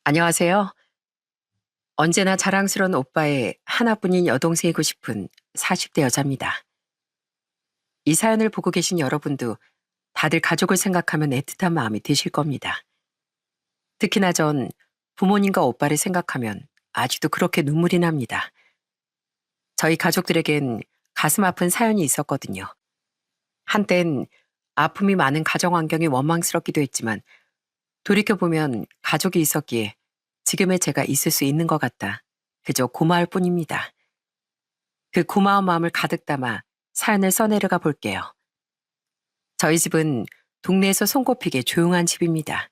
안녕하세요. 언제나 자랑스러운 오빠의 하나뿐인 여동생이고 싶은 40대 여자입니다. 이 사연을 보고 계신 여러분도 다들 가족을 생각하면 애틋한 마음이 드실 겁니다. 특히나 전 부모님과 오빠를 생각하면 아직도 그렇게 눈물이 납니다. 저희 가족들에겐 가슴 아픈 사연이 있었거든요. 한땐 아픔이 많은 가정 환경이 원망스럽기도 했지만 돌이켜보면 가족이 있었기에 지금의 제가 있을 수 있는 것 같다. 그저 고마울 뿐입니다. 그 고마운 마음을 가득 담아 사연을 써내려가 볼게요. 저희 집은 동네에서 손꼽히게 조용한 집입니다.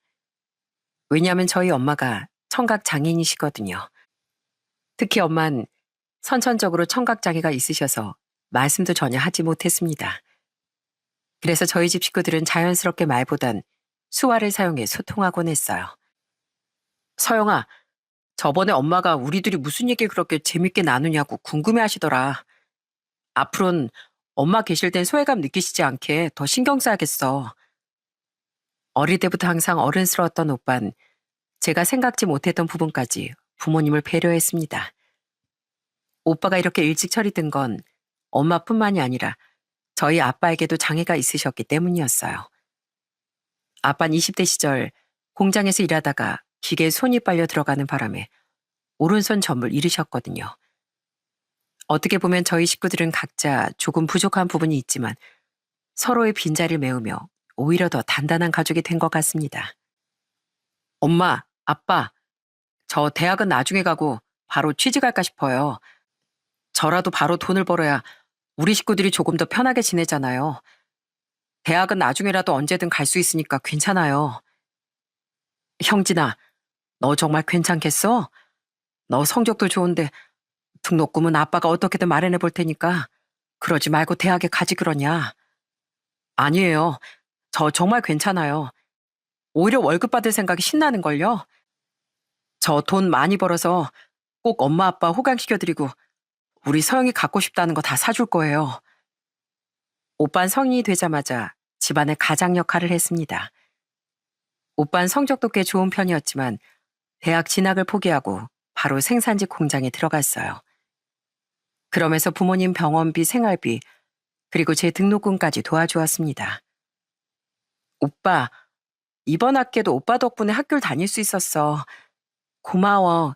왜냐하면 저희 엄마가 청각 장애인이시거든요. 특히 엄만 선천적으로 청각 장애가 있으셔서 말씀도 전혀 하지 못했습니다. 그래서 저희 집 식구들은 자연스럽게 말보단 수화를 사용해 소통하곤 했어요. 서영아, 저번에 엄마가 우리들이 무슨 얘기 그렇게 재밌게 나누냐고 궁금해 하시더라. 앞으로는 엄마 계실 땐 소외감 느끼시지 않게 더 신경 써야겠어. 어릴 때부터 항상 어른스러웠던 오빤 제가 생각지 못했던 부분까지 부모님을 배려했습니다. 오빠가 이렇게 일찍 처리된 건 엄마뿐만이 아니라 저희 아빠에게도 장애가 있으셨기 때문이었어요. 아빠는 20대 시절 공장에서 일하다가 기계에 손이 빨려 들어가는 바람에 오른손 전부를 잃으셨거든요. 어떻게 보면 저희 식구들은 각자 조금 부족한 부분이 있지만 서로의 빈자리를 메우며 오히려 더 단단한 가족이 된 것 같습니다. 엄마, 아빠, 저 대학은 나중에 가고 바로 취직할까 싶어요. 저라도 바로 돈을 벌어야 우리 식구들이 조금 더 편하게 지내잖아요. 대학은 나중에라도 언제든 갈 수 있으니까 괜찮아요. 형진아, 너 정말 괜찮겠어? 너 성적도 좋은데 등록금은 아빠가 어떻게든 마련해 볼 테니까 그러지 말고 대학에 가지 그러냐. 아니에요. 저 정말 괜찮아요. 오히려 월급 받을 생각이 신나는걸요. 저 돈 많이 벌어서 꼭 엄마 아빠 호강시켜드리고 우리 서영이 갖고 싶다는 거 다 사줄 거예요. 오빤 성인이 되자마자 집안의 가장 역할을 했습니다. 오빤 성적도 꽤 좋은 편이었지만 대학 진학을 포기하고 바로 생산직 공장에 들어갔어요. 그러면서 부모님 병원비, 생활비, 그리고 제 등록금까지 도와주었습니다. 오빠, 이번 학기에도 오빠 덕분에 학교를 다닐 수 있었어. 고마워.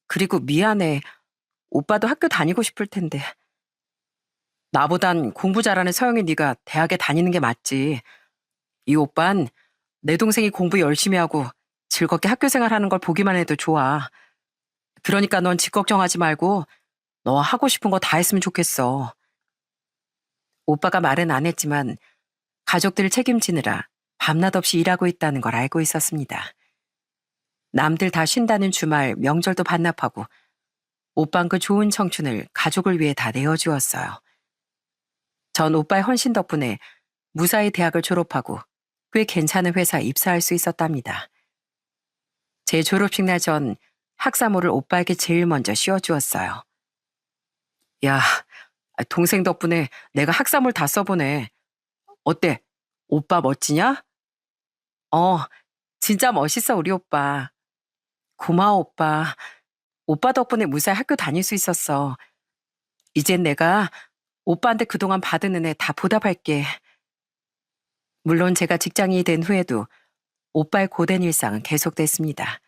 그리고 미안해. 오빠도 학교 다니고 싶을 텐데. 나보단 공부 잘하는 서영이 네가 대학에 다니는 게 맞지. 이 오빤 내 동생이 공부 열심히 하고 즐겁게 학교 생활하는 걸 보기만 해도 좋아. 그러니까 넌 집 걱정하지 말고 너 하고 싶은 거 다 했으면 좋겠어. 오빠가 말은 안 했지만 가족들을 책임지느라 밤낮 없이 일하고 있다는 걸 알고 있었습니다. 남들 다 쉰다는 주말, 명절도 반납하고 오빤 그 좋은 청춘을 가족을 위해 다 내어주었어요. 전 오빠의 헌신 덕분에 무사히 대학을 졸업하고 꽤 괜찮은 회사에 입사할 수 있었답니다. 제 졸업식 날 전 학사모를 오빠에게 제일 먼저 씌워주었어요. 야, 동생 덕분에 내가 학사모를 다 써보네. 어때? 오빠 멋지냐? 어, 진짜 멋있어 우리 오빠. 고마워 오빠. 오빠 덕분에 무사히 학교 다닐 수 있었어. 이젠 내가 오빠한테 그동안 받은 은혜 다 보답할게. 물론 제가 직장인이 된 후에도 오빠의 고된 일상은 계속됐습니다.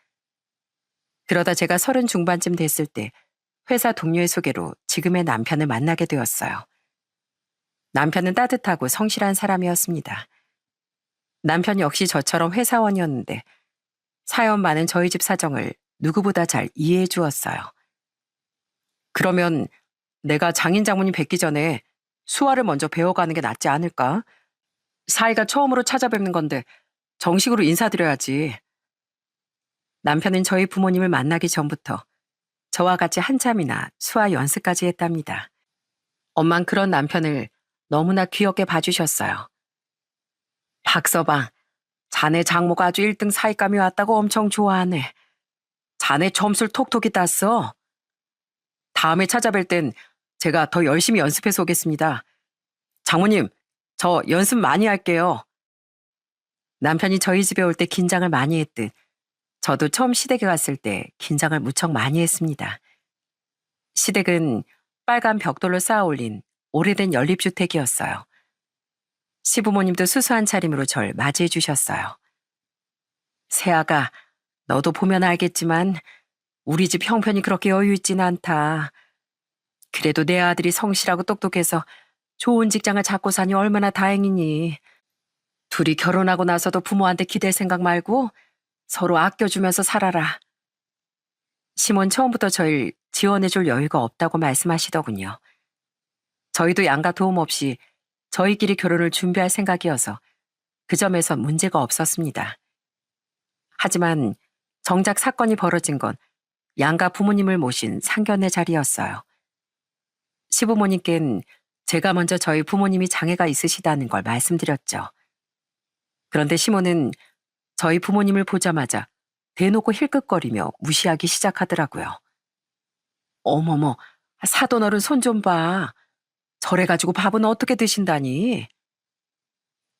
그러다 제가 30 중반쯤 됐을 때 회사 동료의 소개로 지금의 남편을 만나게 되었어요. 남편은 따뜻하고 성실한 사람이었습니다. 남편 역시 저처럼 회사원이었는데 사연 많은 저희 집 사정을 누구보다 잘 이해해 주었어요. 그러면 내가 장인 장모님 뵙기 전에 수화를 먼저 배워가는 게 낫지 않을까? 사이가 처음으로 찾아뵙는 건데 정식으로 인사드려야지. 남편은 저희 부모님을 만나기 전부터 저와 같이 한참이나 수화 연습까지 했답니다. 엄만 그런 남편을 너무나 귀엽게 봐주셨어요. 박서방, 자네 장모가 아주 1등 사익감이 왔다고 엄청 좋아하네. 자네 점수를 톡톡히 땄어. 다음에 찾아뵐 땐 제가 더 열심히 연습해서 오겠습니다. 장모님, 저 연습 많이 할게요. 남편이 저희 집에 올 때 긴장을 많이 했듯 저도 처음 시댁에 갔을 때 긴장을 무척 많이 했습니다. 시댁은 빨간 벽돌로 쌓아 올린 오래된 연립주택이었어요. 시부모님도 수수한 차림으로 절 맞이해 주셨어요. 세아가, 너도 보면 알겠지만 우리 집 형편이 그렇게 여유 있진 않다. 그래도 내 아들이 성실하고 똑똑해서 좋은 직장을 잡고 사니 얼마나 다행이니. 둘이 결혼하고 나서도 부모한테 기댈 생각 말고 서로 아껴주면서 살아라. 시몬 처음부터 저를 지원해줄 여유가 없다고 말씀하시더군요. 저희도 양가 도움 없이 저희끼리 결혼을 준비할 생각이어서 그 점에선 문제가 없었습니다. 하지만 정작 사건이 벌어진 건 양가 부모님을 모신 상견례 자리였어요. 시부모님께는 제가 먼저 저희 부모님이 장애가 있으시다는 걸 말씀드렸죠. 그런데 시모는 저희 부모님을 보자마자 대놓고 힐끗거리며 무시하기 시작하더라고요. 어머머, 사돈 어른 손 좀 봐. 저래가지고 밥은 어떻게 드신다니?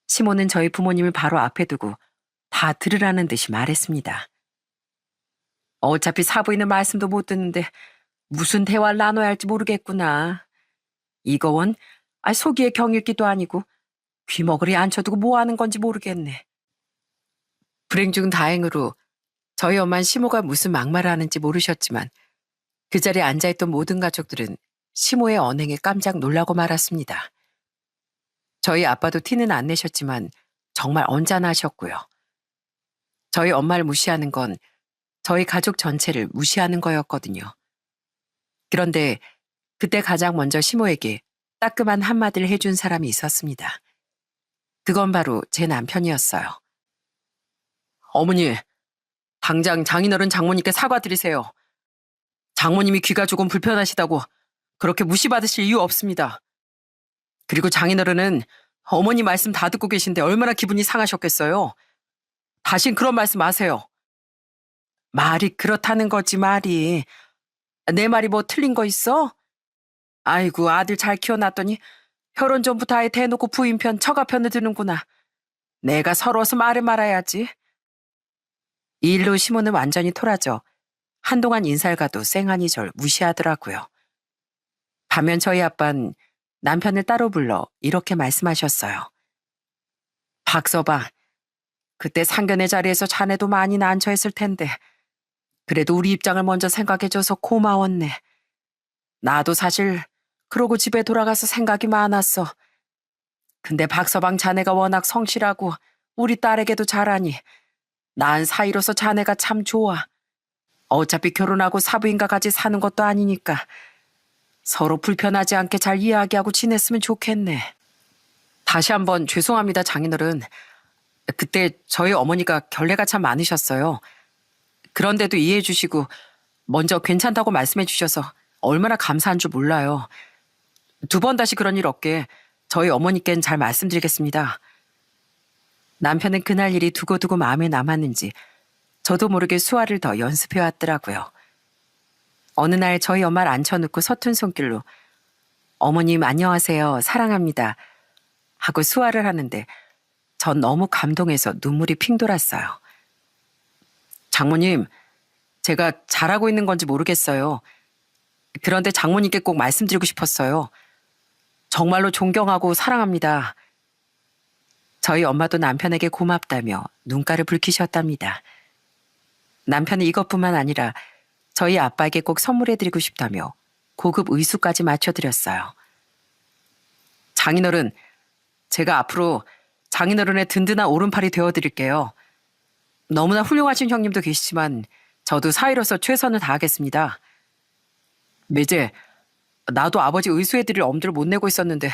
시모는 저희 부모님을 바로 앞에 두고 다 들으라는 듯이 말했습니다. 어차피 사부인은 말씀도 못 듣는데 무슨 대화를 나눠야 할지 모르겠구나. 이거 원 속이에 경읽기도 아니고 귀머거리 앉혀두고 뭐 하는 건지 모르겠네. 불행 중 다행으로 저희 엄마는 시모가 무슨 막말을 하는지 모르셨지만 그 자리에 앉아있던 모든 가족들은 시모의 언행에 깜짝 놀라고 말았습니다. 저희 아빠도 티는 안 내셨지만 정말 언짢아하셨고요. 저희 엄마를 무시하는 건 저희 가족 전체를 무시하는 거였거든요. 그런데 그때 가장 먼저 시모에게 따끔한 한마디를 해준 사람이 있었습니다. 그건 바로 제 남편이었어요. 어머니, 당장 장인어른 장모님께 사과드리세요. 장모님이 귀가 조금 불편하시다고 그렇게 무시받으실 이유 없습니다. 그리고 장인어른은 어머니 말씀 다 듣고 계신데 얼마나 기분이 상하셨겠어요. 다신 그런 말씀 마세요. 말이 그렇다는 거지 말이. 내 말이 뭐 틀린 거 있어? 아이고, 아들 잘 키워놨더니 결혼 전부터 아예 대놓고 부인 편 처가 편을 드는구나. 내가 서러워서 말을 말아야지. 이 일로 시모는 완전히 토라져 한동안 인사를 가도 쌩하니 절 무시하더라고요. 반면 저희 아빠는 남편을 따로 불러 이렇게 말씀하셨어요. 박서방, 그때 상견례 자리에서 자네도 많이 난처했을 텐데 그래도 우리 입장을 먼저 생각해줘서 고마웠네. 나도 사실 그러고 집에 돌아가서 생각이 많았어. 근데 박서방 자네가 워낙 성실하고 우리 딸에게도 잘하니 난 사이로서 자네가 참 좋아. 어차피 결혼하고 사부인과 같이 사는 것도 아니니까 서로 불편하지 않게 잘 이야기하고 지냈으면 좋겠네. 다시 한번 죄송합니다, 장인어른. 그때 저희 어머니가 결례가 참 많으셨어요. 그런데도 이해해 주시고 먼저 괜찮다고 말씀해 주셔서 얼마나 감사한 줄 몰라요. 두 번 다시 그런 일 없게 저희 어머니께는 잘 말씀드리겠습니다. 남편은 그날 일이 두고두고 마음에 남았는지 저도 모르게 수화를 더 연습해 왔더라고요. 어느 날 저희 엄마를 앉혀놓고 서툰 손길로 어머님 안녕하세요, 사랑합니다 하고 수화를 하는데 전 너무 감동해서 눈물이 핑 돌았어요. 장모님, 제가 잘하고 있는 건지 모르겠어요. 그런데 장모님께 꼭 말씀드리고 싶었어요. 정말로 존경하고 사랑합니다. 저희 엄마도 남편에게 고맙다며 눈가를 붉히셨답니다. 남편은 이것뿐만 아니라 저희 아빠에게 꼭 선물해드리고 싶다며 고급 의수까지 맞춰드렸어요. 장인어른, 제가 앞으로 장인어른의 든든한 오른팔이 되어드릴게요. 너무나 훌륭하신 형님도 계시지만 저도 사위로서 최선을 다하겠습니다. 매제, 나도 아버지 의수해드릴 엄두를 못 내고 있었는데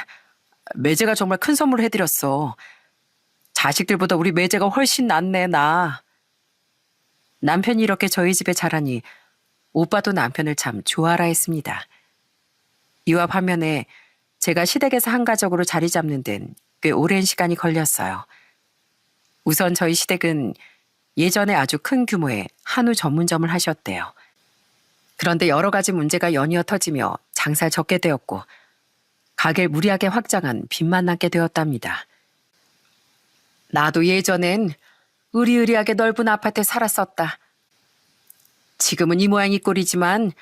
매제가 정말 큰 선물을 해드렸어. 자식들보다 우리 매제가 훨씬 낫네, 나. 남편이 이렇게 저희 집에 자라니 오빠도 남편을 참 좋아라 했습니다. 이와 반면에 제가 시댁에서 한가족으로 자리 잡는 데는 꽤 오랜 시간이 걸렸어요. 우선 저희 시댁은 예전에 아주 큰 규모의 한우 전문점을 하셨대요. 그런데 여러 가지 문제가 연이어 터지며 장사를 접게 되었고 가게를 무리하게 확장한 빚만 남게 되었답니다. 나도 예전엔 으리으리하게 넓은 아파트에 살았었다. 지금은 이 모양 이 꼴이지만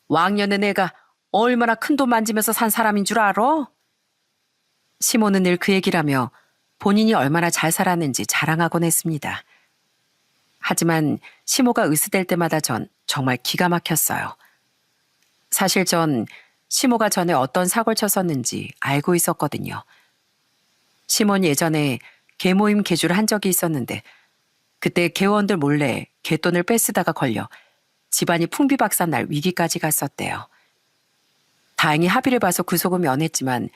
왕년에 내가 얼마나 큰 돈 만지면서 산 사람인 줄 알아? 시모는 늘 그 얘기를 하며 본인이 얼마나 잘 살았는지 자랑하곤 했습니다. 하지만 시모가 으스댈 때마다 전 정말 기가 막혔어요. 사실 전 시모가 전에 어떤 사고를 쳤었는지 알고 있었거든요. 시모는 예전에 개모임 개주를 한 적이 있었는데 그때 개원들 몰래 개돈을 뺏으다가 걸려 집안이 풍비박산 날 위기까지 갔었대요. 다행히 합의를 봐서 구속은 면했지만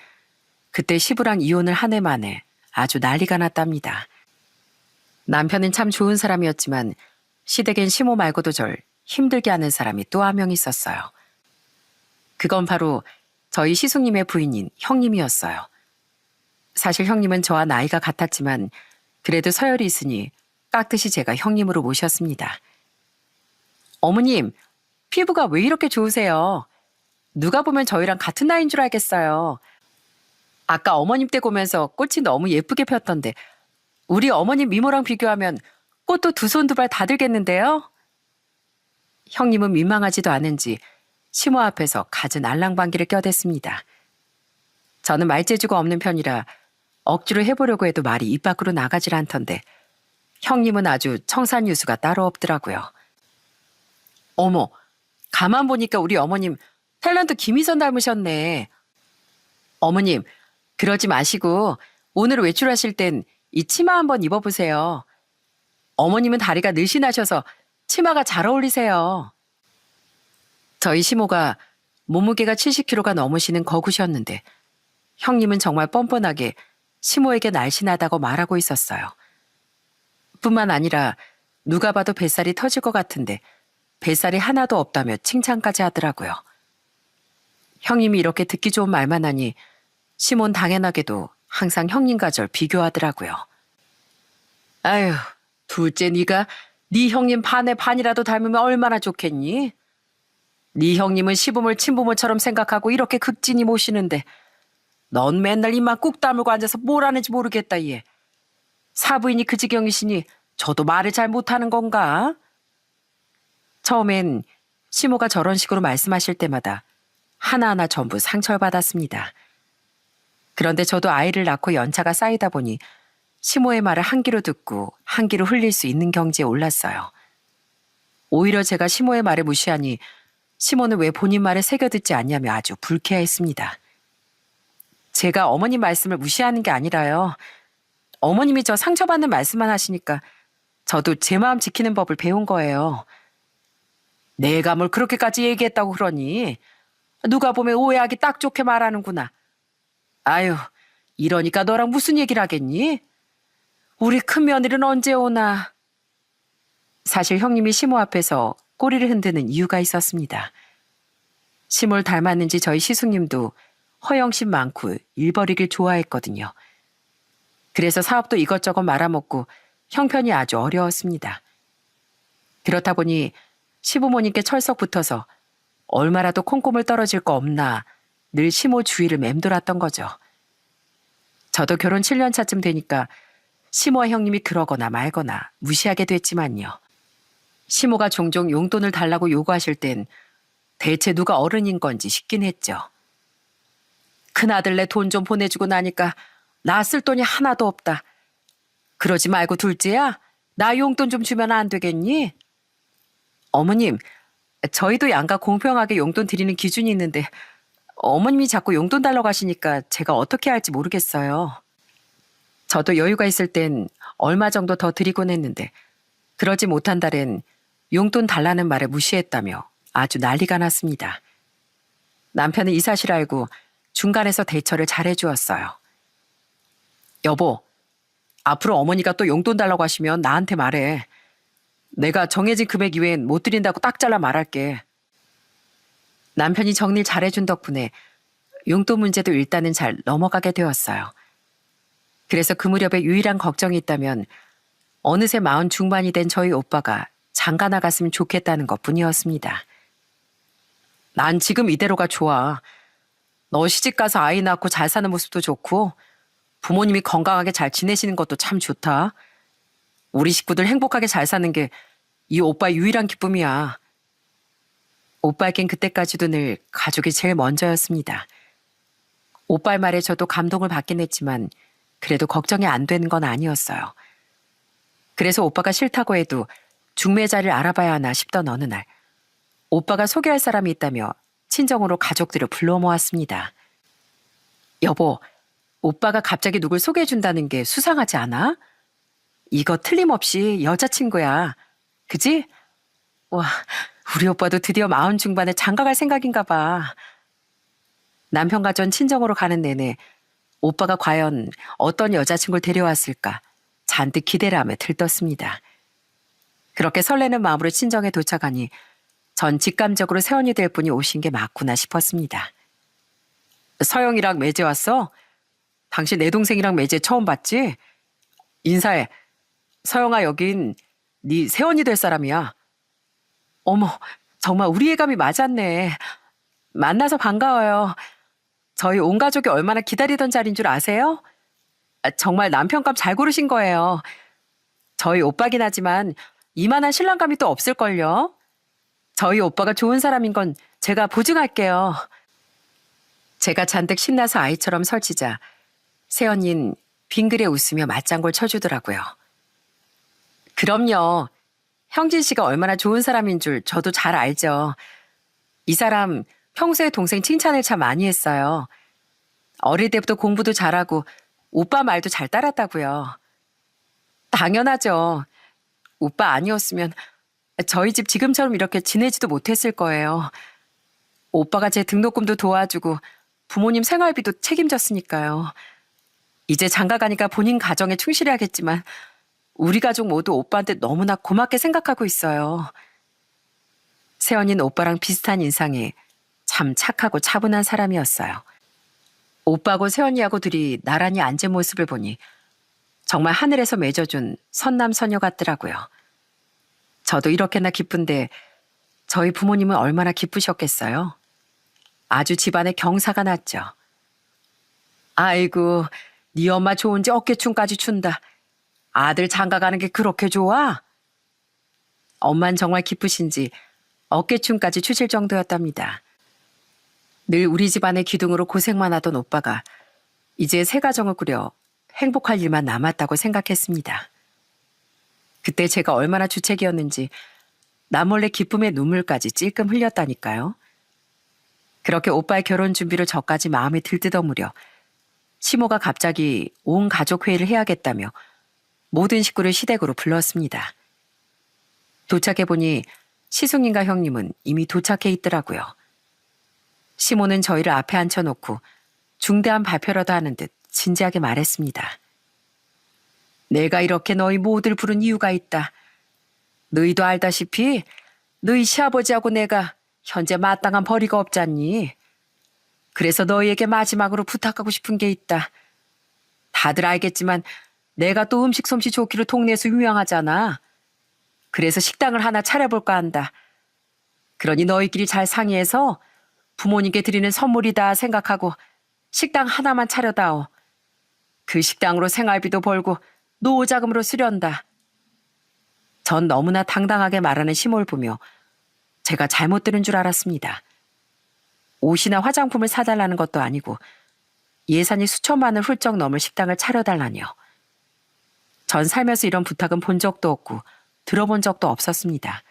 그때 시부랑 이혼을 한 해 만에 아주 난리가 났답니다. 남편은 참 좋은 사람이었지만 시댁엔 시모 말고도 절 힘들게 하는 사람이 또 한 명 있었어요. 그건 바로 저희 시숙님의 부인인 형님이었어요. 사실 형님은 저와 나이가 같았지만 그래도 서열이 있으니 깍듯이 제가 형님으로 모셨습니다. 어머님, 피부가 왜 이렇게 좋으세요? 누가 보면 저희랑 같은 나이인 줄 알겠어요. 아까 어머님 댁 오면서 꽃이 너무 예쁘게 폈던데 우리 어머님 미모랑 비교하면 꽃도 두 손 두 발 다 들겠는데요? 형님은 민망하지도 않은지 시모 앞에서 갖은 알랑방귀를 껴댔습니다. 저는 말재주가 없는 편이라 억지로 해보려고 해도 말이 입 밖으로 나가질 않던데 형님은 아주 청산유수가 따로 없더라고요. 어머, 가만 보니까 우리 어머님 탤런트 김희선 닮으셨네. 어머님, 그러지 마시고 오늘 외출하실 땐 이 치마 한번 입어보세요. 어머님은 다리가 늘씬하셔서 치마가 잘 어울리세요. 저희 시모가 몸무게가 70kg가 넘으시는 거구셨는데 형님은 정말 뻔뻔하게 시모에게 날씬하다고 말하고 있었어요. 뿐만 아니라 누가 봐도 뱃살이 터질 것 같은데 뱃살이 하나도 없다며 칭찬까지 하더라고요. 형님이 이렇게 듣기 좋은 말만 하니 시몬 당연하게도 항상 형님과 절 비교하더라고요. 아유, 둘째 네가 네 형님 반의 반이라도 닮으면 얼마나 좋겠니? 네 형님은 시부모를 친부모처럼 생각하고 이렇게 극진히 모시는데 넌 맨날 입만 꾹 다물고 앉아서 뭘 하는지 모르겠다 얘. 사부인이 그 지경이시니 저도 말을 잘 못하는 건가? 처음엔 시모가 저런 식으로 말씀하실 때마다 하나하나 전부 상처를 받았습니다. 그런데 저도 아이를 낳고 연차가 쌓이다 보니 시모의 말을 한 귀로 듣고 한 귀로 흘릴 수 있는 경지에 올랐어요. 오히려 제가 시모의 말을 무시하니 시모는 왜 본인 말을 새겨듣지 않냐며 아주 불쾌했습니다. 제가 어머님 말씀을 무시하는 게 아니라요. 어머님이 저 상처받는 말씀만 하시니까 저도 제 마음 지키는 법을 배운 거예요. 내가 뭘 그렇게까지 얘기했다고 그러니? 누가 보면 오해하기 딱 좋게 말하는구나. 아유, 이러니까 너랑 무슨 얘기를 하겠니? 우리 큰 며느리는 언제 오나? 사실 형님이 시모 앞에서 꼬리를 흔드는 이유가 있었습니다. 시모를 닮았는지 저희 시숙님도 허영심 많고 일버리길 좋아했거든요. 그래서 사업도 이것저것 말아먹고 형편이 아주 어려웠습니다. 그렇다 보니 시부모님께 철썩 붙어서 얼마라도 콩고물 떨어질 거 없나 늘 시모 주위를 맴돌았던 거죠. 저도 결혼 7년 차쯤 되니까 시모와 형님이 그러거나 말거나 무시하게 됐지만요. 시모가 종종 용돈을 달라고 요구하실 땐 대체 누가 어른인 건지 싶긴 했죠. 큰아들내 돈 좀 보내주고 나니까 나 쓸 돈이 하나도 없다. 그러지 말고 둘째야, 나 용돈 좀 주면 안 되겠니? 어머님, 저희도 양가 공평하게 용돈 드리는 기준이 있는데 어머님이 자꾸 용돈 달라고 하시니까 제가 어떻게 할지 모르겠어요. 저도 여유가 있을 땐 얼마 정도 더 드리곤 했는데 그러지 못한 달엔 용돈 달라는 말에 무시했다며 아주 난리가 났습니다. 남편은 이 사실 알고 중간에서 대처를 잘해주었어요. 여보, 앞으로 어머니가 또 용돈 달라고 하시면 나한테 말해. 내가 정해진 금액 이외엔 못 드린다고 딱 잘라 말할게. 남편이 정리를 잘해준 덕분에 용돈 문제도 일단은 잘 넘어가게 되었어요. 그래서 그 무렵에 유일한 걱정이 있다면 어느새 40 중반이 된 저희 오빠가 장가 나갔으면 좋겠다는 것뿐이었습니다. 난 지금 이대로가 좋아. 너 시집가서 아이 낳고 잘 사는 모습도 좋고 부모님이 건강하게 잘 지내시는 것도 참 좋다. 우리 식구들 행복하게 잘 사는 게 이 오빠의 유일한 기쁨이야. 오빠에겐 그때까지도 늘 가족이 제일 먼저였습니다. 오빠의 말에 저도 감동을 받긴 했지만 그래도 걱정이 안 되는 건 아니었어요. 그래서 오빠가 싫다고 해도 중매자를 알아봐야 하나 싶던 어느 날 오빠가 소개할 사람이 있다며 친정으로 가족들을 불러 모았습니다. 여보, 오빠가 갑자기 누굴 소개해준다는 게 수상하지 않아? 이거 틀림없이 여자친구야. 그지? 와, 우리 오빠도 드디어 40 중반에 장가갈 생각인가 봐. 남편과 전 친정으로 가는 내내 오빠가 과연 어떤 여자친구를 데려왔을까 잔뜩 기대를 하며 들떴습니다. 그렇게 설레는 마음으로 친정에 도착하니 전 직감적으로 새언니 될 분이 오신 게 맞구나 싶었습니다. 서영이랑 매제 왔어? 당신 내 동생이랑 매제 처음 봤지? 인사해. 서영아, 여긴 네 새언니 될 사람이야. 어머, 정말 우리 예감이 맞았네. 만나서 반가워요. 저희 온 가족이 얼마나 기다리던 자리인 줄 아세요? 정말 남편감 잘 고르신 거예요. 저희 오빠긴 하지만 이만한 신랑감이 또 없을걸요. 저희 오빠가 좋은 사람인 건 제가 보증할게요. 제가 잔뜩 신나서 아이처럼 설치자 새언니는 빙그레 웃으며 맞장구를 쳐주더라고요. 그럼요. 형진 씨가 얼마나 좋은 사람인 줄 저도 잘 알죠. 이 사람 평소에 동생 칭찬을 참 많이 했어요. 어릴 때부터 공부도 잘하고 오빠 말도 잘 따랐다고요. 당연하죠. 오빠 아니었으면 저희 집 지금처럼 이렇게 지내지도 못했을 거예요. 오빠가 제 등록금도 도와주고 부모님 생활비도 책임졌으니까요. 이제 장가 가니까 본인 가정에 충실해야겠지만 우리 가족 모두 오빠한테 너무나 고맙게 생각하고 있어요. 새언니는 오빠랑 비슷한 인상에 참 착하고 차분한 사람이었어요. 오빠하고 새언니하고 둘이 나란히 앉은 모습을 보니 정말 하늘에서 맺어준 선남선녀 같더라고요. 저도 이렇게나 기쁜데 저희 부모님은 얼마나 기쁘셨겠어요. 아주 집안에 경사가 났죠. 아이고, 네 엄마 좋은지 어깨춤까지 춘다. 아들 장가 가는 게 그렇게 좋아? 엄만 정말 기쁘신지 어깨춤까지 추실 정도였답니다. 늘 우리 집안의 기둥으로 고생만 하던 오빠가 이제 새 가정을 꾸려 행복할 일만 남았다고 생각했습니다. 그때 제가 얼마나 주책이었는지 남몰래 기쁨의 눈물까지 찔끔 흘렸다니까요. 그렇게 오빠의 결혼 준비를 저까지 마음에 들뜨던 무렵 시모가 갑자기 온 가족 회의를 해야겠다며 모든 식구를 시댁으로 불렀습니다. 도착해보니 시숙님과 형님은 이미 도착해 있더라고요. 시모는 저희를 앞에 앉혀놓고 중대한 발표라도 하는 듯 진지하게 말했습니다. 내가 이렇게 너희 모두를 부른 이유가 있다. 너희도 알다시피 너희 시아버지하고 내가 현재 마땅한 벌이가 없잖니. 그래서 너희에게 마지막으로 부탁하고 싶은 게 있다. 다들 알겠지만 내가 또 음식 솜씨 좋기로 동네에서 유명하잖아. 그래서 식당을 하나 차려볼까 한다. 그러니 너희끼리 잘 상의해서 부모님께 드리는 선물이다 생각하고 식당 하나만 차려다오. 그 식당으로 생활비도 벌고 노후자금으로 쓰련다. 전 너무나 당당하게 말하는 시모를 보며 제가 잘못 들은 줄 알았습니다. 옷이나 화장품을 사달라는 것도 아니고 예산이 수천만을 훌쩍 넘을 식당을 차려달라니요. 전 살면서 이런 부탁은 본 적도 없고 들어본 적도 없었습니다.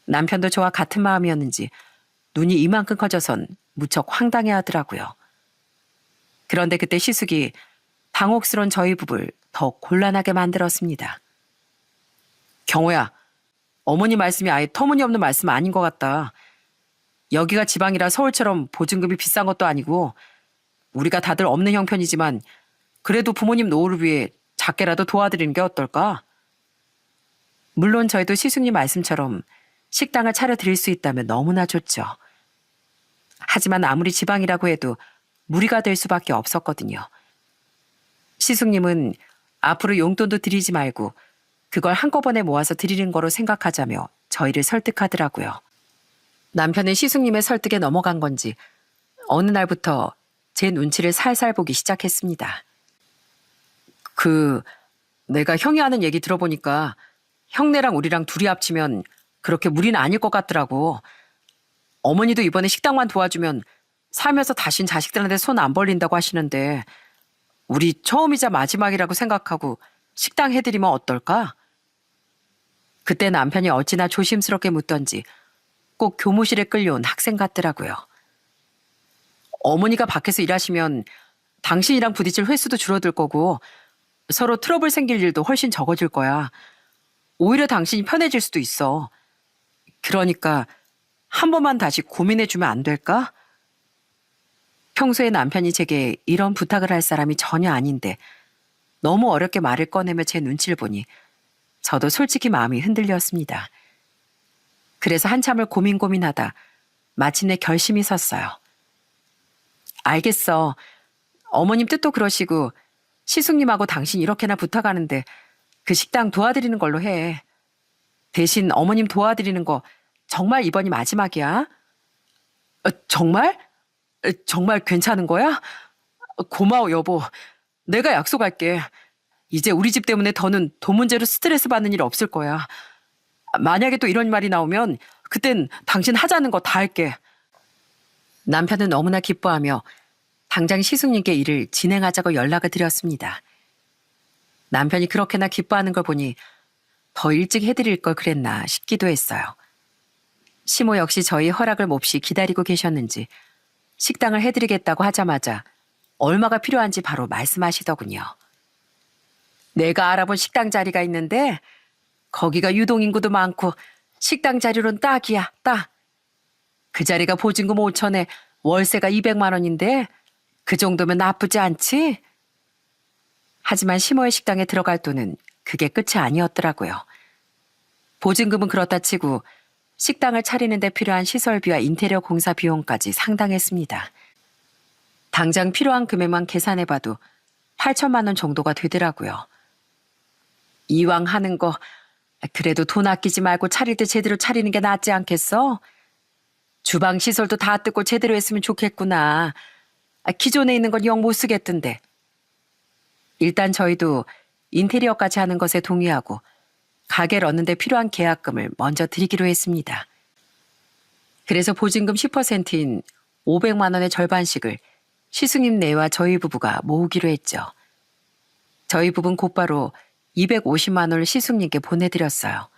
남편도 저와 같은 마음이었는지 눈이 이만큼 커져선 무척 황당해하더라고요. 그런데 그때 시숙이 당혹스러운 저희 부부를 더 곤란하게 만들었습니다. 경호야, 어머니 말씀이 아예 터무니없는 말씀 아닌 것 같다. 여기가 지방이라 서울처럼 보증금이 비싼 것도 아니고 우리가 다들 없는 형편이지만 그래도 부모님 노후를 위해 작게라도 도와드리는 게 어떨까? 물론 저희도 시숙님 말씀처럼 식당을 차려드릴 수 있다면 너무나 좋죠. 하지만 아무리 지방이라고 해도 무리가 될 수밖에 없었거든요. 시숙님은 앞으로 용돈도 드리지 말고 그걸 한꺼번에 모아서 드리는 거로 생각하자며 저희를 설득하더라고요. 남편은 시숙님의 설득에 넘어간 건지 어느 날부터 제 눈치를 살살 보기 시작했습니다. 내가 형이 하는 얘기 들어보니까 형네랑 우리랑 둘이 합치면 그렇게 무리는 아닐 것 같더라고. 어머니도 이번에 식당만 도와주면 살면서 다신 자식들한테 손 안 벌린다고 하시는데 우리 처음이자 마지막이라고 생각하고 식당 해드리면 어떨까? 그때 남편이 어찌나 조심스럽게 묻던지 꼭 교무실에 끌려온 학생 같더라고요. 어머니가 밖에서 일하시면 당신이랑 부딪힐 횟수도 줄어들 거고 서로 트러블 생길 일도 훨씬 적어질 거야. 오히려 당신이 편해질 수도 있어. 그러니까 한 번만 다시 고민해주면 안 될까? 평소에 남편이 제게 이런 부탁을 할 사람이 전혀 아닌데 너무 어렵게 말을 꺼내며 제 눈치를 보니 저도 솔직히 마음이 흔들렸습니다. 그래서 한참을 고민하다 마침내 결심이 섰어요. 알겠어. 어머님 뜻도 그러시고 시숙님하고 당신 이렇게나 부탁하는데 그 식당 도와드리는 걸로 해. 대신 어머님 도와드리는 거 정말 이번이 마지막이야? 정말? 정말 괜찮은 거야? 고마워 여보. 내가 약속할게. 이제 우리 집 때문에 더는 돈 문제로 스트레스 받는 일 없을 거야. 만약에 또 이런 말이 나오면 그땐 당신 하자는 거 다 할게. 남편은 너무나 기뻐하며 당장 시숙님께 일을 진행하자고 연락을 드렸습니다. 남편이 그렇게나 기뻐하는 걸 보니 더 일찍 해드릴 걸 그랬나 싶기도 했어요. 시모 역시 저희 허락을 몹시 기다리고 계셨는지 식당을 해드리겠다고 하자마자 얼마가 필요한지 바로 말씀하시더군요. 내가 알아본 식당 자리가 있는데 거기가 유동인구도 많고 식당 자리로는 딱이야, 딱. 그 자리가 보증금 5천에 월세가 200만 원인데 그 정도면 나쁘지 않지? 하지만 시모의 식당에 들어갈 돈은 그게 끝이 아니었더라고요. 보증금은 그렇다 치고 식당을 차리는 데 필요한 시설비와 인테리어 공사 비용까지 상당했습니다. 당장 필요한 금액만 계산해봐도 8천만 원 정도가 되더라고요. 이왕 하는 거 그래도 돈 아끼지 말고 차릴 때 제대로 차리는 게 낫지 않겠어? 주방 시설도 다 뜯고 제대로 했으면 좋겠구나. 기존에 있는 건 영 못 쓰겠던데. 일단 저희도 인테리어까지 하는 것에 동의하고 가게를 얻는 데 필요한 계약금을 먼저 드리기로 했습니다. 그래서 보증금 10%인 500만 원의 절반씩을 시숙님 네와 저희 부부가 모으기로 했죠. 저희 부부는 곧바로 250만 원을 시숙님께 보내드렸어요.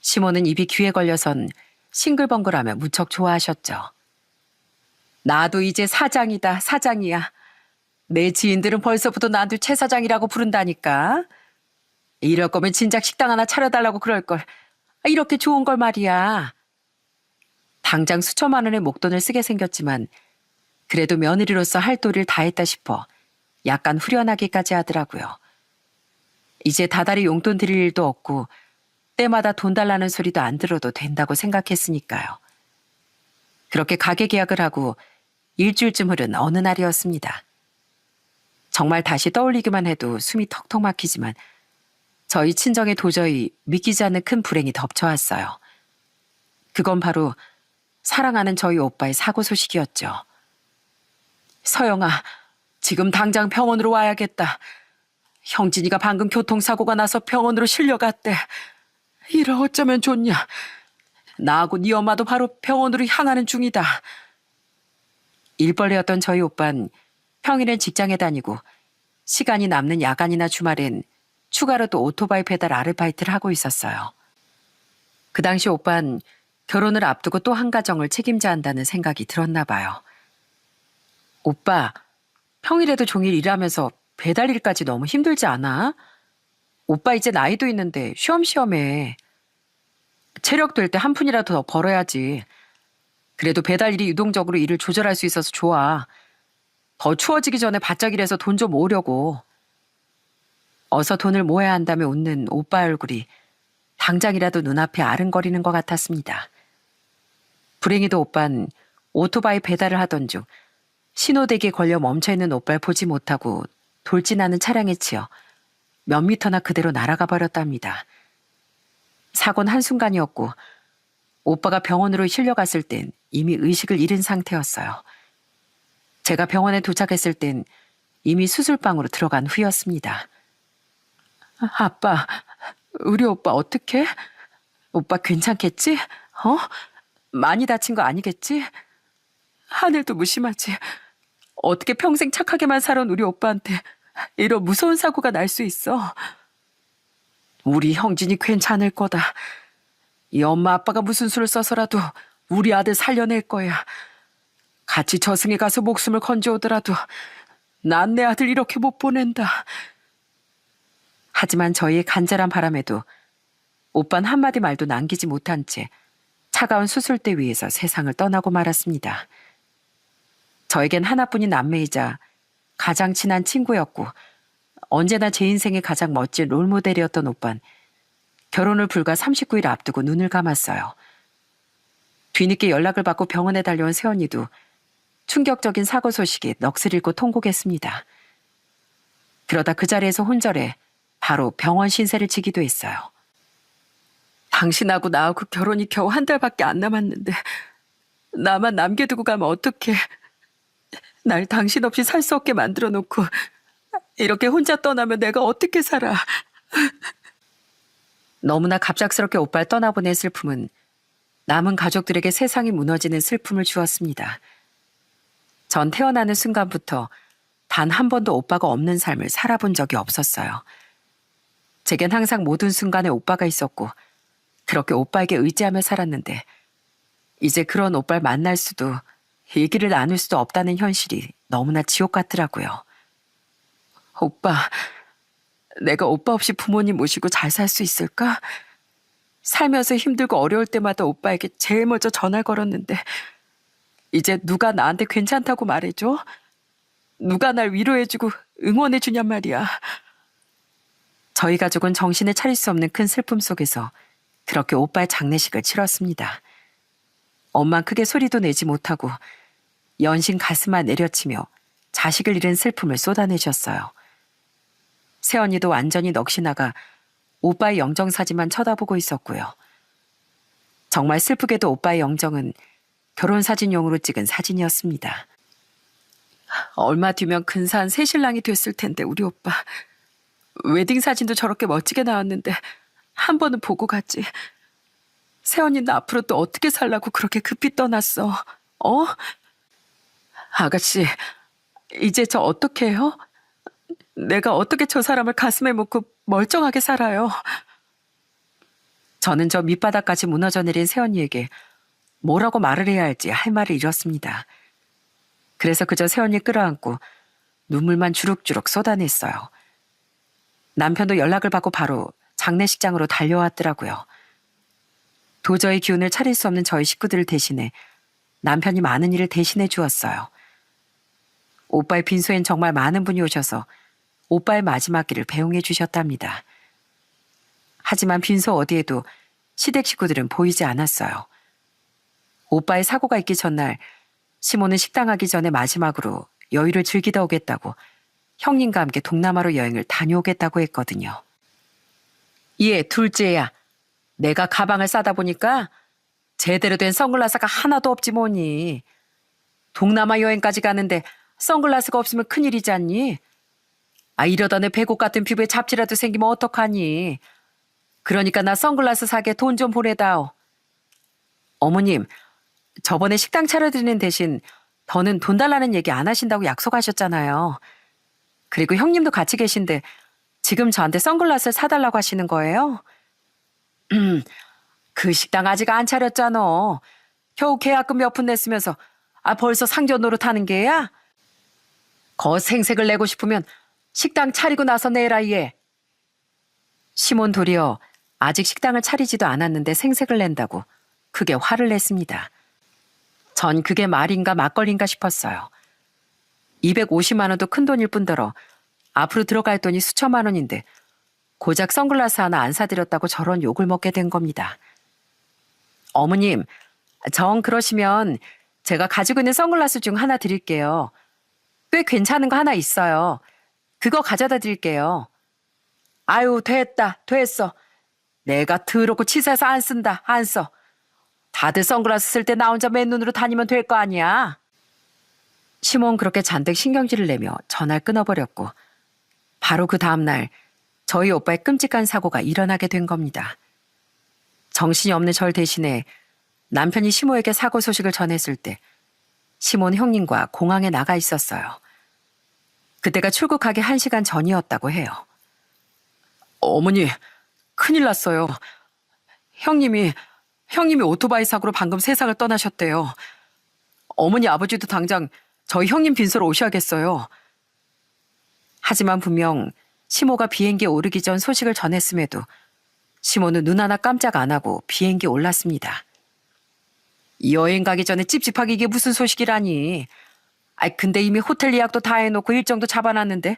시모는 입이 귀에 걸려선 싱글벙글하며 무척 좋아하셨죠. 나도 이제 사장이다, 사장이야. 내 지인들은 벌써부터 나한테 최 사장이라고 부른다니까. 이럴 거면 진작 식당 하나 차려달라고 그럴걸. 이렇게 좋은 걸 말이야. 당장 수천만 원의 목돈을 쓰게 생겼지만 그래도 며느리로서 할 도리를 다 했다 싶어 약간 후련하기까지 하더라고요. 이제 다달이 용돈 드릴 일도 없고 때마다 돈 달라는 소리도 안 들어도 된다고 생각했으니까요. 그렇게 가게 계약을 하고 일주일쯤 흐른 어느 날이었습니다. 정말 다시 떠올리기만 해도 숨이 턱턱 막히지만 저희 친정에 도저히 믿기지 않는 큰 불행이 덮쳐왔어요. 그건 바로 사랑하는 저희 오빠의 사고 소식이었죠. 서영아, 지금 당장 병원으로 와야겠다. 형진이가 방금 교통사고가 나서 병원으로 실려갔대. 이를 어쩌면 좋냐. 나하고 네 엄마도 바로 병원으로 향하는 중이다. 일벌레였던 저희 오빤 평일엔 직장에 다니고 시간이 남는 야간이나 주말엔 추가로 또 오토바이 페달 아르바이트를 하고 있었어요. 그 당시 오빤 결혼을 앞두고 또 한 가정을 책임져야 한다는 생각이 들었나 봐요. 오빠, 평일에도 종일 일하면서 배달 일까지 너무 힘들지 않아? 오빠 이제 나이도 있는데 쉬엄쉬엄 해. 체력 될 때 한 푼이라도 더 벌어야지. 그래도 배달 일이 유동적으로 일을 조절할 수 있어서 좋아. 더 추워지기 전에 바짝 일해서 돈 좀 모으려고. 어서 돈을 모아야 한다며 웃는 오빠 얼굴이 당장이라도 눈앞에 아른거리는 것 같았습니다. 불행히도 오빤 오토바이 배달을 하던 중 신호대기에 걸려 멈춰있는 오빠를 보지 못하고 돌진하는 차량에 치여 몇 미터나 그대로 날아가 버렸답니다. 사고는 한순간이었고 오빠가 병원으로 실려갔을 땐 이미 의식을 잃은 상태였어요. 제가 병원에 도착했을 땐 이미 수술방으로 들어간 후였습니다. 아빠, 우리 오빠 어떡해? 오빠 괜찮겠지? 어? 많이 다친 거 아니겠지? 하늘도 무심하지. 어떻게 평생 착하게만 살아온 우리 오빠한테 이런 무서운 사고가 날 수 있어. 우리 형진이 괜찮을 거다. 이 엄마 아빠가 무슨 수를 써서라도 우리 아들 살려낼 거야. 같이 저승에 가서 목숨을 건져오더라도 난 내 아들 이렇게 못 보낸다. 하지만 저희의 간절한 바람에도 오빤 한마디 말도 남기지 못한 채 차가운 수술대 위에서 세상을 떠나고 말았습니다. 저에겐 하나뿐인 남매이자 가장 친한 친구였고 언제나 제 인생의 가장 멋진 롤모델이었던 오빤 결혼을 불과 39일 앞두고 눈을 감았어요. 뒤늦게 연락을 받고 병원에 달려온 새언니도 충격적인 사고 소식에 넋을 잃고 통곡했습니다. 그러다 그 자리에서 혼절해 바로 병원 신세를 지기도 했어요. 당신하고 나하고 결혼이 겨우 한 달밖에 안 남았는데 나만 남겨두고 가면 어떡해. 날 당신 없이 살 수 없게 만들어 놓고 이렇게 혼자 떠나면 내가 어떻게 살아. 너무나 갑작스럽게 오빠를 떠나보낸 슬픔은 남은 가족들에게 세상이 무너지는 슬픔을 주었습니다. 전 태어나는 순간부터 단 한 번도 오빠가 없는 삶을 살아본 적이 없었어요. 제겐 항상 모든 순간에 오빠가 있었고 그렇게 오빠에게 의지하며 살았는데 이제 그런 오빠를 만날 수도 얘기를 나눌 수도 없다는 현실이 너무나 지옥 같더라고요. 오빠, 내가 오빠 없이 부모님 모시고 잘 살 수 있을까? 살면서 힘들고 어려울 때마다 오빠에게 제일 먼저 전화 걸었는데 이제 누가 나한테 괜찮다고 말해줘? 누가 날 위로해주고 응원해주냔 말이야. 저희 가족은 정신을 차릴 수 없는 큰 슬픔 속에서 그렇게 오빠의 장례식을 치렀습니다. 엄만 크게 소리도 내지 못하고 연신 가슴만 내려치며 자식을 잃은 슬픔을 쏟아내셨어요. 새언니도 완전히 넋이 나가 오빠의 영정사진만 쳐다보고 있었고요. 정말 슬프게도 오빠의 영정은 결혼사진용으로 찍은 사진이었습니다. 얼마 뒤면 근사한 새신랑이 됐을 텐데 우리 오빠. 웨딩사진도 저렇게 멋지게 나왔는데 한 번은 보고 가지. 새언니는 앞으로 또 어떻게 살라고 그렇게 급히 떠났어. 어? 아가씨, 이제 저 어떻게 해요? 내가 어떻게 저 사람을 가슴에 묻고 멀쩡하게 살아요? 저는 저 밑바닥까지 무너져 내린 새언니에게 뭐라고 말을 해야 할지 할 말을 잃었습니다. 그래서 그저 새언니 끌어안고 눈물만 주룩주룩 쏟아냈어요. 남편도 연락을 받고 바로 장례식장으로 달려왔더라고요. 도저히 기운을 차릴 수 없는 저희 식구들을 대신해 남편이 많은 일을 대신해 주었어요. 오빠의 빈소엔 정말 많은 분이 오셔서 오빠의 마지막 길을 배웅해 주셨답니다. 하지만 빈소 어디에도 시댁 식구들은 보이지 않았어요. 오빠의 사고가 있기 전날 시모는 식당 하기 전에 마지막으로 여유를 즐기다 오겠다고 형님과 함께 동남아로 여행을 다녀오겠다고 했거든요. 예, 둘째야. 내가 가방을 싸다 보니까 제대로 된 선글라스가 하나도 없지 뭐니. 동남아 여행까지 가는데 선글라스가 없으면 큰일이지 않니? 아, 이러다 내 배꼽 같은 피부에 잡티라도 생기면 어떡하니. 그러니까 나 선글라스 사게 돈 좀 보내다오. 어머님, 저번에 식당 차려드리는 대신 더는 돈 달라는 얘기 안 하신다고 약속하셨잖아요. 그리고 형님도 같이 계신데 지금 저한테 선글라스를 사달라고 하시는 거예요? 그 식당 아직 안 차렸잖아. 겨우 계약금 몇 푼 냈으면서 벌써 상조 노릇하는 게야? 거 생색을 내고 싶으면 식당 차리고 나서 내라 얘. 시몬 도리어 아직 식당을 차리지도 않았는데 생색을 낸다고 크게 화를 냈습니다. 전 그게 말인가 막걸리인가 싶었어요. 250만 원도 큰 돈일 뿐더러 앞으로 들어갈 돈이 수천만 원인데 고작 선글라스 하나 안 사드렸다고 저런 욕을 먹게 된 겁니다. 어머님, 정 그러시면 제가 가지고 있는 선글라스 중 하나 드릴게요. 꽤 괜찮은 거 하나 있어요. 그거 가져다 드릴게요. 아유, 됐어. 내가 더럽고 치사해서 안 쓴다, 안 써. 다들 선글라스 쓸 때 나 혼자 맨눈으로 다니면 될 거 아니야. 시몬 그렇게 잔뜩 신경질을 내며 전화를 끊어버렸고 바로 그 다음날 저희 오빠의 끔찍한 사고가 일어나게 된 겁니다. 정신이 없는 절 대신에 남편이 시모에게 사고 소식을 전했을 때 시모는 형님과 공항에 나가 있었어요. 그때가 출국하기 1시간 전이었다고 해요. 어머니, 큰일 났어요. 형님이 오토바이 사고로 방금 세상을 떠나셨대요. 어머니 아버지도 당장 저희 형님 빈소로 오셔야겠어요. 하지만 분명 시모가 비행기에 오르기 전 소식을 전했음에도 시모는 눈 하나 깜짝 안 하고 비행기에 올랐습니다. 여행 가기 전에 찝찝하게 이게 무슨 소식이라니. 근데 이미 호텔 예약도 다 해놓고 일정도 잡아놨는데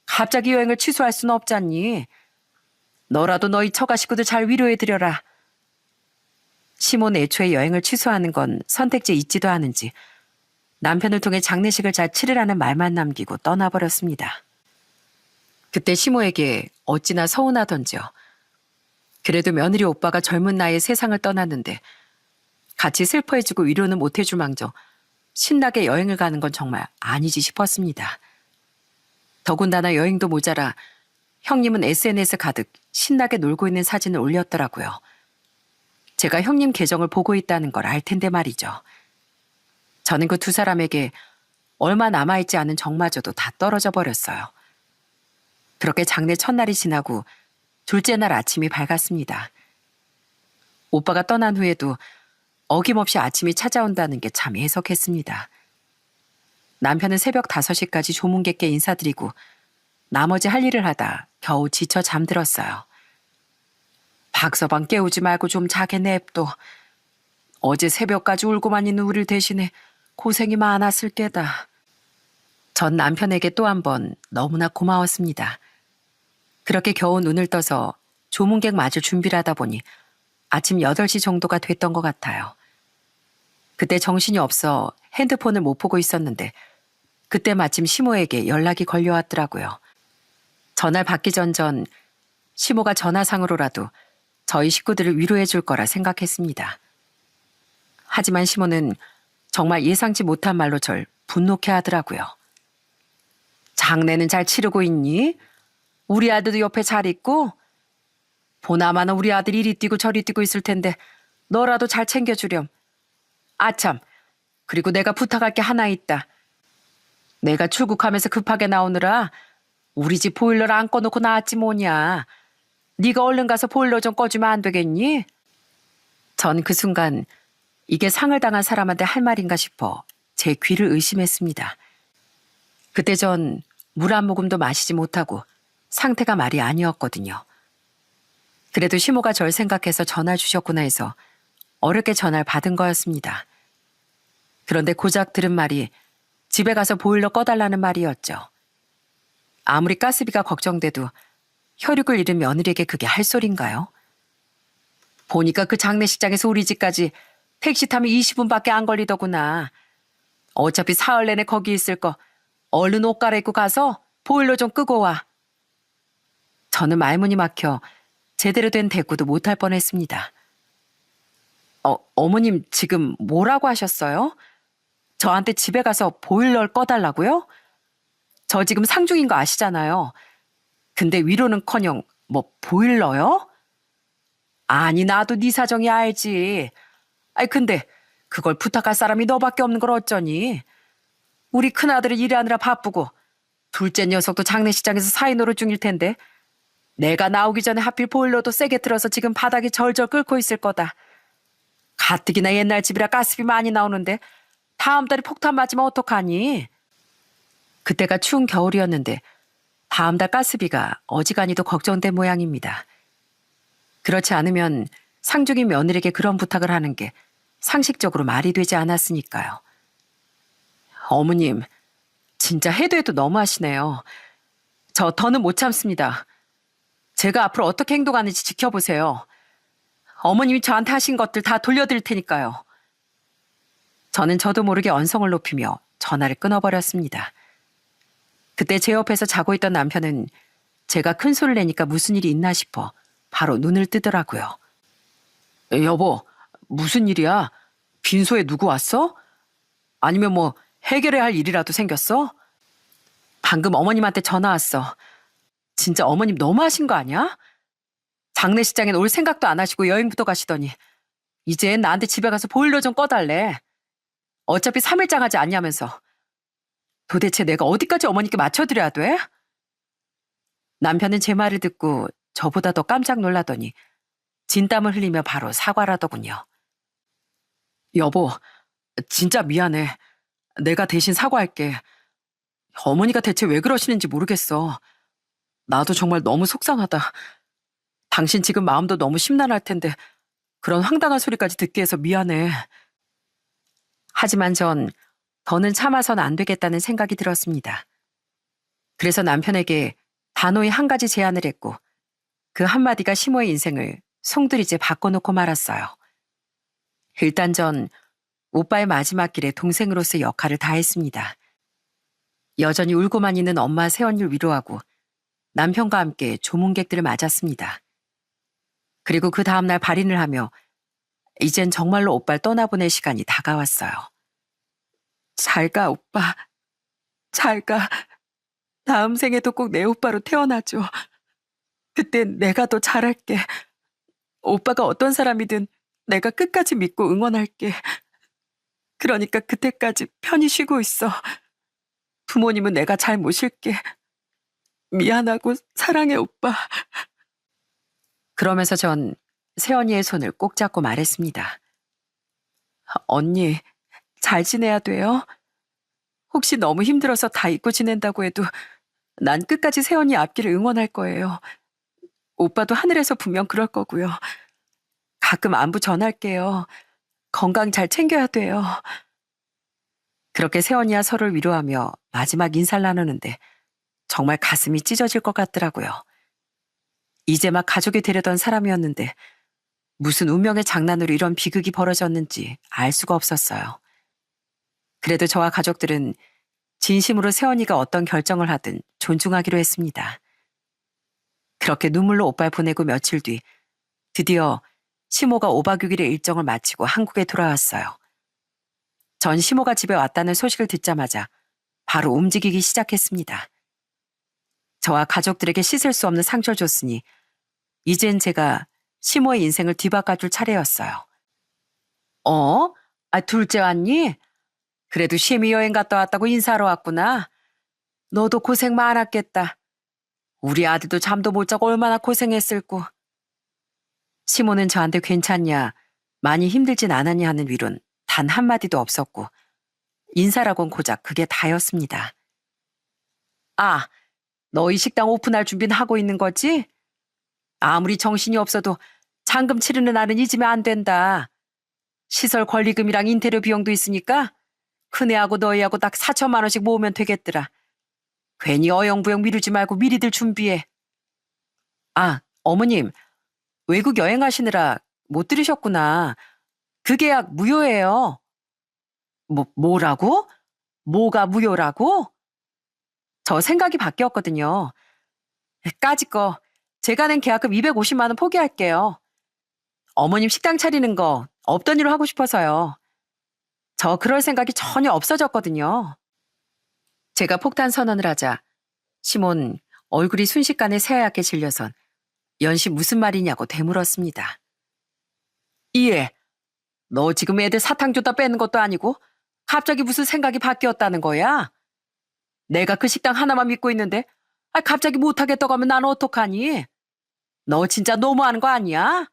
갑자기 여행을 취소할 수는 없잖니. 너라도 너희 처가 식구들 잘 위로해드려라. 시모는 애초에 여행을 취소하는 건 선택지에 있지도 않은지 남편을 통해 장례식을 잘 치르라는 말만 남기고 떠나버렸습니다. 그때 시모에게 어찌나 서운하던지요. 그래도 며느리 오빠가 젊은 나이에 세상을 떠났는데 같이 슬퍼해주고 위로는 못해줄 망정 신나게 여행을 가는 건 정말 아니지 싶었습니다. 더군다나 여행도 모자라 형님은 SNS 가득 신나게 놀고 있는 사진을 올렸더라고요. 제가 형님 계정을 보고 있다는 걸 알 텐데 말이죠. 저는 그 두 사람에게 얼마 남아있지 않은 정마저도 다 떨어져 버렸어요. 그렇게 장례 첫날이 지나고 둘째 날 아침이 밝았습니다. 오빠가 떠난 후에도 어김없이 아침이 찾아온다는 게 참 애석했습니다. 남편은 새벽 5시까지 조문객께 인사드리고 나머지 할 일을 하다 겨우 지쳐 잠들었어요. 박서방 깨우지 말고 좀 자게 냅둬. 어제 새벽까지 울고만 있는 우리를 대신해 고생이 많았을 게다. 전 남편에게 또 한 번 너무나 고마웠습니다. 그렇게 겨우 눈을 떠서 조문객 맞을 준비를 하다 보니 아침 8시 정도가 됐던 것 같아요. 그때 정신이 없어 핸드폰을 못 보고 있었는데 그때 마침 시모에게 연락이 걸려왔더라고요. 전화를 받기 전 시모가 전화상으로라도 저희 식구들을 위로해 줄 거라 생각했습니다. 하지만 시모는 정말 예상치 못한 말로 절 분노케 하더라고요. 장례는 잘 치르고 있니? 우리 아들도 옆에 잘 있고? 보나마나 우리 아들이 이리 뛰고 저리 뛰고 있을 텐데 너라도 잘 챙겨주렴. 아참, 그리고 내가 부탁할 게 하나 있다. 내가 출국하면서 급하게 나오느라 우리 집 보일러를 안 꺼놓고 나왔지 뭐냐. 네가 얼른 가서 보일러 좀 꺼주면 안 되겠니? 전 그 순간 이게 상을 당한 사람한테 할 말인가 싶어 제 귀를 의심했습니다. 그때 전 물 한 모금도 마시지 못하고 상태가 말이 아니었거든요. 그래도 시모가 절 생각해서 전화를 주셨구나 해서 어렵게 전화를 받은 거였습니다. 그런데 고작 들은 말이 집에 가서 보일러 꺼달라는 말이었죠. 아무리 가스비가 걱정돼도 혈육을 잃은 며느리에게 그게 할 소린가요? 보니까 그 장례식장에서 우리 집까지 택시 타면 20분밖에 안 걸리더구나. 어차피 사흘 내내 거기 있을 거 얼른 옷 갈아입고 가서 보일러 좀 끄고 와. 저는 말문이 막혀 제대로 된 대꾸도 못할 뻔했습니다. 어머님 지금 뭐라고 하셨어요? 저한테 집에 가서 보일러를 꺼달라고요? 저 지금 상중인 거 아시잖아요. 근데 위로는커녕 뭐 보일러요? 아니 나도 네 사정이 알지. 근데 그걸 부탁할 사람이 너밖에 없는 걸 어쩌니? 우리 큰아들이 일하느라 바쁘고 둘째 녀석도 장례식장에서 사회노릇 중일 텐데 내가 나오기 전에 하필 보일러도 세게 틀어서 지금 바닥이 절절 끓고 있을 거다. 가뜩이나 옛날 집이라 가스비 많이 나오는데 다음 달에 폭탄 맞으면 어떡하니? 그때가 추운 겨울이었는데 다음 달 가스비가 어지간히도 걱정된 모양입니다. 그렇지 않으면 상중인 며느리에게 그런 부탁을 하는 게 상식적으로 말이 되지 않았으니까요. 어머님, 진짜 해도 해도 너무하시네요. 저 더는 못 참습니다. 제가 앞으로 어떻게 행동하는지 지켜보세요. 어머님이 저한테 하신 것들 다 돌려드릴 테니까요. 저는 저도 모르게 언성을 높이며 전화를 끊어버렸습니다. 그때 제 옆에서 자고 있던 남편은 제가 큰 소리를 내니까 무슨 일이 있나 싶어 바로 눈을 뜨더라고요. 여보, 무슨 일이야? 빈소에 누구 왔어? 아니면 뭐 해결해야 할 일이라도 생겼어? 방금 어머님한테 전화 왔어. 진짜 어머님 너무하신 거 아니야? 장례식장엔 올 생각도 안 하시고 여행부터 가시더니 이제 나한테 집에 가서 보일러 좀 꺼달래. 어차피 3일장 하지 않냐면서. 도대체 내가 어디까지 어머니께 맞춰드려야 돼? 남편은 제 말을 듣고 저보다 더 깜짝 놀라더니 진땀을 흘리며 바로 사과를 하더군요. 여보, 진짜 미안해. 내가 대신 사과할게. 어머니가 대체 왜 그러시는지 모르겠어. 나도 정말 너무 속상하다. 당신 지금 마음도 너무 심란할 텐데 그런 황당한 소리까지 듣게 해서 미안해. 하지만 전 더는 참아선 안 되겠다는 생각이 들었습니다. 그래서 남편에게 단호히 한 가지 제안을 했고 그 한마디가 시모의 인생을 송두리째 바꿔놓고 말았어요. 일단 전 오빠의 마지막 길에 동생으로서의 역할을 다했습니다. 여전히 울고만 있는 엄마 새언니를 위로하고 남편과 함께 조문객들을 맞았습니다. 그리고 그 다음날 발인을 하며 이젠 정말로 오빠를 떠나보낼 시간이 다가왔어요. 잘 가, 오빠. 잘 가. 다음 생에도 꼭 내 오빠로 태어나줘. 그땐 내가 더 잘할게. 오빠가 어떤 사람이든 내가 끝까지 믿고 응원할게. 그러니까 그때까지 편히 쉬고 있어. 부모님은 내가 잘 모실게. 미안하고 사랑해, 오빠. 그러면서 전 새언니의 손을 꼭 잡고 말했습니다. 언니, 잘 지내야 돼요? 혹시 너무 힘들어서 다 잊고 지낸다고 해도 난 끝까지 새언니 앞길을 응원할 거예요. 오빠도 하늘에서 분명 그럴 거고요. 가끔 안부 전할게요. 건강 잘 챙겨야 돼요. 그렇게 새언니와 서로를 위로하며 마지막 인사를 나누는데 정말 가슴이 찢어질 것 같더라고요. 이제 막 가족이 되려던 사람이었는데 무슨 운명의 장난으로 이런 비극이 벌어졌는지 알 수가 없었어요. 그래도 저와 가족들은 진심으로 새언니가 어떤 결정을 하든 존중하기로 했습니다. 그렇게 눈물로 오빠를 보내고 며칠 뒤 드디어 시모가 5박 6일의 일정을 마치고 한국에 돌아왔어요. 전 시모가 집에 왔다는 소식을 듣자마자 바로 움직이기 시작했습니다. 저와 가족들에게 씻을 수 없는 상처를 줬으니 이젠 제가 시모의 인생을 뒤바꿔줄 차례였어요. 둘째 왔니? 그래도 쉼이 여행 갔다 왔다고 인사하러 왔구나. 너도 고생 많았겠다. 우리 아들도 잠도 못 자고 얼마나 고생했을꼬. 시모는 저한테 괜찮냐, 많이 힘들진 않았냐 하는 위로는 단 한마디도 없었고 인사라곤 고작 그게 다였습니다. 아, 너희 식당 오픈할 준비는 하고 있는 거지? 아무리 정신이 없어도 잔금 치르는 날은 잊으면 안 된다. 시설 권리금이랑 인테리어 비용도 있으니까 큰애하고 너희하고 딱 4천만 원씩 모으면 되겠더라. 괜히 어영부영 미루지 말고 미리들 준비해. 아, 어머님, 외국 여행하시느라 못 들으셨구나. 그 계약 무효예요. 뭐라고? 뭐가 무효라고? 저 생각이 바뀌었거든요. 까짓 거 제가 낸 계약금 250만 원 포기할게요. 어머님 식당 차리는 거 없던 일로 하고 싶어서요. 저 그럴 생각이 전혀 없어졌거든요. 제가 폭탄 선언을 하자 시몬 얼굴이 순식간에 새하얗게 질려선 연시 무슨 말이냐고 되물었습니다. 이해. 너 지금 애들 사탕 줬다 빼는 것도 아니고 갑자기 무슨 생각이 바뀌었다는 거야? 내가 그 식당 하나만 믿고 있는데 갑자기 못하겠다고 하면 난 어떡하니? 너 진짜 너무하는 거 아니야?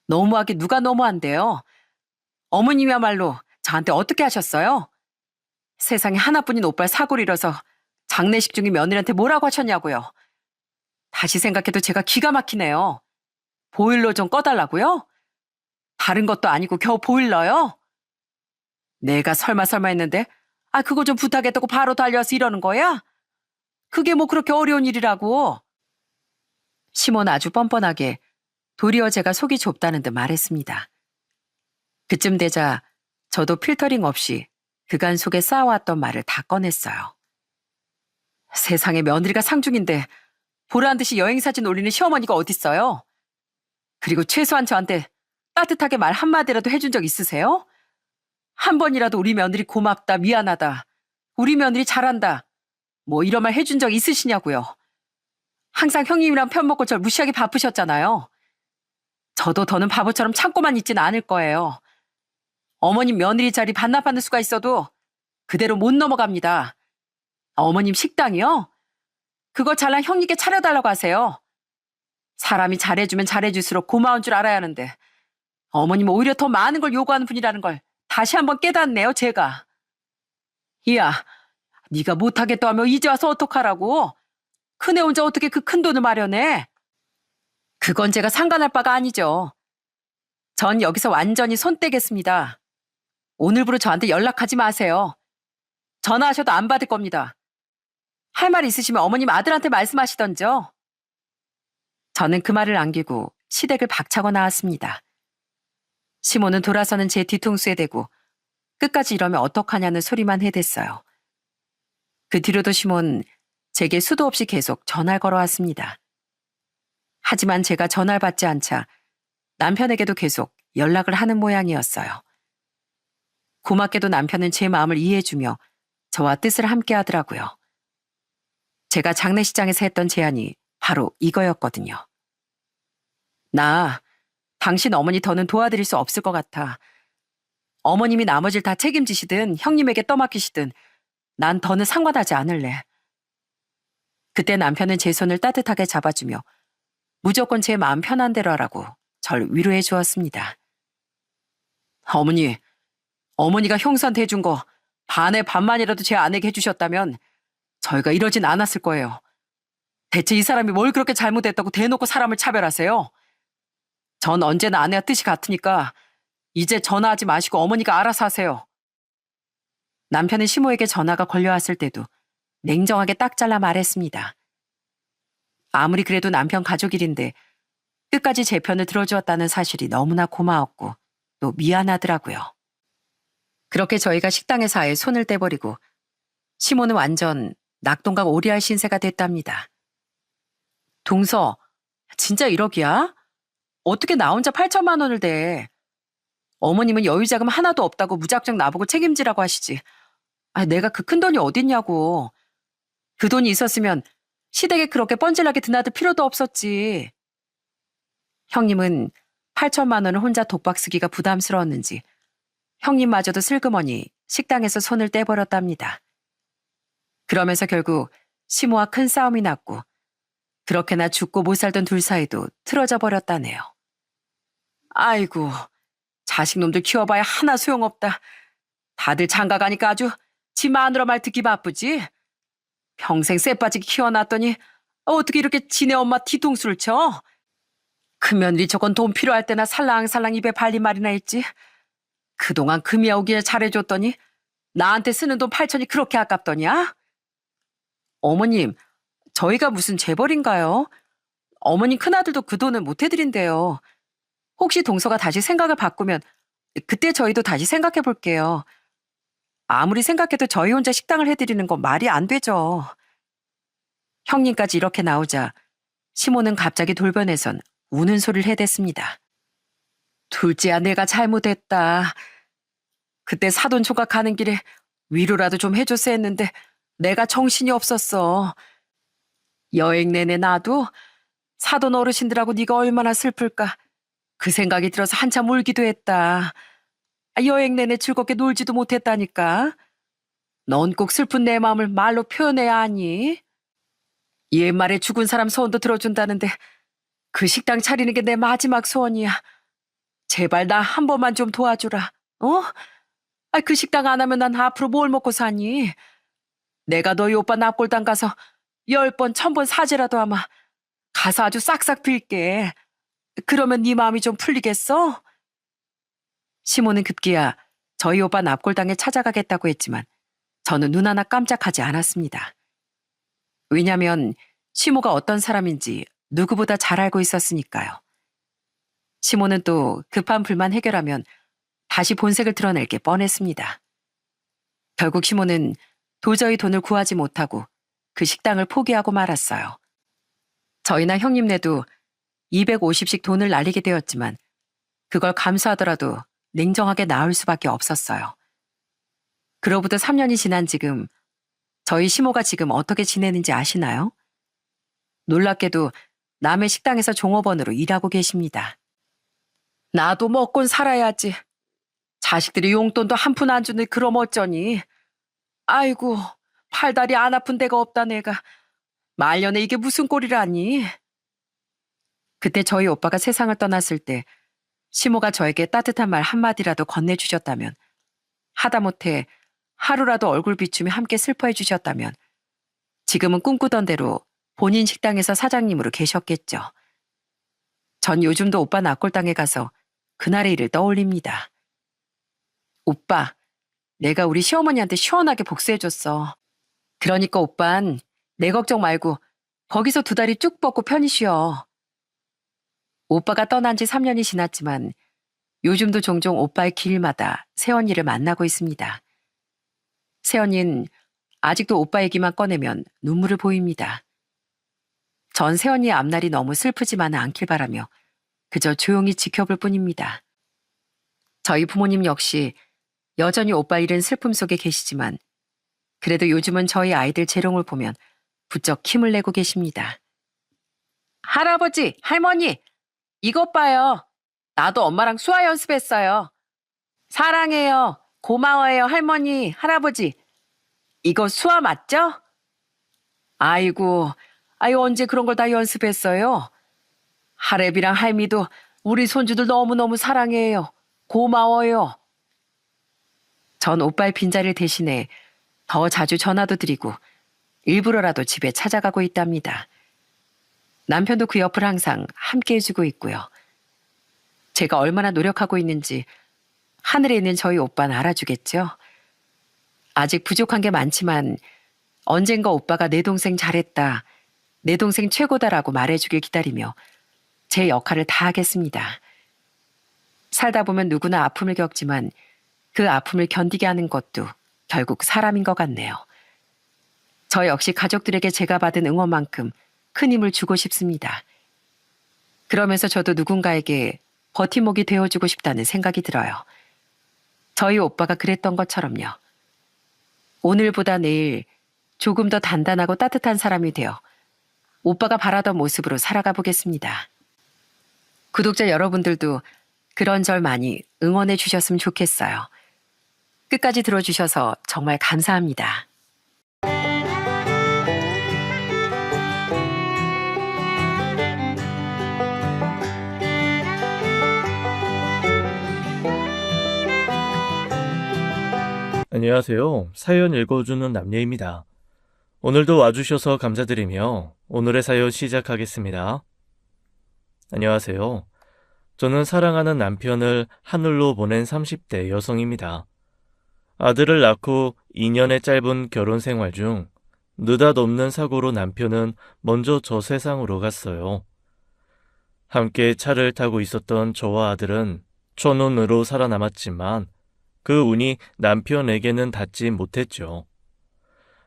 너무하게 누가 너무한대요? 어머님이야말로 저한테 어떻게 하셨어요? 세상에 하나뿐인 오빠를 사고를 잃어서 장례식 중에 며느리한테 뭐라고 하셨냐고요? 다시 생각해도 제가 기가 막히네요. 보일러 좀 꺼달라고요? 다른 것도 아니고 겨우 보일러요? 내가 설마 했는데 그거 좀 부탁했다고 바로 달려와서 이러는 거야? 그게 뭐 그렇게 어려운 일이라고. 시몬 아주 뻔뻔하게 도리어 제가 속이 좁다는 듯 말했습니다. 그쯤 되자 저도 필터링 없이 그간 속에 쌓아왔던 말을 다 꺼냈어요. 세상에 며느리가 상중인데 보라한 듯이 여행사진 올리는 시어머니가 어딨어요? 그리고 최소한 저한테 따뜻하게 말 한마디라도 해준 적 있으세요? 한 번이라도 우리 며느리 고맙다, 미안하다, 우리 며느리 잘한다, 뭐 이런 말 해준 적 있으시냐고요. 항상 형님이랑 편 먹고 절 무시하게 바쁘셨잖아요. 저도 더는 바보처럼 참고만 있진 않을 거예요. 어머님 며느리 자리 반납받을 수가 있어도 그대로 못 넘어갑니다. 어머님 식당이요? 그거 잘난 형님께 차려달라고 하세요. 사람이 잘해주면 잘해줄수록 고마운 줄 알아야 하는데 어머님은 오히려 더 많은 걸 요구하는 분이라는 걸 다시 한번 깨닫네요, 제가. 이야, 네가 못하겠다 하면 이제 와서 어떡하라고? 큰애 혼자 어떻게 그 큰 돈을 마련해? 그건 제가 상관할 바가 아니죠. 전 여기서 완전히 손 떼겠습니다. 오늘부로 저한테 연락하지 마세요. 전화하셔도 안 받을 겁니다. 할 말 있으시면 어머님 아들한테 말씀하시던죠. 저는 그 말을 남기고 시댁을 박차고 나왔습니다. 시모는 돌아서는 제 뒤통수에 대고 끝까지 이러면 어떡하냐는 소리만 해댔어요. 그 뒤로도 시몬 제게 수도 없이 계속 전화를 걸어왔습니다. 하지만 제가 전화를 받지 않자 남편에게도 계속 연락을 하는 모양이었어요. 고맙게도 남편은 제 마음을 이해해주며 저와 뜻을 함께 하더라고요. 제가 장례식장에서 했던 제안이 바로 이거였거든요. 나 당신 어머니 더는 도와드릴 수 없을 것 같아. 어머님이 나머지를 다 책임지시든 형님에게 떠맡기시든 난 더는 상관하지 않을래. 그때 남편은 제 손을 따뜻하게 잡아주며 무조건 제 마음 편한 대로 하라고 절 위로해 주었습니다. 어머니가 형수한테 해준 거 반의 반만이라도 제 아내에게 해주셨다면 저희가 이러진 않았을 거예요. 대체 이 사람이 뭘 그렇게 잘못했다고 대놓고 사람을 차별하세요? 전 언제나 아내와 뜻이 같으니까 이제 전화하지 마시고 어머니가 알아서 하세요. 남편은 시모에게 전화가 걸려왔을 때도 냉정하게 딱 잘라 말했습니다. 아무리 그래도 남편 가족 일인데 끝까지 제 편을 들어주었다는 사실이 너무나 고마웠고 또 미안하더라고요. 그렇게 저희가 식당에서 아예 손을 떼버리고 시모는 완전 낙동강 오리알 신세가 됐답니다. 동서, 진짜 1억이야? 어떻게 나 혼자 8천만 원을 대? 어머님은 여유자금 하나도 없다고 무작정 나보고 책임지라고 하시지. 내가 그 큰 돈이 어딨냐고. 그 돈이 있었으면 시댁에 그렇게 뻔질나게 드나들 필요도 없었지. 형님은 8천만 원을 혼자 독박 쓰기가 부담스러웠는지 형님마저도 슬그머니 식당에서 손을 떼버렸답니다. 그러면서 결국 시모와 큰 싸움이 났고 그렇게나 죽고 못 살던 둘 사이도 틀어져 버렸다네요. 아이고, 자식놈들 키워봐야 하나 소용없다. 다들 장가가니까 아주 지 마누라 말 듣기 바쁘지. 평생 쎄빠지게 키워놨더니 어떻게 이렇게 지네 엄마 뒤통수를 쳐? 큰 며느리 저건 돈 필요할 때나 살랑살랑 입에 발린 말이나 했지. 그동안 금이야 오기에 잘해줬더니 나한테 쓰는 돈 8천이 그렇게 아깝더냐? 어머님, 저희가 무슨 재벌인가요? 어머님 큰아들도 그 돈을 못 해드린대요. 혹시 동서가 다시 생각을 바꾸면 그때 저희도 다시 생각해 볼게요. 아무리 생각해도 저희 혼자 식당을 해드리는 건 말이 안 되죠. 형님까지 이렇게 나오자 시모는 갑자기 돌변해선 우는 소리를 해댔습니다. 둘째야, 내가 잘못했다. 그때 사돈 조각하는 길에 위로라도 좀 해줬어야 했는데 내가 정신이 없었어. 여행 내내 나도 사돈 어르신들하고 네가 얼마나 슬플까 그 생각이 들어서 한참 울기도 했다. 여행 내내 즐겁게 놀지도 못했다니까. 넌 꼭 슬픈 내 마음을 말로 표현해야 하니? 옛말에 죽은 사람 소원도 들어준다는데 그 식당 차리는 게 내 마지막 소원이야. 제발 나 한 번만 좀 도와주라. 어? 그 식당 안 하면 난 앞으로 뭘 먹고 사니? 내가 너희 오빠 납골당 가서 10번, 1000번 사죄라도 아마 가서 아주 싹싹 빌게. 그러면 네 마음이 좀 풀리겠어? 시모는 급기야 저희 오빠 납골당에 찾아가겠다고 했지만 저는 눈 하나 깜짝하지 않았습니다. 왜냐면 시모가 어떤 사람인지 누구보다 잘 알고 있었으니까요. 시모는 또 급한 불만 해결하면 다시 본색을 드러낼 게 뻔했습니다. 결국 시모는 도저히 돈을 구하지 못하고 그 식당을 포기하고 말았어요. 저희나 형님네도 250씩 돈을 날리게 되었지만 그걸 감수하더라도 냉정하게 나올 수밖에 없었어요. 그로부터 3년이 지난 지금 저희 시모가 지금 어떻게 지내는지 아시나요? 놀랍게도 남의 식당에서 종업원으로 일하고 계십니다. 나도 먹곤 살아야지. 자식들이 용돈도 한 푼 안 주니 그럼 어쩌니. 아이고, 팔다리 안 아픈 데가 없다 내가. 말년에 이게 무슨 꼴이라니. 그때 저희 오빠가 세상을 떠났을 때 시모가 저에게 따뜻한 말 한마디라도 건네주셨다면, 하다못해 하루라도 얼굴 비추며 함께 슬퍼해 주셨다면 지금은 꿈꾸던 대로 본인 식당에서 사장님으로 계셨겠죠. 전 요즘도 오빠 납골당에 가서 그날의 일을 떠올립니다. 오빠, 내가 우리 시어머니한테 시원하게 복수해줬어. 그러니까 오빤 내 걱정 말고 거기서 두 다리 쭉 뻗고 편히 쉬어. 오빠가 떠난 지 3년이 지났지만 요즘도 종종 오빠의 길마다 새언니를 만나고 있습니다. 새언니는 아직도 오빠 얘기만 꺼내면 눈물을 보입니다. 전 새언니의 앞날이 너무 슬프지만은 않길 바라며 그저 조용히 지켜볼 뿐입니다. 저희 부모님 역시 여전히 오빠 잃은 슬픔 속에 계시지만 그래도 요즘은 저희 아이들 재롱을 보면 부쩍 힘을 내고 계십니다. 할아버지, 할머니, 이것 봐요. 나도 엄마랑 수화 연습했어요. 사랑해요. 고마워요, 할머니, 할아버지. 이거 수화 맞죠? 아이고, 언제 그런 걸 다 연습했어요? 할애비랑 할미도 우리 손주들 너무너무 사랑해요. 고마워요. 전 오빠의 빈자리를 대신해 더 자주 전화도 드리고 일부러라도 집에 찾아가고 있답니다. 남편도 그 옆을 항상 함께 해주고 있고요. 제가 얼마나 노력하고 있는지 하늘에 있는 저희 오빠는 알아주겠죠. 아직 부족한 게 많지만 언젠가 오빠가 내 동생 잘했다, 내 동생 최고다라고 말해주길 기다리며 제 역할을 다하겠습니다. 살다 보면 누구나 아픔을 겪지만 그 아픔을 견디게 하는 것도 결국 사람인 것 같네요. 저 역시 가족들에게 제가 받은 응원만큼 큰 힘을 주고 싶습니다. 그러면서 저도 누군가에게 버팀목이 되어주고 싶다는 생각이 들어요. 저희 오빠가 그랬던 것처럼요. 오늘보다 내일 조금 더 단단하고 따뜻한 사람이 되어 오빠가 바라던 모습으로 살아가 보겠습니다. 구독자 여러분들도 그런 절 많이 응원해 주셨으면 좋겠어요. 끝까지 들어주셔서 정말 감사합니다. 안녕하세요. 사연 읽어주는 남녀입니다. 오늘도 와주셔서 감사드리며 오늘의 사연 시작하겠습니다. 안녕하세요. 저는 사랑하는 남편을 하늘로 보낸 30대 여성입니다. 아들을 낳고 2년의 짧은 결혼 생활 중 느닷없는 사고로 남편은 먼저 저 세상으로 갔어요. 함께 차를 타고 있었던 저와 아들은 천운으로 살아남았지만 그 운이 남편에게는 닿지 못했죠.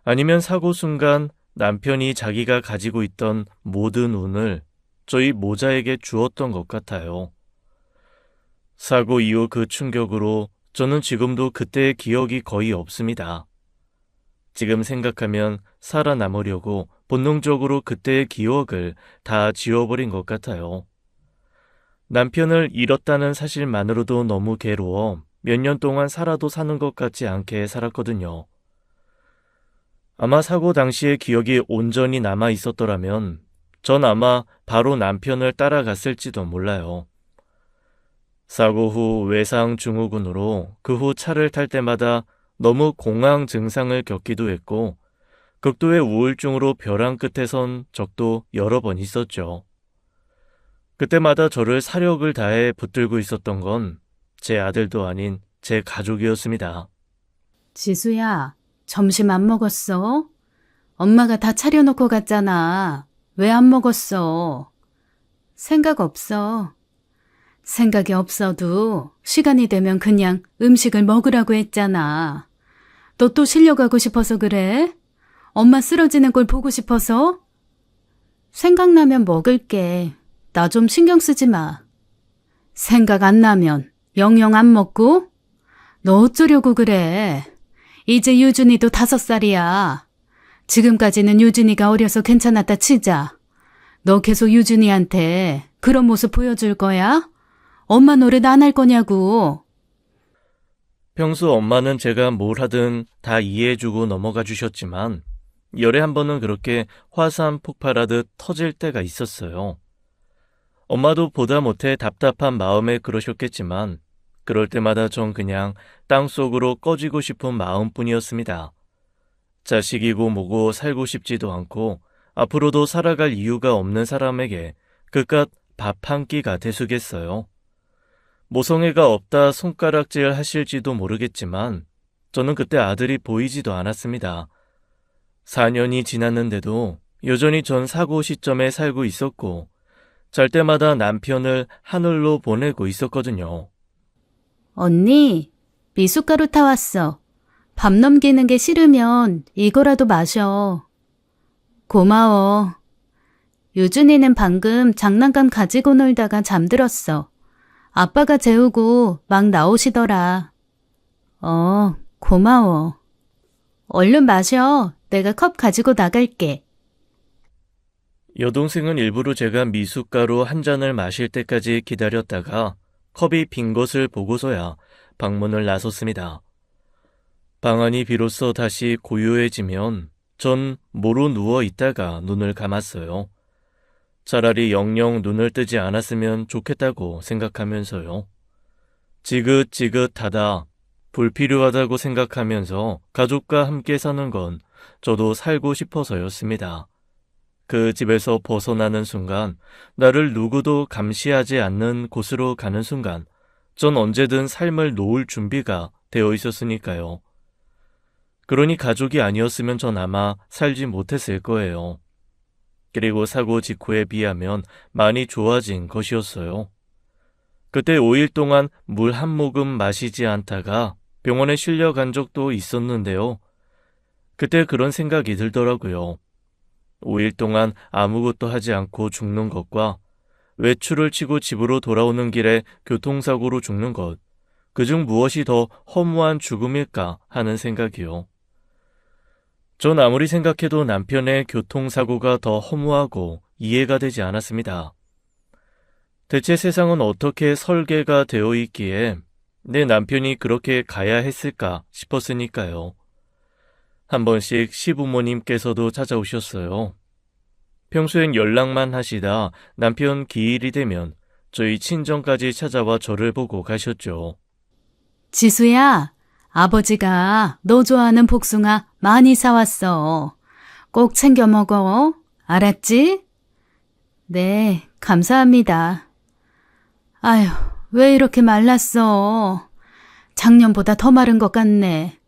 아니면 사고 순간 남편이 자기가 가지고 있던 모든 운을 저희 모자에게 주었던 것 같아요. 사고 이후 그 충격으로 저는 지금도 그때의 기억이 거의 없습니다. 지금 생각하면 살아남으려고 본능적으로 그때의 기억을 다 지워버린 것 같아요. 남편을 잃었다는 사실만으로도 너무 괴로워 몇 년 동안 살아도 사는 것 같지 않게 살았거든요. 아마 사고 당시의 기억이 온전히 남아 있었더라면 전 아마 바로 남편을 따라갔을지도 몰라요. 사고 후 외상 증후군으로 그 후 차를 탈 때마다 너무 공황 증상을 겪기도 했고 극도의 우울증으로 벼랑 끝에 선 적도 여러 번 있었죠. 그때마다 저를 사력을 다해 붙들고 있었던 건 제 아들도 아닌 제 가족이었습니다. 지수야, 점심 안 먹었어? 엄마가 다 차려놓고 갔잖아. 왜 안 먹었어? 생각 없어. 생각이 없어도 시간이 되면 그냥 음식을 먹으라고 했잖아. 너 또 실려가고 싶어서 그래? 엄마 쓰러지는 걸 보고 싶어서? 생각나면 먹을게. 나 좀 신경 쓰지 마. 생각 안 나면 영영 안 먹고? 너 어쩌려고 그래? 이제 유준이도 5살이야. 지금까지는 유준이가 어려서 괜찮았다 치자. 너 계속 유준이한테 그런 모습 보여줄 거야? 엄마 노릇 안 할 거냐고. 평소 엄마는 제가 뭘 하든 다 이해해주고 넘어가 주셨지만 열에 한 번은 그렇게 화산 폭발하듯 터질 때가 있었어요. 엄마도 보다 못해 답답한 마음에 그러셨겠지만 그럴 때마다 전 그냥 땅속으로 꺼지고 싶은 마음뿐이었습니다. 자식이고 뭐고 살고 싶지도 않고 앞으로도 살아갈 이유가 없는 사람에게 그깟 밥 한 끼가 대수겠어요. 모성애가 없다 손가락질 하실지도 모르겠지만 저는 그때 아들이 보이지도 않았습니다. 4년이 지났는데도 여전히 전 사고 시점에 살고 있었고 잘 때마다 남편을 하늘로 보내고 있었거든요. 언니, 미숫가루 타왔어. 밥 넘기는 게 싫으면 이거라도 마셔. 고마워. 유준이는 방금 장난감 가지고 놀다가 잠들었어. 아빠가 재우고 막 나오시더라. 고마워. 얼른 마셔. 내가 컵 가지고 나갈게. 여동생은 일부러 제가 미숫가루 한 잔을 마실 때까지 기다렸다가 컵이 빈 것을 보고서야 방문을 나섰습니다. 방안이 비로소 다시 고요해지면 전 모로 누워 있다가 눈을 감았어요. 차라리 영영 눈을 뜨지 않았으면 좋겠다고 생각하면서요. 지긋지긋하다, 불필요하다고 생각하면서 가족과 함께 사는 건 저도 살고 싶어서였습니다. 그 집에서 벗어나는 순간, 나를 누구도 감시하지 않는 곳으로 가는 순간, 전 언제든 삶을 놓을 준비가 되어 있었으니까요. 그러니 가족이 아니었으면 전 아마 살지 못했을 거예요. 그리고 사고 직후에 비하면 많이 좋아진 것이었어요. 그때 5일 동안 물 한 모금 마시지 않다가 병원에 실려간 적도 있었는데요. 그때 그런 생각이 들더라고요. 5일 동안 아무것도 하지 않고 죽는 것과 외출을 치고 집으로 돌아오는 길에 교통사고로 죽는 것, 그중 무엇이 더 허무한 죽음일까 하는 생각이요. 전 아무리 생각해도 남편의 교통사고가 더 허무하고 이해가 되지 않았습니다. 대체 세상은 어떻게 설계가 되어 있기에 내 남편이 그렇게 가야 했을까 싶었으니까요. 한 번씩 시부모님께서도 찾아오셨어요. 평소엔 연락만 하시다 남편 기일이 되면 저희 친정까지 찾아와 저를 보고 가셨죠. 지수야, 아버지가 너 좋아하는 복숭아 많이 사왔어. 꼭 챙겨 먹어. 알았지? 네, 감사합니다. 아휴, 왜 이렇게 말랐어? 작년보다 더 마른 것 같네.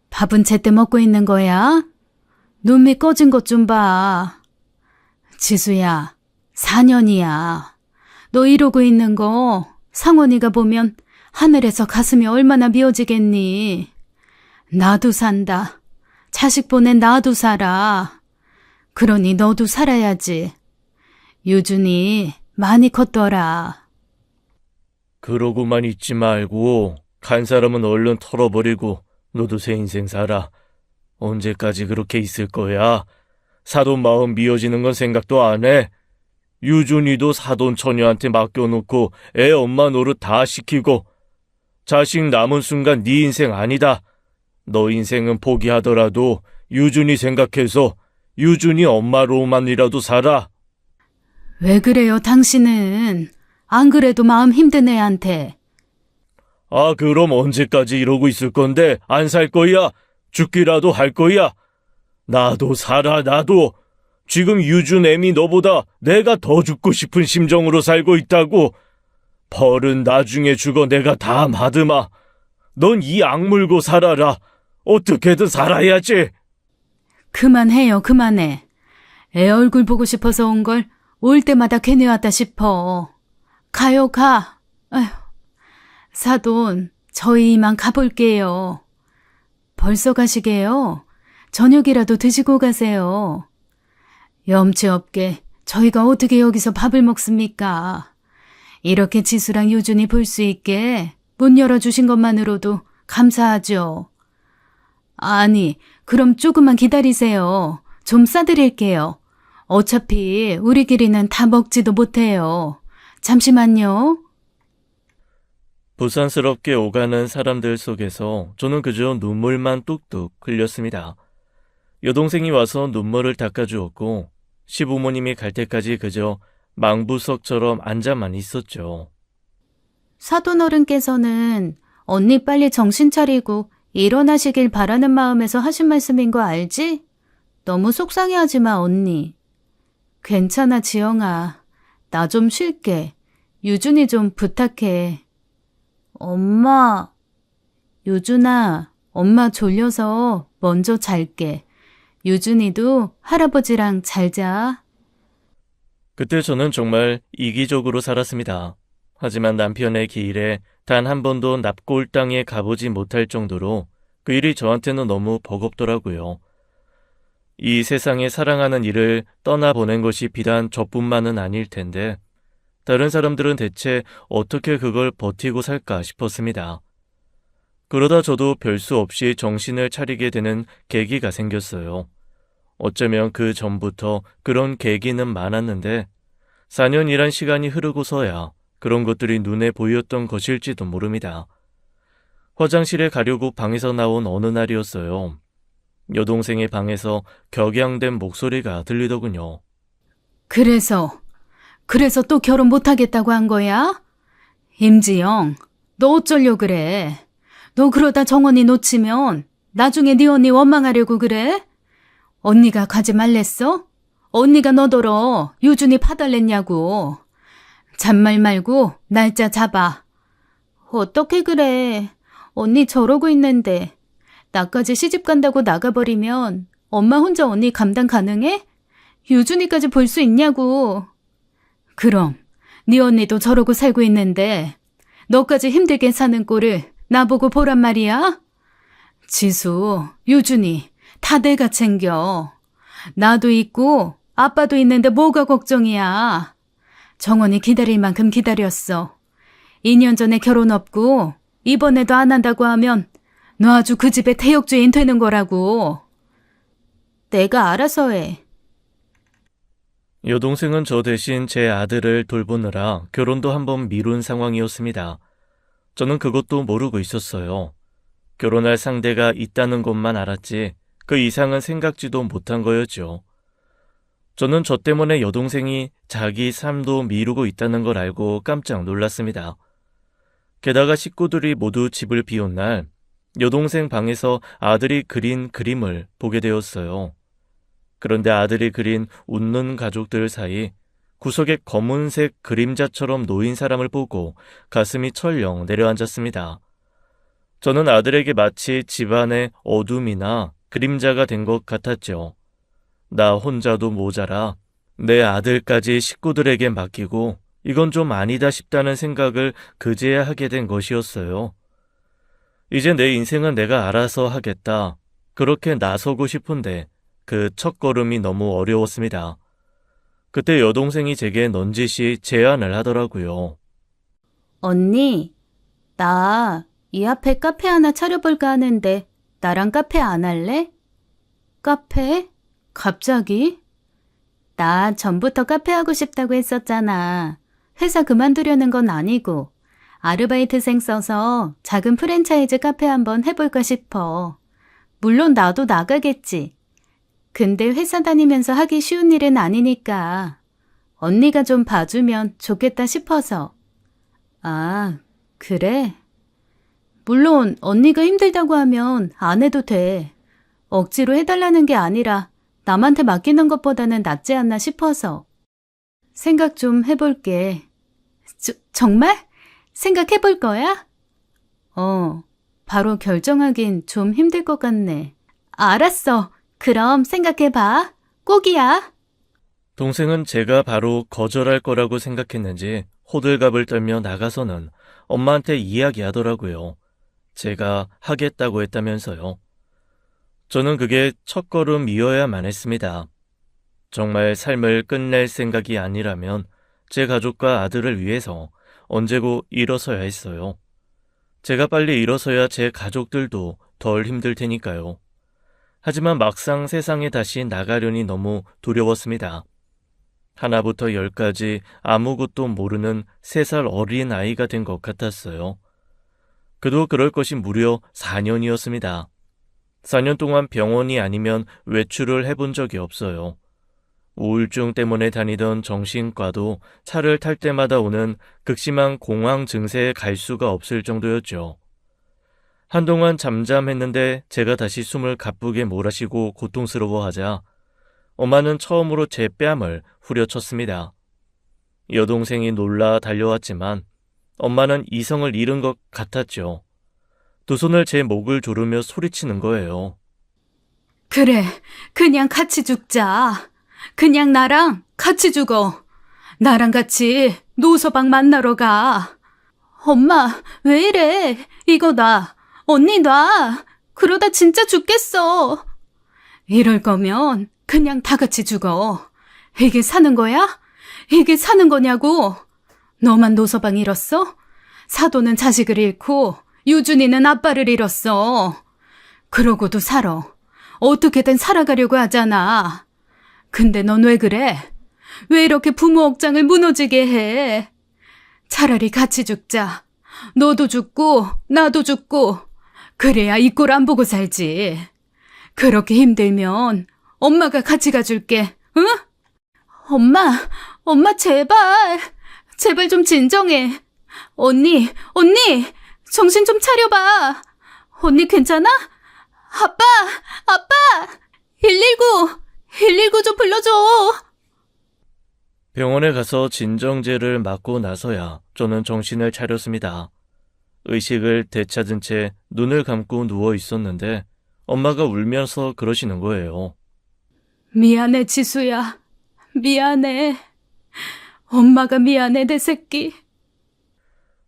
밥은 제때 먹고 있는 거야? 눈밑 꺼진 것 좀 봐. 지수야, 4년이야. 너 이러고 있는 거 상원이가 보면 하늘에서 가슴이 얼마나 미어지겠니? 나도 산다. 자식 보낸 나도 살아. 그러니 너도 살아야지. 유준이 많이 컸더라. 그러고만 있지 말고 간 사람은 얼른 털어버리고 너도 새 인생 살아. 언제까지 그렇게 있을 거야? 사돈 마음 미어지는 건 생각도 안 해. 유준이도 사돈 처녀한테 맡겨놓고 애 엄마 노릇 다 시키고 자식 남은 순간 네 인생 아니다. 너 인생은 포기하더라도 유준이 생각해서 유준이 엄마로만이라도 살아. 왜 그래요, 당신은? 안 그래도 마음 힘든 애한테. 아, 그럼 언제까지 이러고 있을 건데 안 살 거야? 죽기라도 할 거야? 나도 살아, 나도. 지금 유준 애미 너보다 내가 더 죽고 싶은 심정으로 살고 있다고. 벌은 나중에 죽어 내가 다 받으마. 넌 이 악물고 살아라. 어떻게든 살아야지. 그만해요, 그만해. 애 얼굴 보고 싶어서 온 걸 올 때마다 괜히 왔다 싶어. 가요, 가. 아휴, 사돈, 저희 이만 가볼게요. 벌써 가시게요? 저녁이라도 드시고 가세요. 염치 없게 저희가 어떻게 여기서 밥을 먹습니까? 이렇게 지수랑 유준이 볼 수 있게 문 열어주신 것만으로도 감사하죠. 아니, 그럼 조금만 기다리세요. 좀 싸드릴게요. 어차피 우리끼리는 다 먹지도 못해요. 잠시만요. 부산스럽게 오가는 사람들 속에서 저는 그저 눈물만 뚝뚝 흘렸습니다. 여동생이 와서 눈물을 닦아주었고 시부모님이 갈 때까지 그저 망부석처럼 앉아만 있었죠. 사돈어른께서는 언니 빨리 정신 차리고 일어나시길 바라는 마음에서 하신 말씀인 거 알지? 너무 속상해하지 마, 언니. 괜찮아, 지영아. 나 좀 쉴게. 유준이 좀 부탁해. 엄마. 유준아, 엄마 졸려서 먼저 잘게. 유준이도 할아버지랑 잘 자. 그때 저는 정말 이기적으로 살았습니다. 하지만 남편의 기일에 단 한 번도 납골당에 가보지 못할 정도로 그 일이 저한테는 너무 버겁더라고요. 이 세상에 사랑하는 일을 떠나보낸 것이 비단 저뿐만은 아닐 텐데 다른 사람들은 대체 어떻게 그걸 버티고 살까 싶었습니다. 그러다 저도 별 수 없이 정신을 차리게 되는 계기가 생겼어요. 어쩌면 그 전부터 그런 계기는 많았는데 4년이란 시간이 흐르고서야 그런 것들이 눈에 보였던 것일지도 모릅니다. 화장실에 가려고 방에서 나온 어느 날이었어요. 여동생의 방에서 격양된 목소리가 들리더군요. 그래서 또 결혼 못하겠다고 한 거야? 임지영, 너 어쩌려 그래? 너 그러다 정원이 놓치면 나중에 네 언니 원망하려고 그래? 언니가 가지 말랬어? 언니가 너더러 유준이 파달랬냐고. 잔말 말고 날짜 잡아. 어떻게 그래? 언니 저러고 있는데 나까지 시집 간다고 나가버리면 엄마 혼자 언니 감당 가능해? 유준이까지 볼 수 있냐고. 그럼 네 언니도 저러고 살고 있는데 너까지 힘들게 사는 꼴을 나보고 보란 말이야? 지수, 유준이 다 내가 챙겨. 나도 있고 아빠도 있는데 뭐가 걱정이야. 정원이 기다릴 만큼 기다렸어. 2년 전에 결혼 없고 이번에도 안 한다고 하면 너 아주 그 집의 태역주인 되는 거라고. 내가 알아서 해. 여동생은 저 대신 제 아들을 돌보느라 결혼도 한번 미룬 상황이었습니다. 저는 그것도 모르고 있었어요. 결혼할 상대가 있다는 것만 알았지 그 이상은 생각지도 못한 거였죠. 저는 저 때문에 여동생이 자기 삶도 미루고 있다는 걸 알고 깜짝 놀랐습니다. 게다가 식구들이 모두 집을 비운 날 여동생 방에서 아들이 그린 그림을 보게 되었어요. 그런데 아들이 그린 웃는 가족들 사이 구석에 검은색 그림자처럼 놓인 사람을 보고 가슴이 철렁 내려앉았습니다. 저는 아들에게 마치 집안의 어둠이나 그림자가 된 것 같았죠. 나 혼자도 모자라 내 아들까지 식구들에게 맡기고 이건 좀 아니다 싶다는 생각을 그제야 하게 된 것이었어요. 이제 내 인생은 내가 알아서 하겠다. 그렇게 나서고 싶은데 그 첫걸음이 너무 어려웠습니다. 그때 여동생이 제게 넌지시 제안을 하더라고요. 언니, 나 이 앞에 카페 하나 차려볼까 하는데 나랑 카페 안 할래? 카페? 갑자기? 나 전부터 카페 하고 싶다고 했었잖아. 회사 그만두려는 건 아니고 아르바이트생 써서 작은 프랜차이즈 카페 한번 해볼까 싶어. 물론 나도 나가겠지. 근데 회사 다니면서 하기 쉬운 일은 아니니까 언니가 좀 봐주면 좋겠다 싶어서. 아, 그래? 물론 언니가 힘들다고 하면 안 해도 돼. 억지로 해달라는 게 아니라 남한테 맡기는 것보다는 낫지 않나 싶어서. 생각 좀 해볼게. 정말? 생각해볼 거야? 바로 결정하긴 좀 힘들 것 같네. 알았어. 그럼 생각해봐. 꼭이야. 동생은 제가 바로 거절할 거라고 생각했는지 호들갑을 떨며 나가서는 엄마한테 이야기하더라고요. 제가 하겠다고 했다면서요. 저는 그게 첫걸음이어야만 했습니다. 정말 삶을 끝낼 생각이 아니라면 제 가족과 아들을 위해서 언제고 일어서야 했어요. 제가 빨리 일어서야 제 가족들도 덜 힘들 테니까요. 하지만 막상 세상에 다시 나가려니 너무 두려웠습니다. 하나부터 10까지 아무것도 모르는 3살 어린 아이가 된 것 같았어요. 그도 그럴 것이 무려 4년이었습니다. 4년 동안 병원이 아니면 외출을 해본 적이 없어요. 우울증 때문에 다니던 정신과도 차를 탈 때마다 오는 극심한 공황 증세에 갈 수가 없을 정도였죠. 한동안 잠잠했는데 제가 다시 숨을 가쁘게 몰아쉬고 고통스러워하자 엄마는 처음으로 제 뺨을 후려쳤습니다. 여동생이 놀라 달려왔지만 엄마는 이성을 잃은 것 같았죠. 두 손을 제 목을 조르며 소리치는 거예요. 그래, 그냥 같이 죽자. 그냥 나랑 같이 죽어. 나랑 같이 노서방 만나러 가. 엄마, 왜 이래? 이거 놔. 언니 놔. 그러다 진짜 죽겠어. 이럴 거면 그냥 다 같이 죽어. 이게 사는 거야? 이게 사는 거냐고. 너만 노서방 잃었어? 사도는 자식을 잃고 유준이는 아빠를 잃었어. 그러고도 살아. 어떻게든 살아가려고 하잖아. 근데 넌 왜 그래? 왜 이렇게 부모 억장을 무너지게 해? 차라리 같이 죽자. 너도 죽고 나도 죽고 그래야 이 꼴 안 보고 살지. 그렇게 힘들면 엄마가 같이 가줄게. 응? 엄마 제발. 제발 좀 진정해. 언니 정신 좀 차려봐. 언니 괜찮아? 아빠 119 좀 불러줘. 병원에 가서 진정제를 맞고 나서야 저는 정신을 차렸습니다. 의식을 되찾은 채 눈을 감고 누워 있었는데 엄마가 울면서 그러시는 거예요. 미안해 지수야. 미안해. 엄마가 미안해 내 새끼.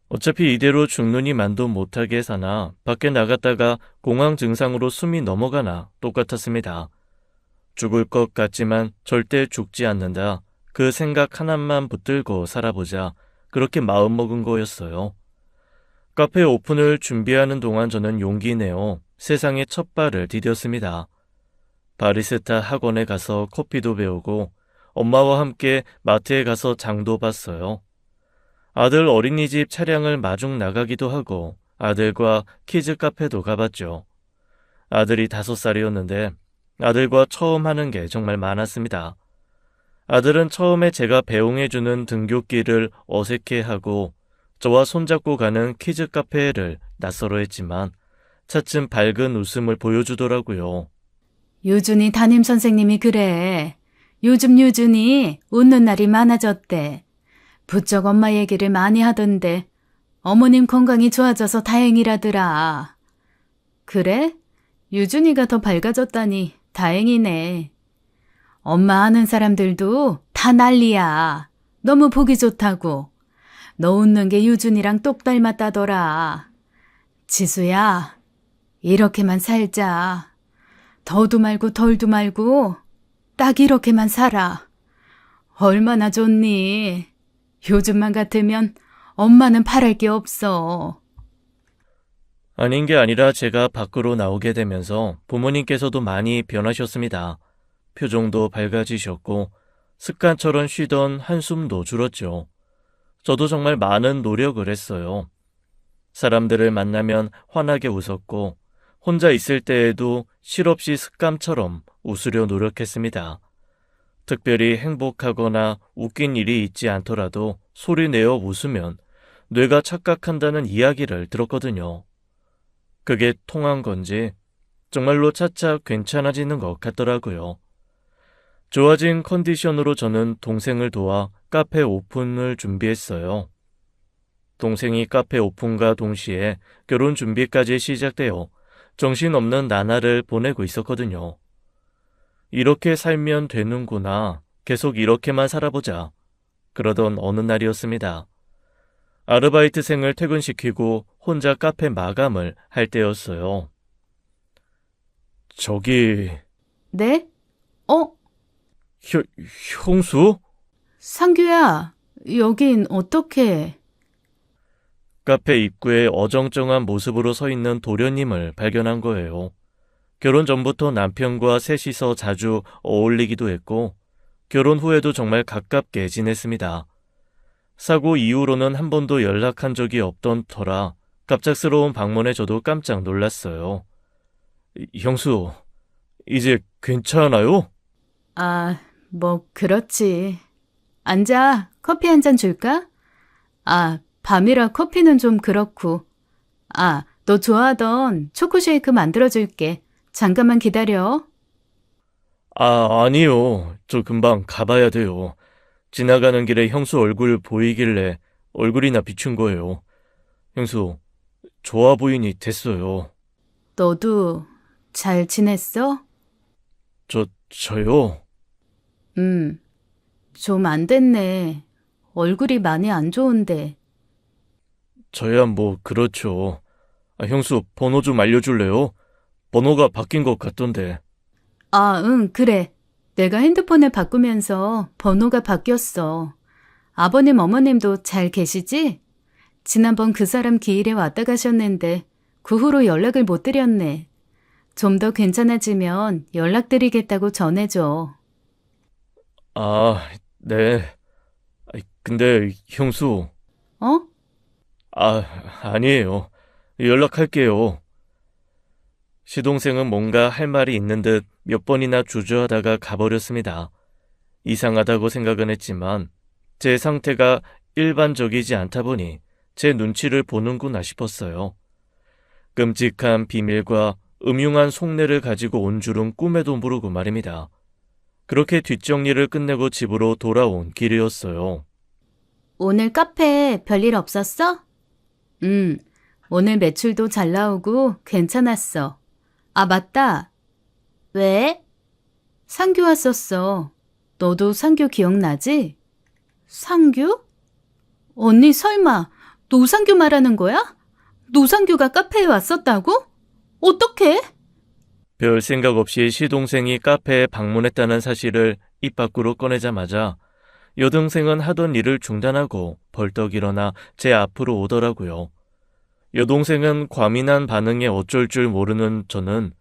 어차피 이대로 죽느니 만도 못하게 사나 밖에 나갔다가 공황 증상으로 숨이 넘어가나 똑같았습니다. 죽을 것 같지만 절대 죽지 않는다. 그 생각 하나만 붙들고 살아보자. 그렇게 마음먹은 거였어요. 카페 오픈을 준비하는 동안 저는 용기 내어 세상에 첫 발을 디뎠습니다. 바리스타 학원에 가서 커피도 배우고 엄마와 함께 마트에 가서 장도 봤어요. 아들 어린이집 차량을 마중 나가기도 하고 아들과 키즈 카페도 가봤죠. 아들이 5살이었는데 아들과 처음 하는 게 정말 많았습니다. 아들은 처음에 제가 배웅해주는 등굣길을 어색해하고 저와 손잡고 가는 키즈 카페를 낯설어했지만 차츰 밝은 웃음을 보여주더라고요. 유준이 담임선생님이 그래. 요즘 유준이 웃는 날이 많아졌대. 부쩍 엄마 얘기를 많이 하던데 어머님 건강이 좋아져서 다행이라더라. 그래? 유준이가 더 밝아졌다니 다행이네. 엄마 아는 사람들도 다 난리야. 너무 보기 좋다고. 너 웃는 게 유준이랑 똑 닮았다더라. 지수야, 이렇게만 살자. 더도 말고 덜도 말고 딱 이렇게만 살아. 얼마나 좋니? 요즘만 같으면 엄마는 바랄 게 없어. 아닌 게 아니라 제가 밖으로 나오게 되면서 부모님께서도 많이 변하셨습니다. 표정도 밝아지셨고 습관처럼 쉬던 한숨도 줄었죠. 저도 정말 많은 노력을 했어요. 사람들을 만나면 환하게 웃었고 혼자 있을 때에도 실없이 습관처럼 웃으려 노력했습니다. 특별히 행복하거나 웃긴 일이 있지 않더라도 소리내어 웃으면 뇌가 착각한다는 이야기를 들었거든요. 그게 통한 건지 정말로 차차 괜찮아지는 것 같더라고요. 좋아진 컨디션으로 저는 동생을 도와 카페 오픈을 준비했어요. 동생이 카페 오픈과 동시에 결혼 준비까지 시작되어 정신없는 나날을 보내고 있었거든요. 이렇게 살면 되는구나. 계속 이렇게만 살아보자. 그러던 어느 날이었습니다. 아르바이트생을 퇴근시키고 혼자 카페 마감을 할 때였어요. 저기... 네? 형수? 상규야, 여긴 어떻게... 카페 입구에 어정쩡한 모습으로 서 있는 도련님을 발견한 거예요. 결혼 전부터 남편과 셋이서 자주 어울리기도 했고 결혼 후에도 정말 가깝게 지냈습니다. 사고 이후로는 한 번도 연락한 적이 없던 터라 갑작스러운 방문에 저도 깜짝 놀랐어요. 형수, 이제 괜찮아요? 아, 뭐, 그렇지. 앉아, 커피 한 잔 줄까? 아, 밤이라 커피는 좀 그렇고. 아, 너 좋아하던 초코 쉐이크 만들어줄게. 잠깐만 기다려. 아니요. 저 금방 가봐야 돼요. 지나가는 길에 형수 얼굴 보이길래 얼굴이나 비춘 거예요. 형수, 좋아 보이니 됐어요. 너도 잘 지냈어? 저요? 좀 안 됐네. 얼굴이 많이 안 좋은데. 저야 뭐 그렇죠. 형수, 번호 좀 알려줄래요? 번호가 바뀐 것 같던데. 아, 응, 그래. 내가 핸드폰을 바꾸면서 번호가 바뀌었어. 아버님, 어머님도 잘 계시지? 지난번 그 사람 기일에 왔다 가셨는데 그 후로 연락을 못 드렸네. 좀 더 괜찮아지면 연락드리겠다고 전해줘. 네. 근데 형수, 어? 아니에요. 연락할게요. 시동생은 뭔가 할 말이 있는 듯 몇 번이나 주저하다가 가버렸습니다. 이상하다고 생각은 했지만 제 상태가 일반적이지 않다 보니 제 눈치를 보는구나 싶었어요. 끔찍한 비밀과 음흉한 속내를 가지고 온 줄은 꿈에도 모르고 말입니다. 그렇게 뒷정리를 끝내고 집으로 돌아온 길이었어요. 오늘 카페 별일 없었어? 오늘 매출도 잘 나오고 괜찮았어. 아, 맞다. 왜? 상규 왔었어. 너도 상규 기억나지? 상규? 언니 설마 노상규 말하는 거야? 노상규가 카페에 왔었다고? 어떡해? 별 생각 없이 시동생이 카페에 방문했다는 사실을 입 밖으로 꺼내자마자 여동생은 하던 일을 중단하고 벌떡 일어나 제 앞으로 오더라고요. 여동생은 과민한 반응에 어쩔 줄 모르는 저는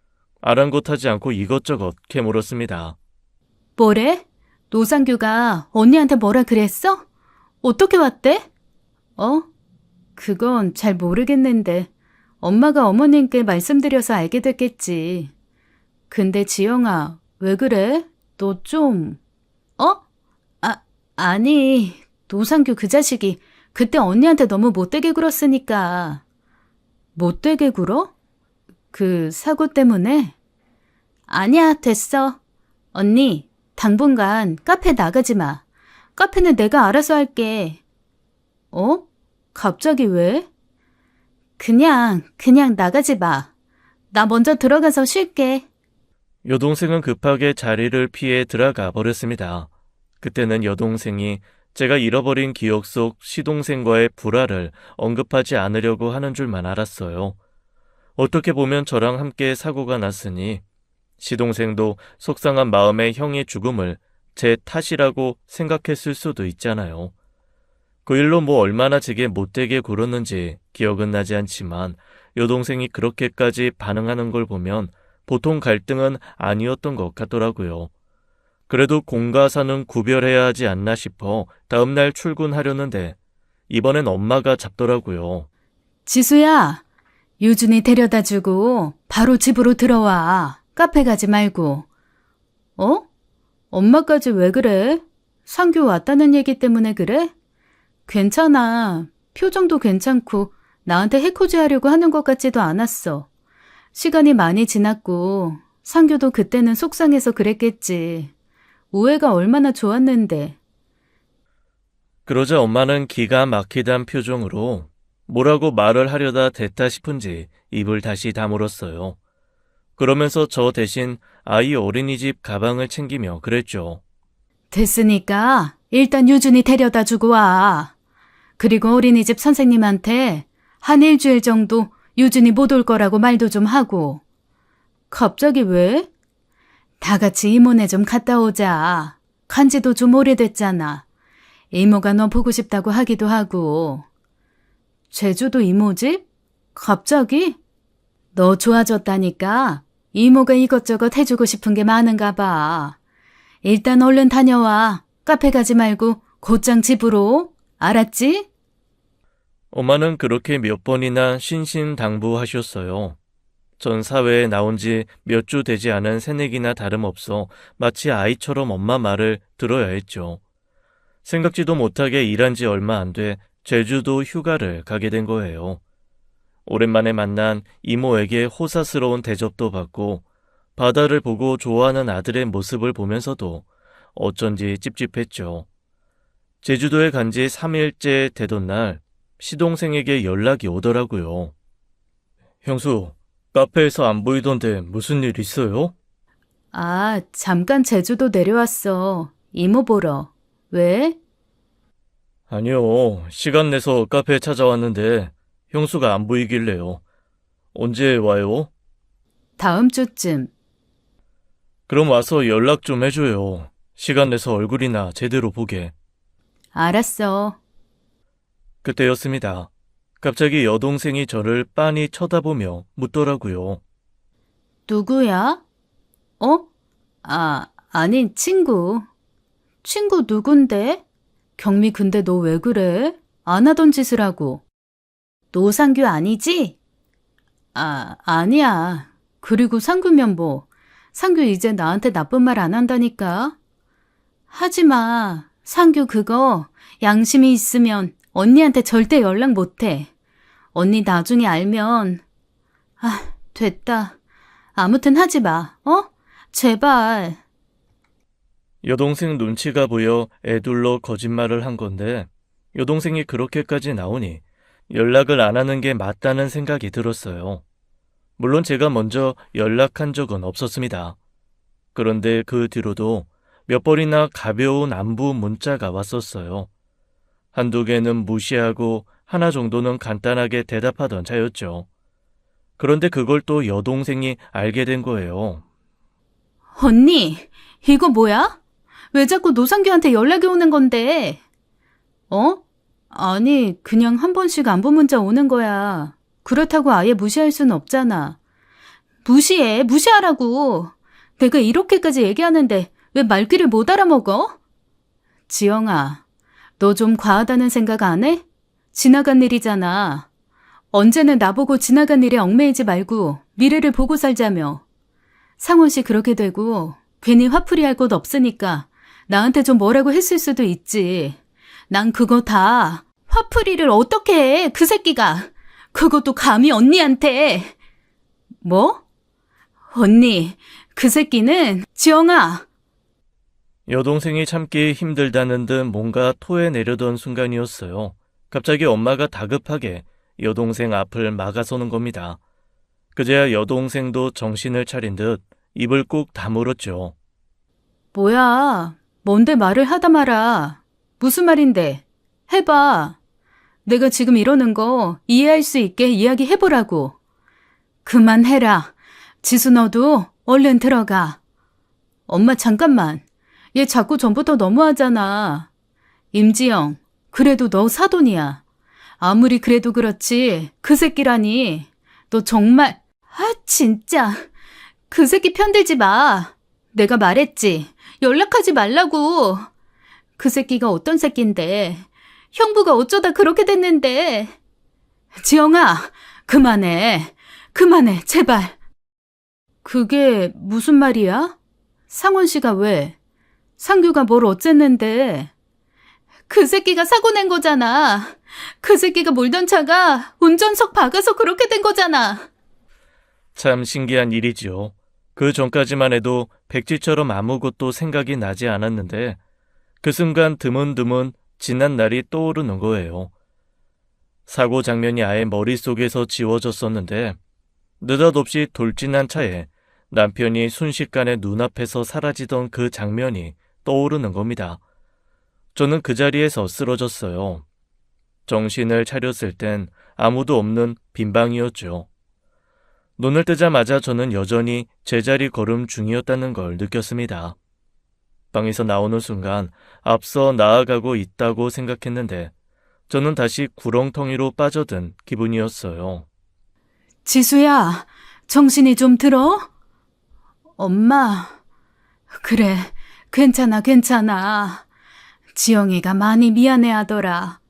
아랑곳하지 않고 이것저것 캐물었습니다. 뭐래? 노상규가 언니한테 뭐라 그랬어? 어떻게 왔대? 그건 잘 모르겠는데 엄마가 어머님께 말씀드려서 알게 됐겠지. 근데 지영아, 왜 그래? 너 좀... 아니, 노상규 그 자식이 그때 언니한테 너무 못되게 굴었으니까. 못되게 굴어? 그 사고 때문에? 아니야, 됐어. 언니, 당분간 카페 나가지 마. 카페는 내가 알아서 할게. 갑자기 왜? 그냥 나가지 마. 나 먼저 들어가서 쉴게. 여동생은 급하게 자리를 피해 들어가 버렸습니다. 그때는 여동생이 제가 잃어버린 기억 속 시동생과의 불화를 언급하지 않으려고 하는 줄만 알았어요. 어떻게 보면 저랑 함께 사고가 났으니 시동생도 속상한 마음에 형의 죽음을 제 탓이라고 생각했을 수도 있잖아요. 그 일로 뭐 얼마나 제게 못되게 굴었는지 기억은 나지 않지만 여동생이 그렇게까지 반응하는 걸 보면 보통 갈등은 아니었던 것 같더라고요. 그래도 공과 사는 구별해야 하지 않나 싶어 다음날 출근하려는데 이번엔 엄마가 잡더라고요. 지수야, 유준이 데려다 주고 바로 집으로 들어와. 카페 가지 말고. 엄마까지 왜 그래? 상규 왔다는 얘기 때문에 그래? 괜찮아. 표정도 괜찮고 나한테 해코지 하려고 하는 것 같지도 않았어. 시간이 많이 지났고 상규도 그때는 속상해서 그랬겠지. 우애가 얼마나 좋았는데. 그러자 엄마는 기가 막히단 표정으로 뭐라고 말을 하려다 됐다 싶은지 입을 다시 다물었어요. 그러면서 저 대신 아이 어린이집 가방을 챙기며 그랬죠. 됐으니까 일단 유준이 데려다 주고 와. 그리고 어린이집 선생님한테 한 일주일 정도 유준이 못 올 거라고 말도 좀 하고. 갑자기 왜? 다 같이 이모네 좀 갔다 오자. 간지도 좀 오래됐잖아. 이모가 너 보고 싶다고 하기도 하고. 제주도 이모 집? 갑자기? 너 좋아졌다니까 이모가 이것저것 해주고 싶은 게 많은가 봐. 일단 얼른 다녀와. 카페 가지 말고 곧장 집으로. 알았지? 엄마는 그렇게 몇 번이나 신신당부하셨어요. 전 사회에 나온 지 몇 주 되지 않은 새내기나 다름없어 마치 아이처럼 엄마 말을 들어야 했죠. 생각지도 못하게 일한 지 얼마 안 돼 제주도 휴가를 가게 된 거예요. 오랜만에 만난 이모에게 호사스러운 대접도 받고 바다를 보고 좋아하는 아들의 모습을 보면서도 어쩐지 찝찝했죠. 제주도에 간 지 3일째 되던 날 시동생에게 연락이 오더라고요. 형수, 카페에서 안 보이던데 무슨 일 있어요? 아, 잠깐 제주도 내려왔어. 이모 보러. 왜? 아니요, 시간 내서 카페에 찾아왔는데 형수가 안 보이길래요. 언제 와요? 다음 주쯤. 그럼 와서 연락 좀 해줘요. 시간 내서 얼굴이나 제대로 보게. 알았어. 그때였습니다. 갑자기 여동생이 저를 빤히 쳐다보며 묻더라고요. 누구야? 어? 아니, 친구. 친구 누군데? 경미, 근데 너 왜 그래? 안 하던 짓을 하고. 노상규 아니지? 아니야. 그리고 상규면 뭐. 상규 이제 나한테 나쁜 말 안 한다니까. 하지 마. 상규 그거 양심이 있으면 언니한테 절대 연락 못 해. 언니 나중에 알면. 됐다. 아무튼 하지 마. 제발. 여동생 눈치가 보여 애둘러 거짓말을 한 건데 여동생이 그렇게까지 나오니 연락을 안 하는 게 맞다는 생각이 들었어요. 물론 제가 먼저 연락한 적은 없었습니다. 그런데 그 뒤로도 몇 번이나 가벼운 안부 문자가 왔었어요. 한두 개는 무시하고 하나 정도는 간단하게 대답하던 차였죠. 그런데 그걸 또 여동생이 알게 된 거예요. 언니, 이거 뭐야? 왜 자꾸 노상규한테 연락이 오는 건데? 아니, 그냥 한 번씩 안부 문자 오는 거야. 그렇다고 아예 무시할 수는 없잖아. 무시하라고. 내가 이렇게까지 얘기하는데 왜 말귀를 못 알아먹어? 지영아, 너 좀 과하다는 생각 안 해? 지나간 일이잖아. 언제는 나보고 지나간 일에 얽매이지 말고 미래를 보고 살자며. 상원 씨 그렇게 되고 괜히 화풀이 할 곳 없으니까 나한테 좀 뭐라고 했을 수도 있지. 난 그거 다 화풀이를 어떻게 해, 그 새끼가. 그것도 감히 언니한테. 뭐? 언니, 그 새끼는 지영아. 여동생이 참기 힘들다는 듯 뭔가 토해내려던 순간이었어요. 갑자기 엄마가 다급하게 여동생 앞을 막아서는 겁니다. 그제야 여동생도 정신을 차린 듯 입을 꾹 다물었죠. 뭐야, 뭔데 말을 하다 마라. 무슨 말인데? 해봐. 내가 지금 이러는 거 이해할 수 있게 이야기해보라고. 그만해라. 지수 너도 얼른 들어가. 엄마 잠깐만. 얘 자꾸 전부터 너무하잖아. 임지영, 그래도 너 사돈이야. 아무리 그래도 그렇지 그 새끼라니. 너 정말. 진짜. 그 새끼 편들지 마. 내가 말했지. 연락하지 말라고. 그 새끼가 어떤 새끼인데. 형부가 어쩌다 그렇게 됐는데. 지영아, 그만해. 제발. 그게 무슨 말이야? 상원 씨가 왜? 상규가 뭘 어쨌는데? 그 새끼가 사고 낸 거잖아. 그 새끼가 몰던 차가 운전석 박아서 그렇게 된 거잖아. 참 신기한 일이지요. 그 전까지만 해도 백지처럼 아무것도 생각이 나지 않았는데 그 순간 드문드문 지난 날이 떠오르는 거예요. 사고 장면이 아예 머릿속에서 지워졌었는데 느닷없이 돌진한 차에 남편이 순식간에 눈앞에서 사라지던 그 장면이 떠오르는 겁니다. 저는 그 자리에서 쓰러졌어요. 정신을 차렸을 땐 아무도 없는 빈방이었죠. 눈을 뜨자마자 저는 여전히 제자리 걸음 중이었다는 걸 느꼈습니다. 방에서 나오는 순간 앞서 나아가고 있다고 생각했는데 저는 다시 구렁텅이로 빠져든 기분이었어요. 지수야, 정신이 좀 들어? 엄마. 그래, 괜찮아. 지영이가 많이 미안해하더라.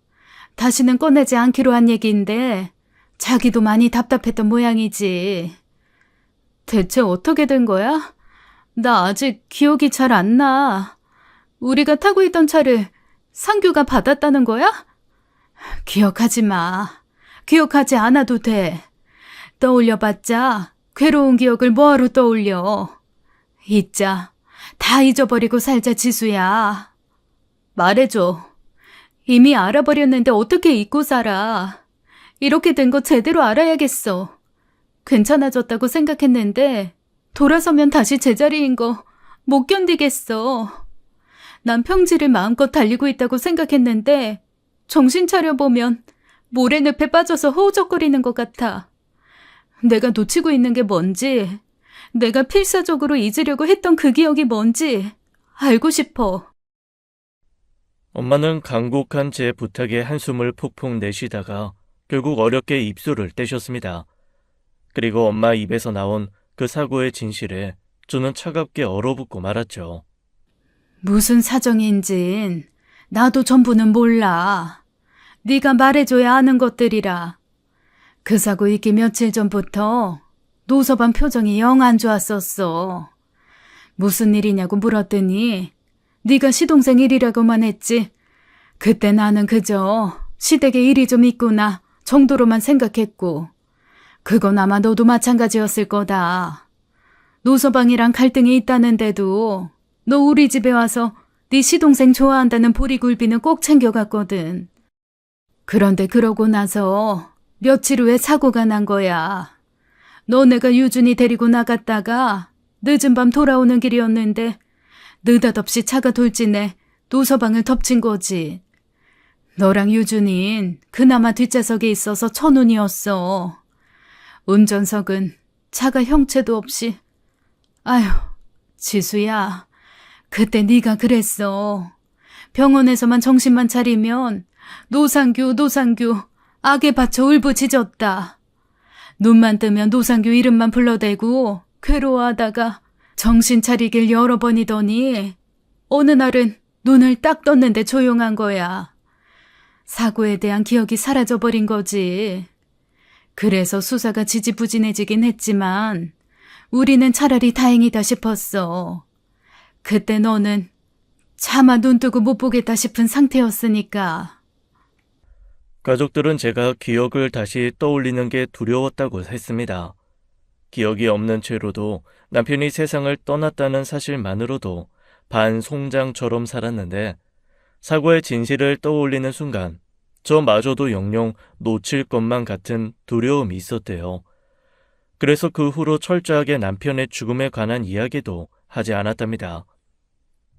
다시는 꺼내지 않기로 한 얘기인데 자기도 많이 답답했던 모양이지. 대체 어떻게 된 거야? 나 아직 기억이 잘 안 나. 우리가 타고 있던 차를 상규가 받았다는 거야? 기억하지 마. 기억하지 않아도 돼. 떠올려봤자 괴로운 기억을 뭐하러 떠올려. 잊자. 다 잊어버리고 살자, 지수야. 말해줘. 이미 알아버렸는데 어떻게 잊고 살아. 이렇게 된 거 제대로 알아야겠어. 괜찮아졌다고 생각했는데 돌아서면 다시 제자리인 거 못 견디겠어. 난 평지를 마음껏 달리고 있다고 생각했는데 정신 차려보면 모래늪에 빠져서 허우적거리는 것 같아. 내가 놓치고 있는 게 뭔지, 내가 필사적으로 잊으려고 했던 그 기억이 뭔지 알고 싶어. 엄마는 간곡한 제 부탁에 한숨을 푹푹 내쉬다가 결국 어렵게 입술을 떼셨습니다. 그리고 엄마 입에서 나온 그 사고의 진실에 저는 차갑게 얼어붙고 말았죠. 무슨 사정인진 나도 전부는 몰라. 네가 말해줘야 아는 것들이라. 그 사고 있기 며칠 전부터 노서방 표정이 영 안 좋았었어. 무슨 일이냐고 물었더니 네가 시동생 일이라고만 했지. 그때 나는 그저 시댁에 일이 좀 있구나 정도로만 생각했고 그건 아마 너도 마찬가지였을 거다. 노서방이랑 갈등이 있다는데도 너 우리 집에 와서 네 시동생 좋아한다는 보리굴비는 꼭 챙겨갔거든. 그런데 그러고 나서 며칠 후에 사고가 난 거야. 너네가 유준이 데리고 나갔다가 늦은 밤 돌아오는 길이었는데 느닷없이 차가 돌진해 노서방을 덮친 거지. 너랑 유준인 그나마 뒷좌석에 있어서 천운이었어. 운전석은 차가 형체도 없이. 아휴, 지수야. 그때 네가 그랬어. 병원에서만 정신만 차리면 노상규 악에 받쳐 울부짖었다. 눈만 뜨면 노상규 이름만 불러대고 괴로워하다가 정신 차리길 여러 번이더니 어느 날은 눈을 딱 떴는데 조용한 거야. 사고에 대한 기억이 사라져버린 거지. 그래서 수사가 지지부진해지긴 했지만 우리는 차라리 다행이다 싶었어. 그때 너는 차마 눈 뜨고 못 보겠다 싶은 상태였으니까. 가족들은 제가 기억을 다시 떠올리는 게 두려웠다고 했습니다. 기억이 없는 채로도 남편이 세상을 떠났다는 사실만으로도 반송장처럼 살았는데 사고의 진실을 떠올리는 순간 저마저도 영영 놓칠 것만 같은 두려움이 있었대요. 그래서 그 후로 철저하게 남편의 죽음에 관한 이야기도 하지 않았답니다.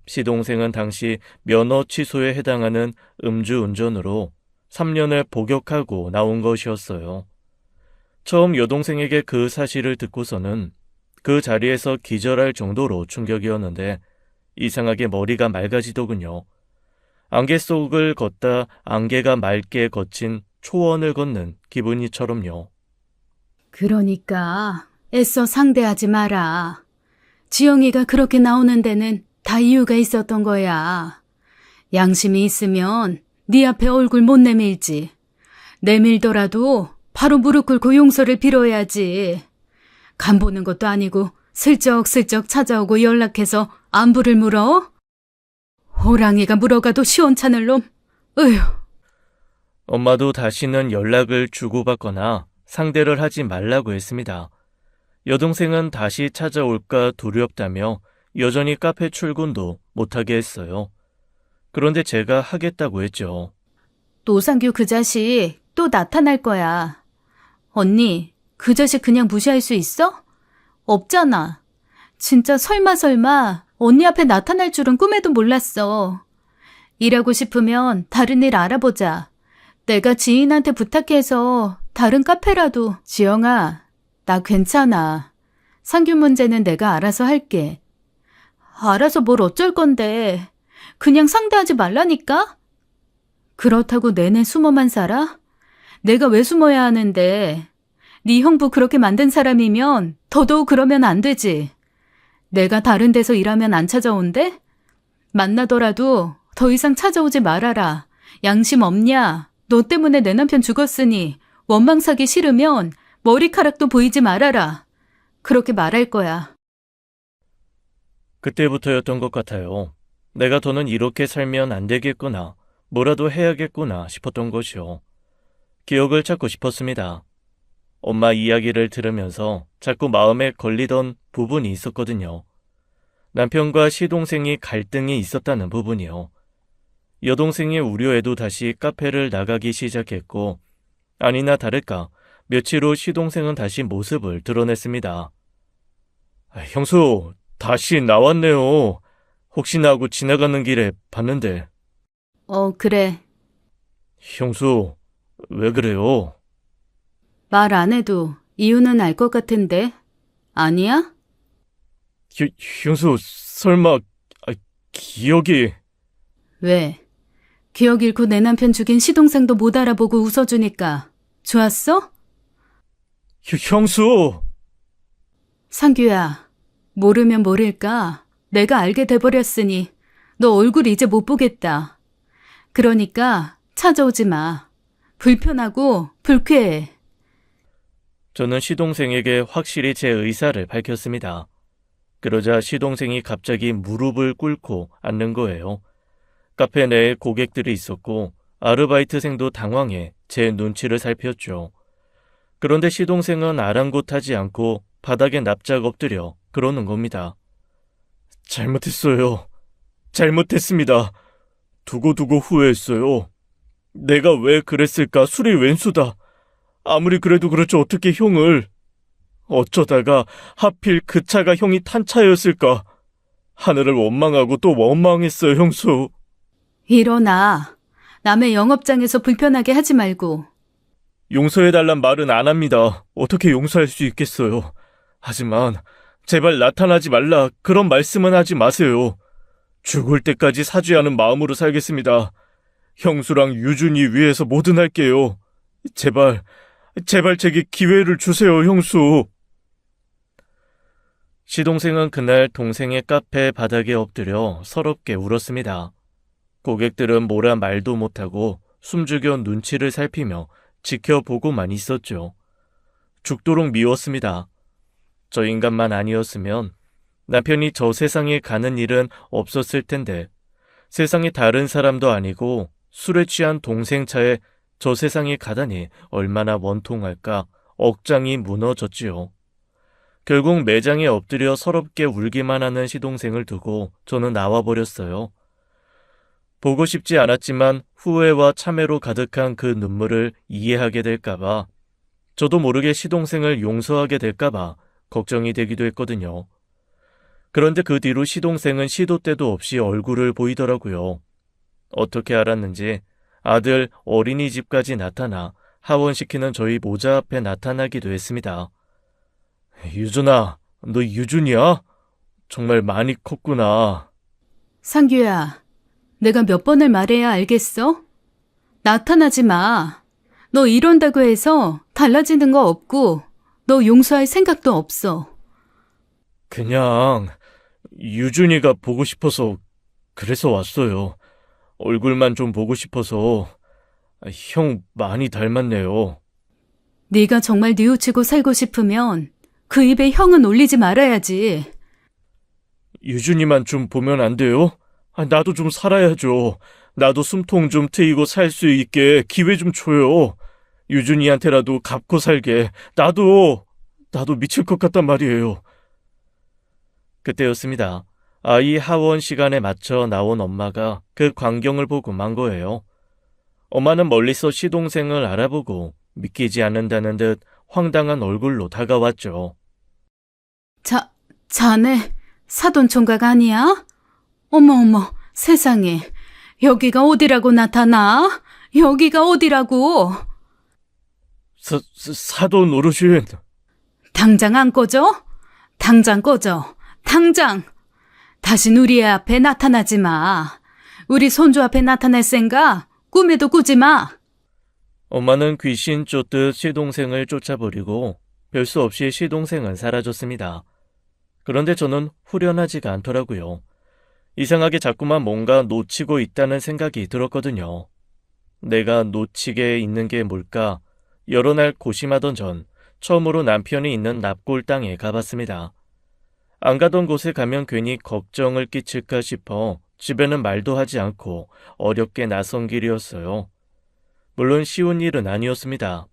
시동생은 당시 면허 취소에 해당하는 음주운전으로 3년을 복역하고 나온 것이었어요. 처음 여동생에게 그 사실을 듣고서는 그 자리에서 기절할 정도로 충격이었는데 이상하게 머리가 맑아지더군요. 안개 속을 걷다 안개가 맑게 거친 초원을 걷는 기분이처럼요. 그러니까 애써 상대하지 마라. 지영이가 그렇게 나오는 데는 다 이유가 있었던 거야. 양심이 있으면 네 앞에 얼굴 못 내밀지. 내밀더라도 바로 무릎 꿇고 용서를 빌어야지. 간 보는 것도 아니고 슬쩍슬쩍 찾아오고 연락해서 안부를 물어? 호랑이가 물어가도 시원찮을 놈. 으휴. 엄마도 다시는 연락을 주고받거나 상대를 하지 말라고 했습니다. 여동생은 다시 찾아올까 두렵다며 여전히 카페 출근도 못하게 했어요. 그런데 제가 하겠다고 했죠. 노상규 그 자식 또 나타날 거야. 언니, 그 자식 그냥 무시할 수 있어? 없잖아. 진짜 설마 언니 앞에 나타날 줄은 꿈에도 몰랐어. 일하고 싶으면 다른 일 알아보자. 내가 지인한테 부탁해서 다른 카페라도. 지영아, 나 괜찮아. 상규 문제는 내가 알아서 할게. 알아서 뭘 어쩔 건데. 그냥 상대하지 말라니까? 그렇다고 내내 숨어만 살아? 내가 왜 숨어야 하는데. 네 형부 그렇게 만든 사람이면 더더욱 그러면 안 되지. 내가 다른 데서 일하면 안 찾아온대? 만나더라도 더 이상 찾아오지 말아라. 양심 없냐? 너 때문에 내 남편 죽었으니 원망 사기 싫으면 머리카락도 보이지 말아라. 그렇게 말할 거야. 그때부터였던 것 같아요. 내가 더는 이렇게 살면 안 되겠구나, 뭐라도 해야겠구나 싶었던 것이요. 기억을 찾고 싶었습니다. 엄마 이야기를 들으면서 자꾸 마음에 걸리던 부분이 있었거든요. 남편과 시동생이 갈등이 있었다는 부분이요. 여동생의 우려에도 다시 카페를 나가기 시작했고, 아니나 다를까 며칠 후 시동생은 다시 모습을 드러냈습니다. 형수, 다시 나왔네요. 혹시나 하고 지나가는 길에 봤는데. 그래. 형수, 왜 그래요? 말 안 해도 이유는 알 것 같은데. 아니야? 형수, 설마 기억이... 왜? 기억 잃고 내 남편 죽인 시동생도 못 알아보고 웃어주니까 좋았어? 형수! 상규야, 모르면 모를까? 내가 알게 돼버렸으니 너 얼굴 이제 못 보겠다. 그러니까 찾아오지 마. 불편하고 불쾌해. 저는 시동생에게 확실히 제 의사를 밝혔습니다. 그러자 시동생이 갑자기 무릎을 꿇고 앉는 거예요. 카페 내에 고객들이 있었고 아르바이트생도 당황해 제 눈치를 살폈죠. 그런데 시동생은 아랑곳하지 않고 바닥에 납작 엎드려 그러는 겁니다. 잘못했어요. 잘못했습니다. 두고두고 후회했어요. 내가 왜 그랬을까? 술이 웬수다. 아무리 그래도 그렇지 어떻게 형을... 어쩌다가 하필 그 차가 형이 탄 차였을까? 하늘을 원망하고 또 원망했어요, 형수. 일어나. 남의 영업장에서 불편하게 하지 말고. 용서해달란 말은 안 합니다. 어떻게 용서할 수 있겠어요. 하지만 제발 나타나지 말라, 그런 말씀은 하지 마세요. 죽을 때까지 사죄하는 마음으로 살겠습니다. 형수랑 유준이 위해서 뭐든 할게요. 제발 제게 기회를 주세요, 형수. 시동생은 그날 동생의 카페 바닥에 엎드려 서럽게 울었습니다. 고객들은 뭐라 말도 못하고 숨죽여 눈치를 살피며 지켜보고만 있었죠. 죽도록 미웠습니다. 저 인간만 아니었으면 남편이 저 세상에 가는 일은 없었을 텐데, 세상에 다른 사람도 아니고 술에 취한 동생 차에 저 세상에 가다니 얼마나 원통할까 억장이 무너졌지요. 결국 매장에 엎드려 서럽게 울기만 하는 시동생을 두고 저는 나와버렸어요. 보고 싶지 않았지만 후회와 참회로 가득한 그 눈물을 이해하게 될까봐, 저도 모르게 시동생을 용서하게 될까봐 걱정이 되기도 했거든요. 그런데 그 뒤로 시동생은 시도 때도 없이 얼굴을 보이더라고요. 어떻게 알았는지 아들 어린이집까지 나타나 하원시키는 저희 모자 앞에 나타나기도 했습니다. 유준아, 너 유준이야? 정말 많이 컸구나. 상규야, 내가 몇 번을 말해야 알겠어? 나타나지 마. 너 이런다고 해서 달라지는 거 없고 너 용서할 생각도 없어. 그냥 유준이가 보고 싶어서 그래서 왔어요. 얼굴만 좀 보고 싶어서. 형 많이 닮았네요. 네가 정말 뉘우치고 살고 싶으면 그 입에 형은 올리지 말아야지. 유준이만 좀 보면 안 돼요? 나도 좀 살아야죠. 나도 숨통 좀 트이고 살 수 있게 기회 좀 줘요. 유준이한테라도 갚고 살게. 나도 미칠 것 같단 말이에요. 그때였습니다. 아이 하원 시간에 맞춰 나온 엄마가 그 광경을 보고 만 거예요. 엄마는 멀리서 시동생을 알아보고 믿기지 않는다는 듯 황당한 얼굴로 다가왔죠. 자네 사돈 총각 아니야? 어머, 세상에. 여기가 어디라고 나타나? 여기가 어디라고? 사돈 어르신. 당장 안 꺼져? 당장 꺼져. 당장. 다신 우리 애 앞에 나타나지 마. 우리 손주 앞에 나타날 생각 꿈에도 꾸지 마. 엄마는 귀신 쫓듯 시동생을 쫓아버리고 별 수 없이 시동생은 사라졌습니다. 그런데 저는 후련하지가 않더라고요. 이상하게 자꾸만 뭔가 놓치고 있다는 생각이 들었거든요. 내가 놓치게 있는 게 뭘까? 여러 날 고심하던 전 처음으로 남편이 있는 납골 땅에 가봤습니다. 안 가던 곳에 가면 괜히 걱정을 끼칠까 싶어 집에는 말도 하지 않고 어렵게 나선 길이었어요. 물론 쉬운 일은 아니었습니다.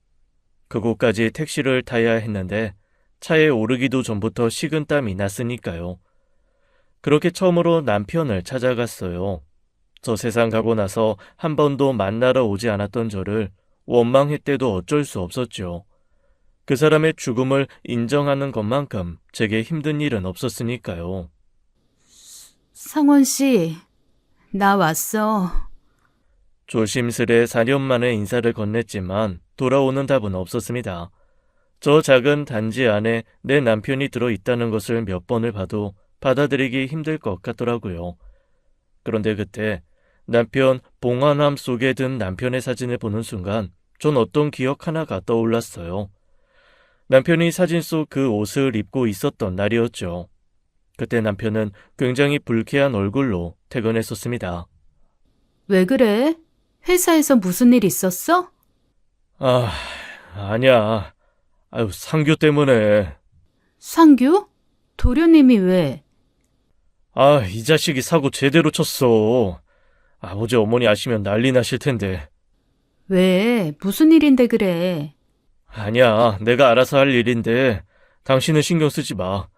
그곳까지 택시를 타야 했는데 차에 오르기도 전부터 식은땀이 났으니까요. 그렇게 처음으로 남편을 찾아갔어요. 저 세상 가고 나서 한 번도 만나러 오지 않았던 저를 원망했대도 어쩔 수 없었죠. 그 사람의 죽음을 인정하는 것만큼 제게 힘든 일은 없었으니까요. 상원 씨, 나 왔어. 조심스레 4년 만에 인사를 건넸지만 돌아오는 답은 없었습니다. 저 작은 단지 안에 내 남편이 들어있다는 것을 몇 번을 봐도 받아들이기 힘들 것 같더라고요. 그런데 그때 남편 봉화남 속에 든 남편의 사진을 보는 순간 전 어떤 기억 하나가 떠올랐어요. 남편이 사진 속 그 옷을 입고 있었던 날이었죠. 그때 남편은 굉장히 불쾌한 얼굴로 퇴근했었습니다. 왜 그래? 회사에서 무슨 일 있었어? 아니야. 상규 때문에. 상규? 도련님이 왜? 이 자식이 사고 제대로 쳤어. 아버지 어머니 아시면 난리 나실 텐데. 왜? 무슨 일인데 그래? 아니야, 내가 알아서 할 일인데 당신은 신경 쓰지 마.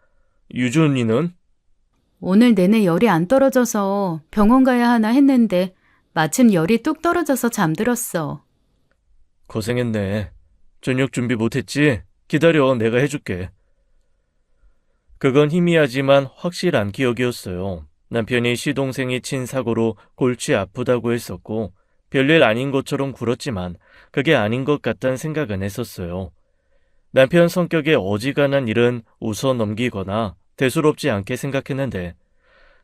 유준이는? 오늘 내내 열이 안 떨어져서 병원 가야 하나 했는데 마침 열이 뚝 떨어져서 잠들었어. 고생했네. 저녁 준비 못했지? 기다려, 내가 해줄게. 그건 희미하지만 확실한 기억이었어요. 남편이 시동생이 친 사고로 골치 아프다고 했었고 별일 아닌 것처럼 굴었지만 그게 아닌 것 같다는 생각은 했었어요. 남편 성격에 어지간한 일은 웃어 넘기거나 대수롭지 않게 생각했는데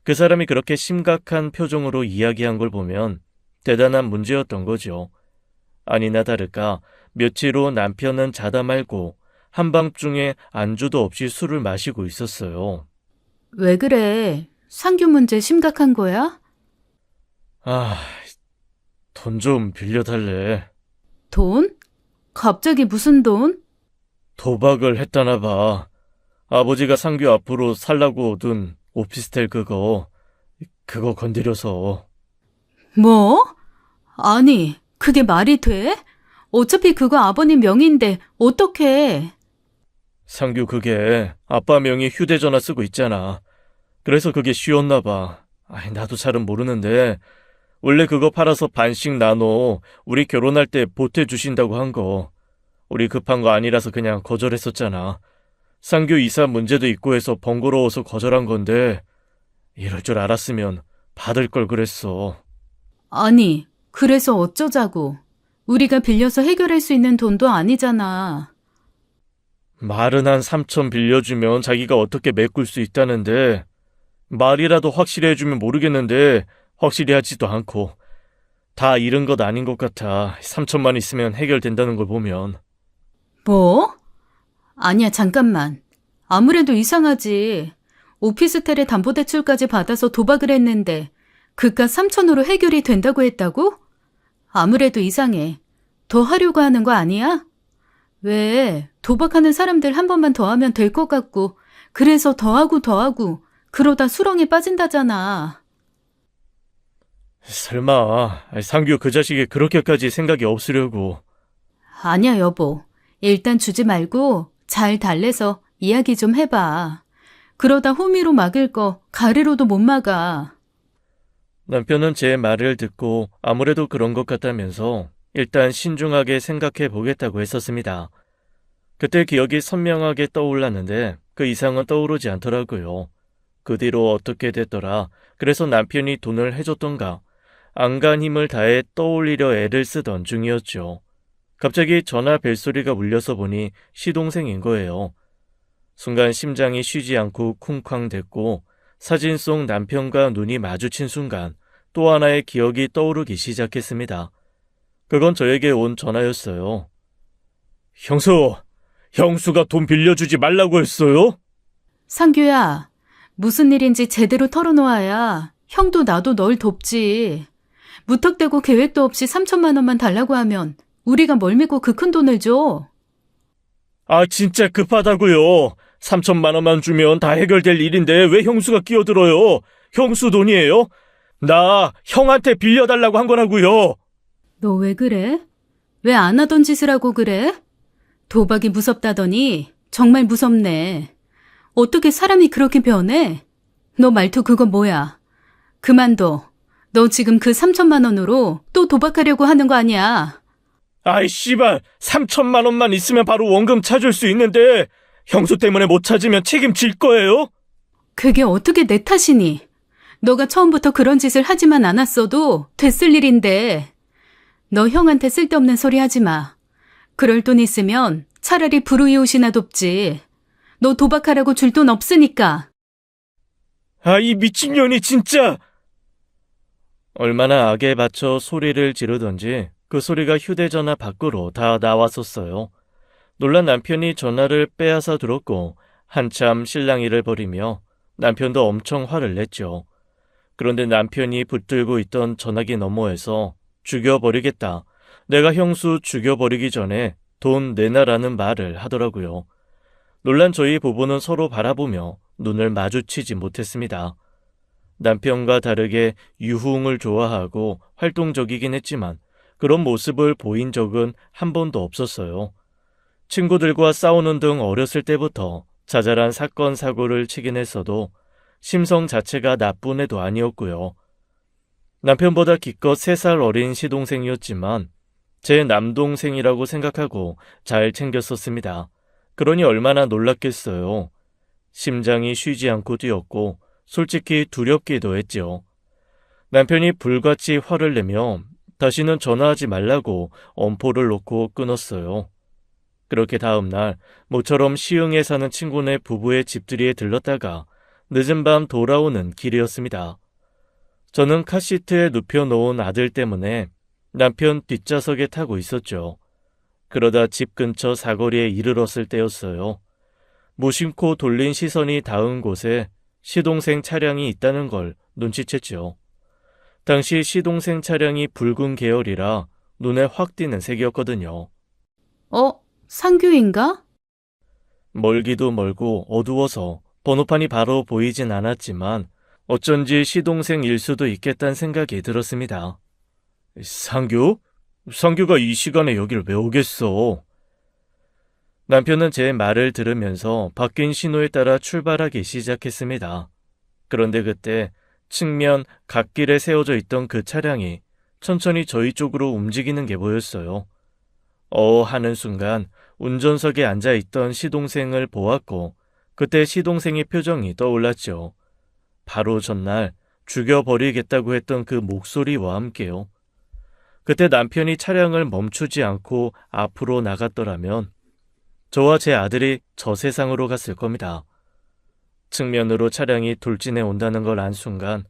그 사람이 그렇게 심각한 표정으로 이야기한 걸 보면 대단한 문제였던 거죠. 아니나 다를까 며칠 후 남편은 자다 말고 한밤중에 안주도 없이 술을 마시고 있었어요. 왜 그래? 상규 문제 심각한 거야? 돈 좀 빌려달래. 돈? 갑자기 무슨 돈? 도박을 했다나 봐. 아버지가 상규 앞으로 살라고 둔 오피스텔 그거 건드려서. 뭐? 아니, 그게 말이 돼? 어차피 그거 아버님 명의인데 어떡해? 상규 그게 아빠 명의 휴대전화 쓰고 있잖아. 그래서 그게 쉬웠나 봐. 나도 잘은 모르는데 원래 그거 팔아서 반씩 나눠 우리 결혼할 때 보태주신다고 한 거. 우리 급한 거 아니라서 그냥 거절했었잖아. 상규 이사 문제도 있고 해서 번거로워서 거절한 건데 이럴 줄 알았으면 받을 걸 그랬어. 아니, 그래서 어쩌자고. 우리가 빌려서 해결할 수 있는 돈도 아니잖아. 말은 한 3천 빌려주면 자기가 어떻게 메꿀 수 있다는데 말이라도 확실히 해주면 모르겠는데 확실히 하지도 않고 다 잃은 것 아닌 것 같아. 3천만 있으면 해결된다는 걸 보면. 뭐? 아니야, 잠깐만. 아무래도 이상하지. 오피스텔에 담보대출까지 받아서 도박을 했는데 그깟 3천으로 해결이 된다고 했다고? 아무래도 이상해. 더 하려고 하는 거 아니야? 왜 도박하는 사람들 한 번만 더 하면 될 것 같고 그래서 더하고 그러다 수렁에 빠진다잖아. 설마 상규 그 자식이 그렇게까지 생각이 없으려고. 아니야, 여보. 일단 주지 말고 잘 달래서 이야기 좀 해봐. 그러다 호미로 막을 거 가래로도 못 막아. 남편은 제 말을 듣고 아무래도 그런 것 같다면서 일단 신중하게 생각해 보겠다고 했었습니다. 그때 기억이 선명하게 떠올랐는데 그 이상은 떠오르지 않더라고요. 그 뒤로 어떻게 됐더라. 그래서 남편이 돈을 해줬던가 안간 힘을 다해 떠올리려 애를 쓰던 중이었죠. 갑자기 전화 벨소리가 울려서 보니 시동생인 거예요. 순간 심장이 쉬지 않고 쿵쾅댔고 사진 속 남편과 눈이 마주친 순간 또 하나의 기억이 떠오르기 시작했습니다. 그건 저에게 온 전화였어요. 형수가 돈 빌려주지 말라고 했어요? 상규야, 무슨 일인지 제대로 털어놓아야 형도 나도 널 돕지. 무턱대고 계획도 없이 3천만 원만 달라고 하면 우리가 뭘 믿고 그 큰 돈을 줘? 아, 진짜 급하다고요. 3천만 원만 주면 다 해결될 일인데 왜 형수가 끼어들어요? 형수 돈이에요? 나 형한테 빌려달라고 한 거라고요. 너 왜 그래? 왜 안 하던 짓을 하고 그래? 도박이 무섭다더니 정말 무섭네. 어떻게 사람이 그렇게 변해? 너 말투 그거 뭐야? 그만둬. 너 지금 그 3천만 원으로 또 도박하려고 하는 거 아니야? 아이 씨발, 3천만 원만 있으면 바로 원금 찾을 수 있는데 형수 때문에 못 찾으면 책임질 거예요? 그게 어떻게 내 탓이니? 너가 처음부터 그런 짓을 하지만 않았어도 됐을 일인데. 너 형한테 쓸데없는 소리 하지 마. 그럴 돈 있으면 차라리 불우이웃이나 돕지. 너 도박하라고 줄 돈 없으니까. 아, 이 미친년이 진짜! 얼마나 악에 받쳐 소리를 지르던지 그 소리가 휴대전화 밖으로 다 나왔었어요. 놀란 남편이 전화를 빼앗아 들었고 한참 실랑이를 벌이며 남편도 엄청 화를 냈죠. 그런데 남편이 붙들고 있던 전화기 너머에서 죽여버리겠다. 내가 형수 죽여버리기 전에 돈 내놔라는 말을 하더라고요. 놀란 저희 부부는 서로 바라보며 눈을 마주치지 못했습니다. 남편과 다르게 유흥을 좋아하고 활동적이긴 했지만 그런 모습을 보인 적은 한 번도 없었어요. 친구들과 싸우는 등 어렸을 때부터 자잘한 사건 사고를 치긴 했어도 심성 자체가 나쁜 애도 아니었고요. 남편보다 기껏 3살 어린 시동생이었지만 제 남동생이라고 생각하고 잘 챙겼었습니다. 그러니 얼마나 놀랐겠어요. 심장이 쉬지 않고 뛰었고 솔직히 두렵기도 했죠. 남편이 불같이 화를 내며 다시는 전화하지 말라고 엄포를 놓고 끊었어요. 그렇게 다음날 모처럼 시흥에 사는 친구네 부부의 집들이에 들렀다가 늦은 밤 돌아오는 길이었습니다. 저는 카시트에 눕혀놓은 아들 때문에 남편 뒷좌석에 타고 있었죠. 그러다 집 근처 사거리에 이르렀을 때였어요. 무심코 돌린 시선이 닿은 곳에 시동생 차량이 있다는 걸 눈치챘죠. 당시 시동생 차량이 붉은 계열이라 눈에 확 띄는 색이었거든요. 상규인가? 멀기도 멀고 어두워서 번호판이 바로 보이진 않았지만 어쩐지 시동생일 수도 있겠다는 생각이 들었습니다. 상규? 상규가 이 시간에 여길 왜 오겠어? 남편은 제 말을 들으면서 바뀐 신호에 따라 출발하기 시작했습니다. 그런데 그때 측면 갓길에 세워져 있던 그 차량이 천천히 저희 쪽으로 움직이는 게 보였어요. 하는 순간 운전석에 앉아있던 시동생을 보았고 그때 시동생의 표정이 떠올랐죠. 바로 전날 죽여버리겠다고 했던 그 목소리와 함께요. 그때 남편이 차량을 멈추지 않고 앞으로 나갔더라면 저와 제 아들이 저 세상으로 갔을 겁니다. 측면으로 차량이 돌진해 온다는 걸 안 순간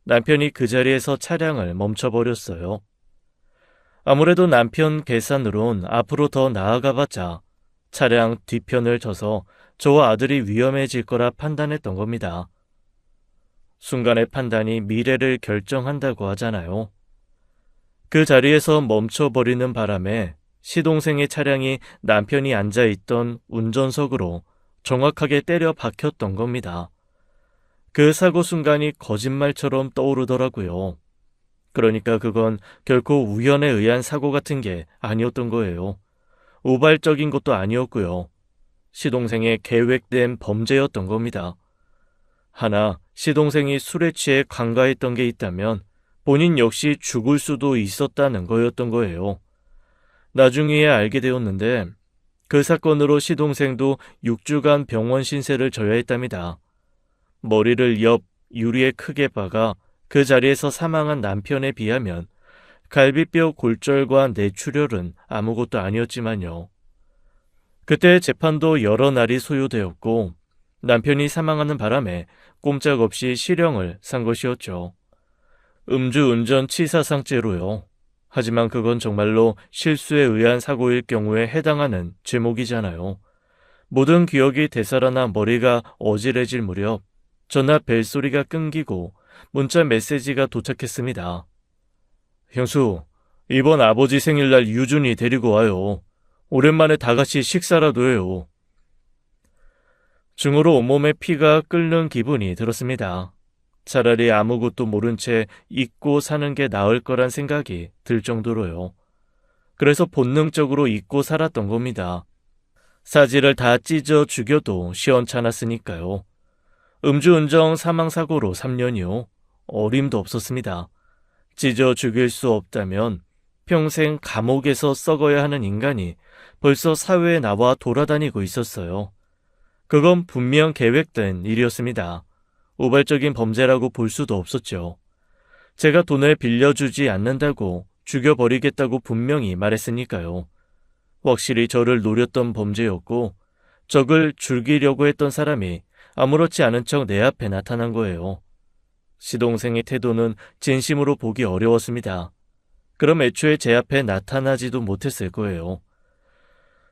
남편이 그 자리에서 차량을 멈춰버렸어요. 아무래도 남편 계산으론 앞으로 더 나아가봤자 차량 뒤편을 져서 저와 아들이 위험해질 거라 판단했던 겁니다. 순간의 판단이 미래를 결정한다고 하잖아요. 그 자리에서 멈춰버리는 바람에 시동생의 차량이 남편이 앉아있던 운전석으로 정확하게 때려 박혔던 겁니다. 그 사고 순간이 거짓말처럼 떠오르더라고요. 그러니까 그건 결코 우연에 의한 사고 같은 게 아니었던 거예요. 우발적인 것도 아니었고요. 시동생의 계획된 범죄였던 겁니다. 하나, 시동생이 술에 취해 관가했던 게 있다면 본인 역시 죽을 수도 있었다는 거였던 거예요. 나중에야 알게 되었는데 그 사건으로 시동생도 6주간 병원 신세를 져야 했답니다. 머리를 옆 유리에 크게 박아 그 자리에서 사망한 남편에 비하면 갈비뼈 골절과 뇌출혈은 아무것도 아니었지만요. 그때 재판도 여러 날이 소요되었고 남편이 사망하는 바람에 꼼짝없이 실형을 산 것이었죠. 음주운전 치사상죄로요. 하지만 그건 정말로 실수에 의한 사고일 경우에 해당하는 제목이잖아요. 모든 기억이 되살아나 머리가 어지러질 무렵 전화 벨소리가 끊기고 문자 메시지가 도착했습니다. 형수, 이번 아버지 생일날 유준이 데리고 와요. 오랜만에 다 같이 식사라도 해요. 중으로 온몸에 피가 끓는 기분이 들었습니다. 차라리 아무것도 모른 채 잊고 사는 게 나을 거란 생각이 들 정도로요. 그래서 본능적으로 잊고 살았던 겁니다. 사지를 다 찢어 죽여도 시원찮았으니까요. 음주운전 사망사고로 3년이요. 어림도 없었습니다. 찢어 죽일 수 없다면 평생 감옥에서 썩어야 하는 인간이 벌써 사회에 나와 돌아다니고 있었어요. 그건 분명 계획된 일이었습니다. 우발적인 범죄라고 볼 수도 없었죠. 제가 돈을 빌려주지 않는다고 죽여버리겠다고 분명히 말했으니까요. 확실히 저를 노렸던 범죄였고 적을 죽이려고 했던 사람이 아무렇지 않은 척 내 앞에 나타난 거예요. 시동생의 태도는 진심으로 보기 어려웠습니다. 그럼 애초에 제 앞에 나타나지도 못했을 거예요.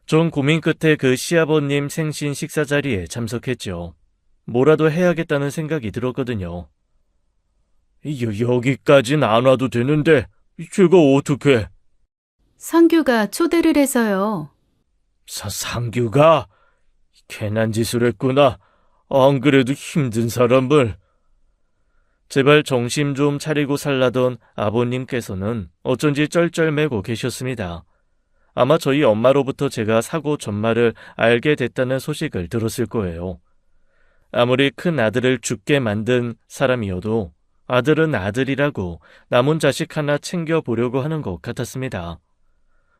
좀 고민 끝에 그 시아버님 생신 식사 자리에 참석했죠. 뭐라도 해야겠다는 생각이 들었거든요. 여기까진 안 와도 되는데 제가 어떻게? 상규가 초대를 해서요. 상규가? 괜한 짓을 했구나. 안 그래도 힘든 사람을. 제발 정신 좀 차리고 살라던 아버님께서는 어쩐지 쩔쩔매고 계셨습니다. 아마 저희 엄마로부터 제가 사고 전말을 알게 됐다는 소식을 들었을 거예요. 아무리 큰 아들을 죽게 만든 사람이어도 아들은 아들이라고 남은 자식 하나 챙겨보려고 하는 것 같았습니다.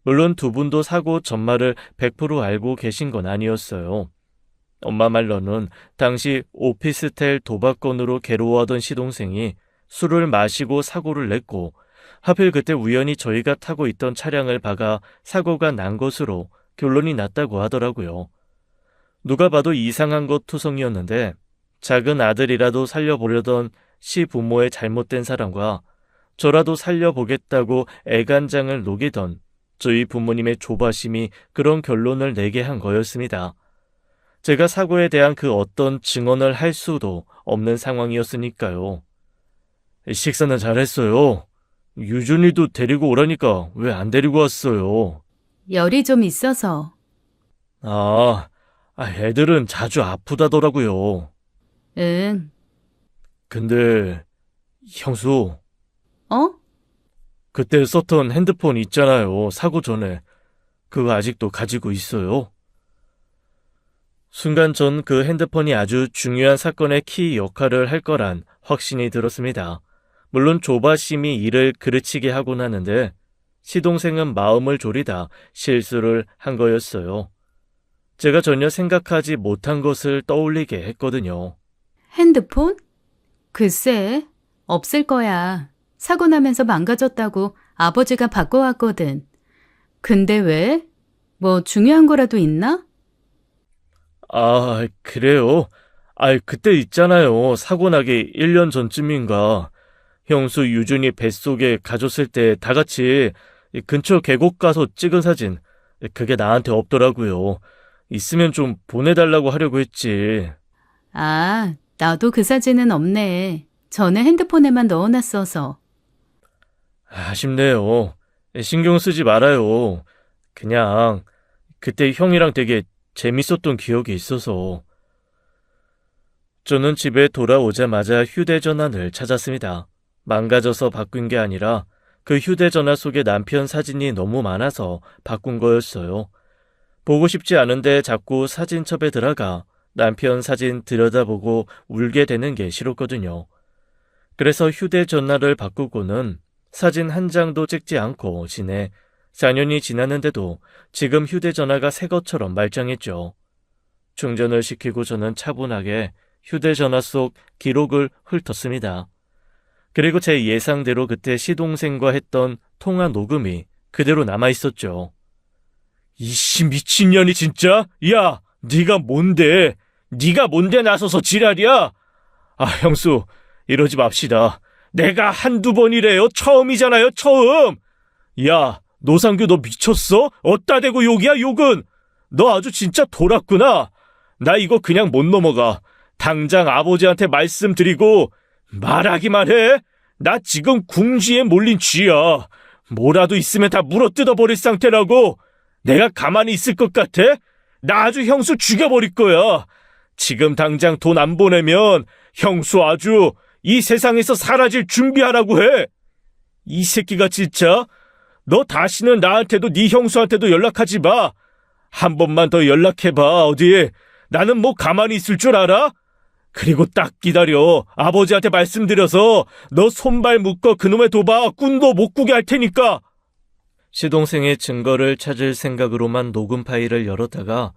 물론 두 분도 사고 전말을 100% 알고 계신 건 아니었어요. 엄마 말로는 당시 오피스텔 도박건으로 괴로워하던 시동생이 술을 마시고 사고를 냈고 하필 그때 우연히 저희가 타고 있던 차량을 박아 사고가 난 것으로 결론이 났다고 하더라고요. 누가 봐도 이상한 것 투성이었는데 작은 아들이라도 살려보려던 시부모의 잘못된 사랑과 저라도 살려보겠다고 애간장을 녹이던 저희 부모님의 조바심이 그런 결론을 내게 한 거였습니다. 제가 사고에 대한 그 어떤 증언을 할 수도 없는 상황이었으니까요. 식사는 잘했어요. 유준이도 데리고 오라니까 왜 안 데리고 왔어요? 열이 좀 있어서. 애들은 자주 아프다더라고요. 응. 근데 형수, 어? 그때 썼던 핸드폰 있잖아요. 사고 전에. 그거 아직도 가지고 있어요? 순간 전 그 핸드폰이 아주 중요한 사건의 키 역할을 할 거란 확신이 들었습니다. 물론 조바심이 이를 그르치게 하곤 하는데 시동생은 마음을 졸이다 실수를 한 거였어요. 제가 전혀 생각하지 못한 것을 떠올리게 했거든요. 핸드폰? 글쎄, 없을 거야. 사고 나면서 망가졌다고 아버지가 바꿔왔거든. 근데 왜? 뭐 중요한 거라도 있나? 그래요? 그때 있잖아요. 사고 나기 1년 전쯤인가. 형수 유준이 뱃속에 가졌을 때 다 같이 근처 계곡 가서 찍은 사진. 그게 나한테 없더라고요. 있으면 좀 보내달라고 하려고 했지. 나도 그 사진은 없네. 전에 핸드폰에만 넣어놨어서. 아쉽네요. 신경 쓰지 말아요. 그냥 그때 형이랑 되게 재밌었던 기억이 있어서. 저는 집에 돌아오자마자 휴대전화를 찾았습니다. 망가져서 바꾼 게 아니라 그 휴대전화 속에 남편 사진이 너무 많아서 바꾼 거였어요. 보고 싶지 않은데 자꾸 사진첩에 들어가 남편 사진 들여다보고 울게 되는 게 싫었거든요. 그래서 휴대전화를 바꾸고는 사진 한 장도 찍지 않고 지내 4년이 지났는데도 지금 휴대전화가 새 것처럼 말짱했죠. 충전을 시키고 저는 차분하게 휴대전화 속 기록을 훑었습니다. 그리고 제 예상대로 그때 시동생과 했던 통화 녹음이 그대로 남아있었죠. 이씨 미친년이 진짜? 야, 네가 뭔데? 네가 뭔데 나서서 지랄이야? 형수, 이러지 맙시다. 내가 한두 번이래요. 처음이잖아요, 처음. 야, 노상규 너 미쳤어? 어따 대고 욕이야, 욕은. 너 아주 진짜 돌았구나. 나 이거 그냥 못 넘어가. 당장 아버지한테 말씀드리고 말하기만 해. 나 지금 궁지에 몰린 쥐야. 뭐라도 있으면 다 물어뜯어버릴 상태라고. 내가 가만히 있을 것 같아? 나 아주 형수 죽여버릴 거야. 지금 당장 돈 안 보내면 형수 아주 이 세상에서 사라질 준비하라고 해. 이 새끼가 진짜. 너 다시는 나한테도 네 형수한테도 연락하지 마. 한 번만 더 연락해봐. 어디 나는 뭐 가만히 있을 줄 알아? 그리고 딱 기다려. 아버지한테 말씀드려서 너 손발 묶어 그놈의 도박 꾼도 못 꾸게 할 테니까. 시동생의 증거를 찾을 생각으로만 녹음 파일을 열었다가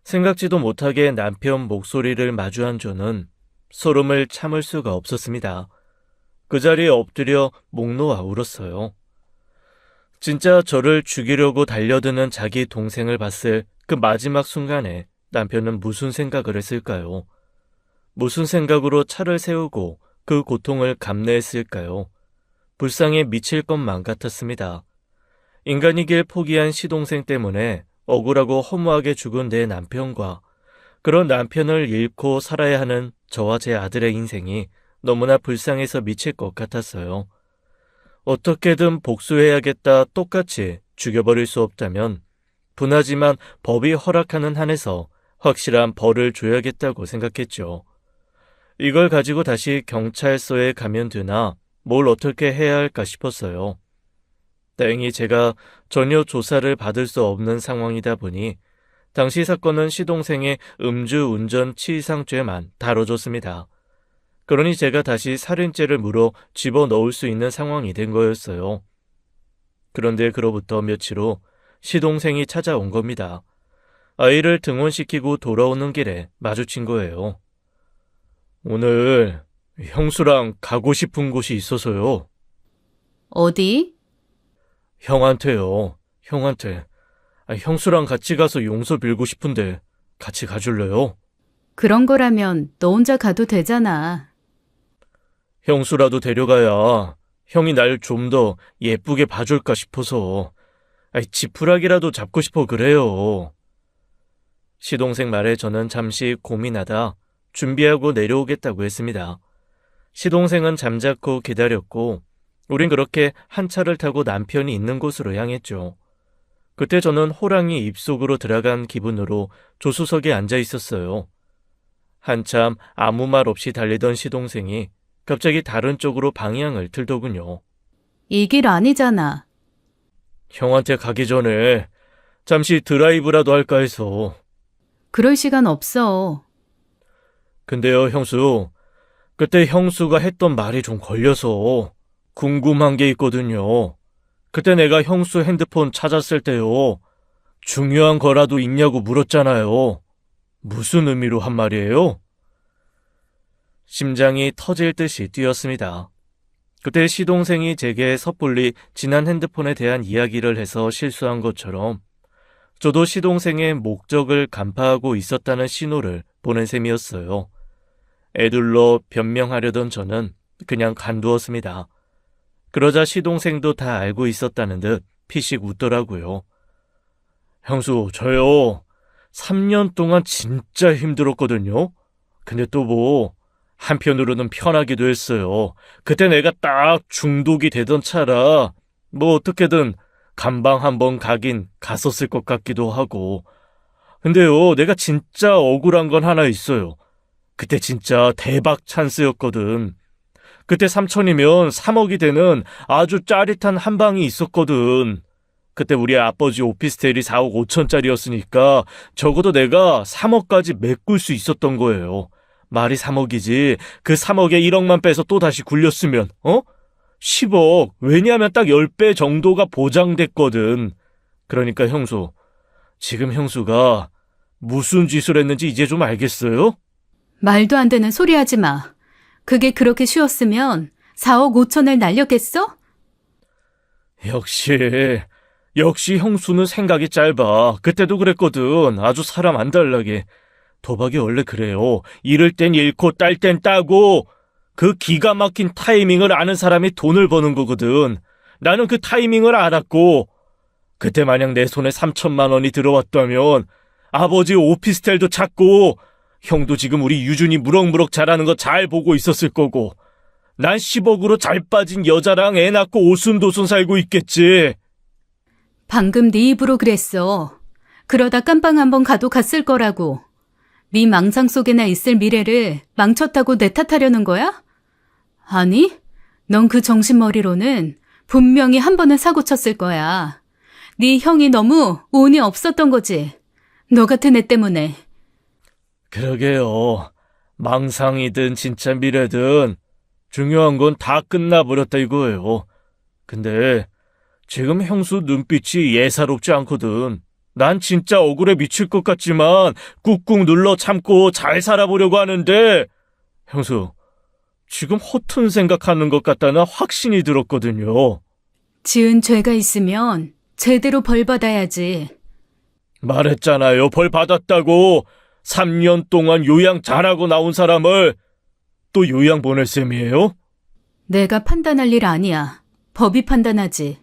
생각지도 못하게 남편 목소리를 마주한 저는 소름을 참을 수가 없었습니다. 그 자리에 엎드려 목 놓아 울었어요. 진짜 저를 죽이려고 달려드는 자기 동생을 봤을 그 마지막 순간에 남편은 무슨 생각을 했을까요? 무슨 생각으로 차를 세우고 그 고통을 감내했을까요? 불쌍해 미칠 것만 같았습니다. 인간이길 포기한 시동생 때문에 억울하고 허무하게 죽은 내 남편과 그런 남편을 잃고 살아야 하는 저와 제 아들의 인생이 너무나 불쌍해서 미칠 것 같았어요. 어떻게든 복수해야겠다 똑같이 죽여버릴 수 없다면 분하지만 법이 허락하는 한에서 확실한 벌을 줘야겠다고 생각했죠. 이걸 가지고 다시 경찰서에 가면 되나 뭘 어떻게 해야 할까 싶었어요. 다행히 제가 전혀 조사를 받을 수 없는 상황이다 보니 당시 사건은 시동생의 음주운전 치상죄만 다뤄줬습니다. 그러니 제가 다시 살인죄를 물어 집어넣을 수 있는 상황이 된 거였어요. 그런데 그로부터 며칠 후 시동생이 찾아온 겁니다. 아이를 등원시키고 돌아오는 길에 마주친 거예요. 오늘 형수랑 가고 싶은 곳이 있어서요. 어디? 형한테요. 형한테. 형수랑 같이 가서 용서 빌고 싶은데 같이 가줄래요? 그런 거라면 너 혼자 가도 되잖아. 형수라도 데려가야 형이 날 좀 더 예쁘게 봐줄까 싶어서. 지푸라기라도 잡고 싶어 그래요. 시동생 말에 저는 잠시 고민하다 준비하고 내려오겠다고 했습니다. 시동생은 잠자코 기다렸고 우린 그렇게 한 차를 타고 남편이 있는 곳으로 향했죠. 그때 저는 호랑이 입속으로 들어간 기분으로 조수석에 앉아 있었어요. 한참 아무 말 없이 달리던 시동생이 갑자기 다른 쪽으로 방향을 틀더군요. 이 길 아니잖아. 형한테 가기 전에 잠시 드라이브라도 할까 해서. 그럴 시간 없어. 근데요, 형수. 그때 형수가 했던 말이 좀 걸려서 궁금한 게 있거든요. 그때 내가 형수 핸드폰 찾았을 때요. 중요한 거라도 있냐고 물었잖아요. 무슨 의미로 한 말이에요? 심장이 터질 듯이 뛰었습니다. 그때 시동생이 제게 섣불리 지난 핸드폰에 대한 이야기를 해서 실수한 것처럼 저도 시동생의 목적을 간파하고 있었다는 신호를 보낸 셈이었어요. 애둘러 변명하려던 저는 그냥 간두었습니다. 그러자 시동생도 다 알고 있었다는 듯 피식 웃더라고요. 형수, 저요. 3년 동안 진짜 힘들었거든요. 근데 또 뭐 한편으로는 편하기도 했어요. 그때 내가 딱 중독이 되던 차라 뭐 어떻게든 감방 한번 가긴 갔었을 것 같기도 하고. 근데요, 내가 진짜 억울한 건 하나 있어요. 그때 진짜 대박 찬스였거든. 그때 3천이면 3억이 되는 아주 짜릿한 한 방이 있었거든. 그때 우리 아버지 오피스텔이 4억 5천짜리였으니까 적어도 내가 3억까지 메꿀 수 있었던 거예요. 말이 3억이지. 그 3억에 1억만 빼서 또 다시 굴렸으면 10억. 왜냐하면 딱 10배 정도가 보장됐거든. 그러니까 형수, 지금 형수가 무슨 짓을 했는지 이제 좀 알겠어요? 말도 안 되는 소리 하지 마. 그게 그렇게 쉬웠으면 4억 5천을 날렸겠어? 역시 형수는 생각이 짧아. 그때도 그랬거든. 아주 사람 안 달라게. 도박이 원래 그래요. 잃을 땐 잃고 딸 땐 따고 그 기가 막힌 타이밍을 아는 사람이 돈을 버는 거거든. 나는 그 타이밍을 알았고 그때 만약 내 손에 3천만 원이 들어왔다면 아버지 오피스텔도 찾고 형도 지금 우리 유준이 무럭무럭 자라는 거 잘 보고 있었을 거고 난 10억으로 잘 빠진 여자랑 애 낳고 오순도순 살고 있겠지. 방금 네 입으로 그랬어. 그러다 깜빵 한번 가도 갔을 거라고. 네 망상 속에나 있을 미래를 망쳤다고 내 탓하려는 거야? 아니, 넌 그 정신머리로는 분명히 한 번은 사고 쳤을 거야. 네 형이 너무 운이 없었던 거지. 너 같은 애 때문에. 그러게요. 망상이든 진짜 미래든 중요한 건 다 끝나버렸다 이거예요. 근데 지금 형수 눈빛이 예사롭지 않거든. 난 진짜 억울해 미칠 것 같지만 꾹꾹 눌러 참고 잘 살아보려고 하는데 형수, 지금 허튼 생각하는 것 같다는 확신이 들었거든요. 지은 죄가 있으면 제대로 벌 받아야지. 말했잖아요. 벌 받았다고. 3년 동안 요양 잘하고 나온 사람을 또 요양 보낼 셈이에요? 내가 판단할 일 아니야. 법이 판단하지.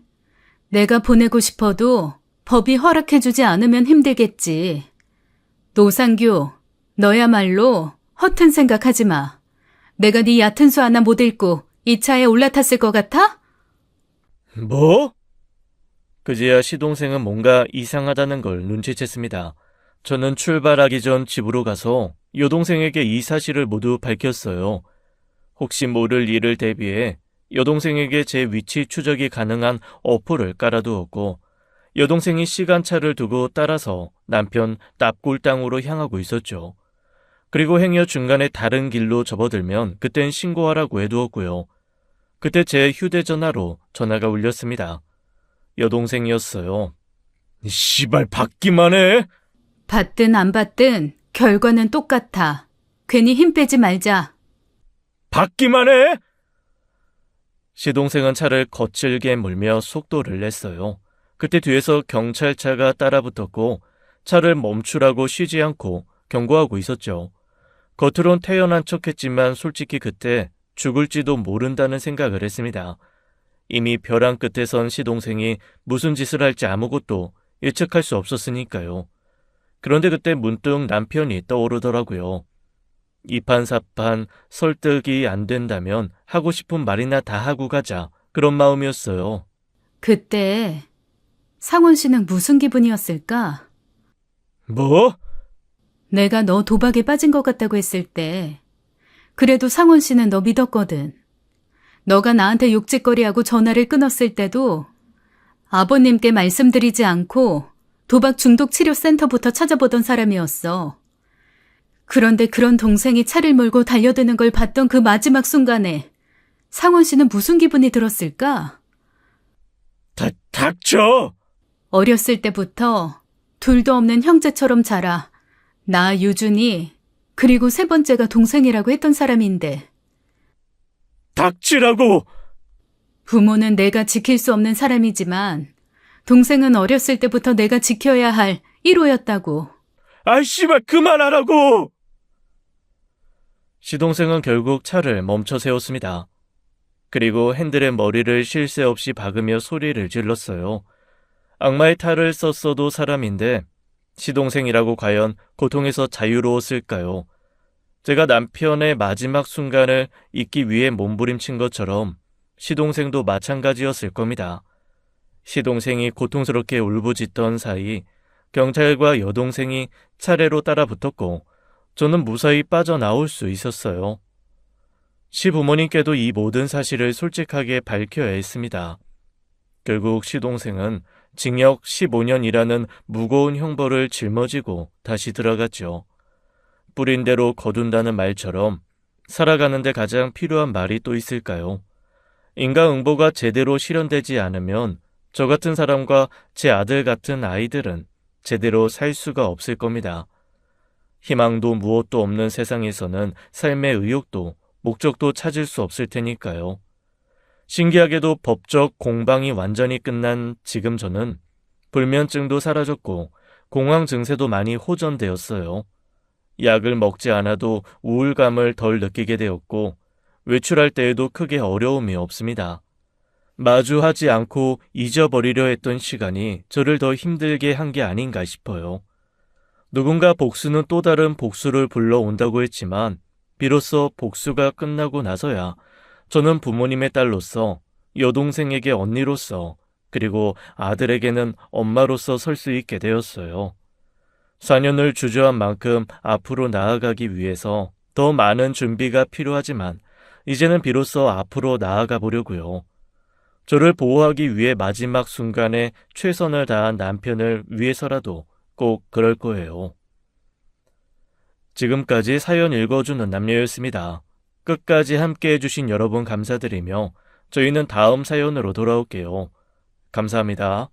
내가 보내고 싶어도 법이 허락해주지 않으면 힘들겠지. 노상규, 너야말로 허튼 생각하지 마. 내가 네 얕은 수 하나 못 읽고 이 차에 올라탔을 것 같아? 뭐? 그제야 시동생은 뭔가 이상하다는 걸 눈치챘습니다. 저는 출발하기 전 집으로 가서 여동생에게 이 사실을 모두 밝혔어요. 혹시 모를 일을 대비해 여동생에게 제 위치 추적이 가능한 어플을 깔아두었고 여동생이 시간차를 두고 따라서 남편 납골당으로 향하고 있었죠. 그리고 행여 중간에 다른 길로 접어들면 그땐 신고하라고 해두었고요. 그때 제 휴대전화로 전화가 울렸습니다. 여동생이었어요. 씨발 받기만 해? 받든 안 받든 결과는 똑같아. 괜히 힘 빼지 말자. 받기만 해? 시동생은 차를 거칠게 몰며 속도를 냈어요. 그때 뒤에서 경찰차가 따라붙었고 차를 멈추라고 쉬지 않고 경고하고 있었죠. 겉으론 태연한 척했지만 솔직히 그때 죽을지도 모른다는 생각을 했습니다. 이미 벼랑 끝에 선 시동생이 무슨 짓을 할지 아무것도 예측할 수 없었으니까요. 그런데 그때 문득 남편이 떠오르더라고요. 이판사판 설득이 안 된다면 하고 싶은 말이나 다 하고 가자. 그런 마음이었어요. 그때 상원 씨는 무슨 기분이었을까? 뭐? 내가 너 도박에 빠진 것 같다고 했을 때 그래도 상원 씨는 너 믿었거든. 너가 나한테 욕짓거리하고 전화를 끊었을 때도 아버님께 말씀드리지 않고 도박 중독 치료 센터부터 찾아보던 사람이었어. 그런데 그런 동생이 차를 몰고 달려드는 걸 봤던 그 마지막 순간에 상원 씨는 무슨 기분이 들었을까? 닥쳐! 어렸을 때부터 둘도 없는 형제처럼 자라 나 유준이 그리고 세 번째가 동생이라고 했던 사람인데 닥치라고! 부모는 내가 지킬 수 없는 사람이지만 동생은 어렸을 때부터 내가 지켜야 할 1호였다고. 아이 씨발 그만하라고! 시동생은 결국 차를 멈춰 세웠습니다. 그리고 핸들에 머리를 쉴 새 없이 박으며 소리를 질렀어요. 악마의 탈을 썼어도 사람인데 시동생이라고 과연 고통에서 자유로웠을까요? 제가 남편의 마지막 순간을 잊기 위해 몸부림친 것처럼 시동생도 마찬가지였을 겁니다. 시동생이 고통스럽게 울부짖던 사이 경찰과 여동생이 차례로 따라붙었고 저는 무사히 빠져나올 수 있었어요. 시부모님께도 이 모든 사실을 솔직하게 밝혀야 했습니다. 결국 시동생은 징역 15년이라는 무거운 형벌을 짊어지고 다시 들어갔죠. 뿌린 대로 거둔다는 말처럼 살아가는데 가장 필요한 말이 또 있을까요? 인과응보가 제대로 실현되지 않으면 저 같은 사람과 제 아들 같은 아이들은 제대로 살 수가 없을 겁니다. 희망도 무엇도 없는 세상에서는 삶의 의욕도 목적도 찾을 수 없을 테니까요. 신기하게도 법적 공방이 완전히 끝난 지금 저는 불면증도 사라졌고 공황 증세도 많이 호전되었어요. 약을 먹지 않아도 우울감을 덜 느끼게 되었고 외출할 때에도 크게 어려움이 없습니다. 마주하지 않고 잊어버리려 했던 시간이 저를 더 힘들게 한 게 아닌가 싶어요. 누군가 복수는 또 다른 복수를 불러온다고 했지만 비로소 복수가 끝나고 나서야 저는 부모님의 딸로서, 여동생에게 언니로서, 그리고 아들에게는 엄마로서 설 수 있게 되었어요. 4년을 주저한 만큼 앞으로 나아가기 위해서 더 많은 준비가 필요하지만 이제는 비로소 앞으로 나아가 보려고요. 저를 보호하기 위해 마지막 순간에 최선을 다한 남편을 위해서라도 꼭 그럴 거예요. 지금까지 사연 읽어주는 남녀였습니다. 끝까지 함께 해주신 여러분 감사드리며 저희는 다음 사연으로 돌아올게요. 감사합니다.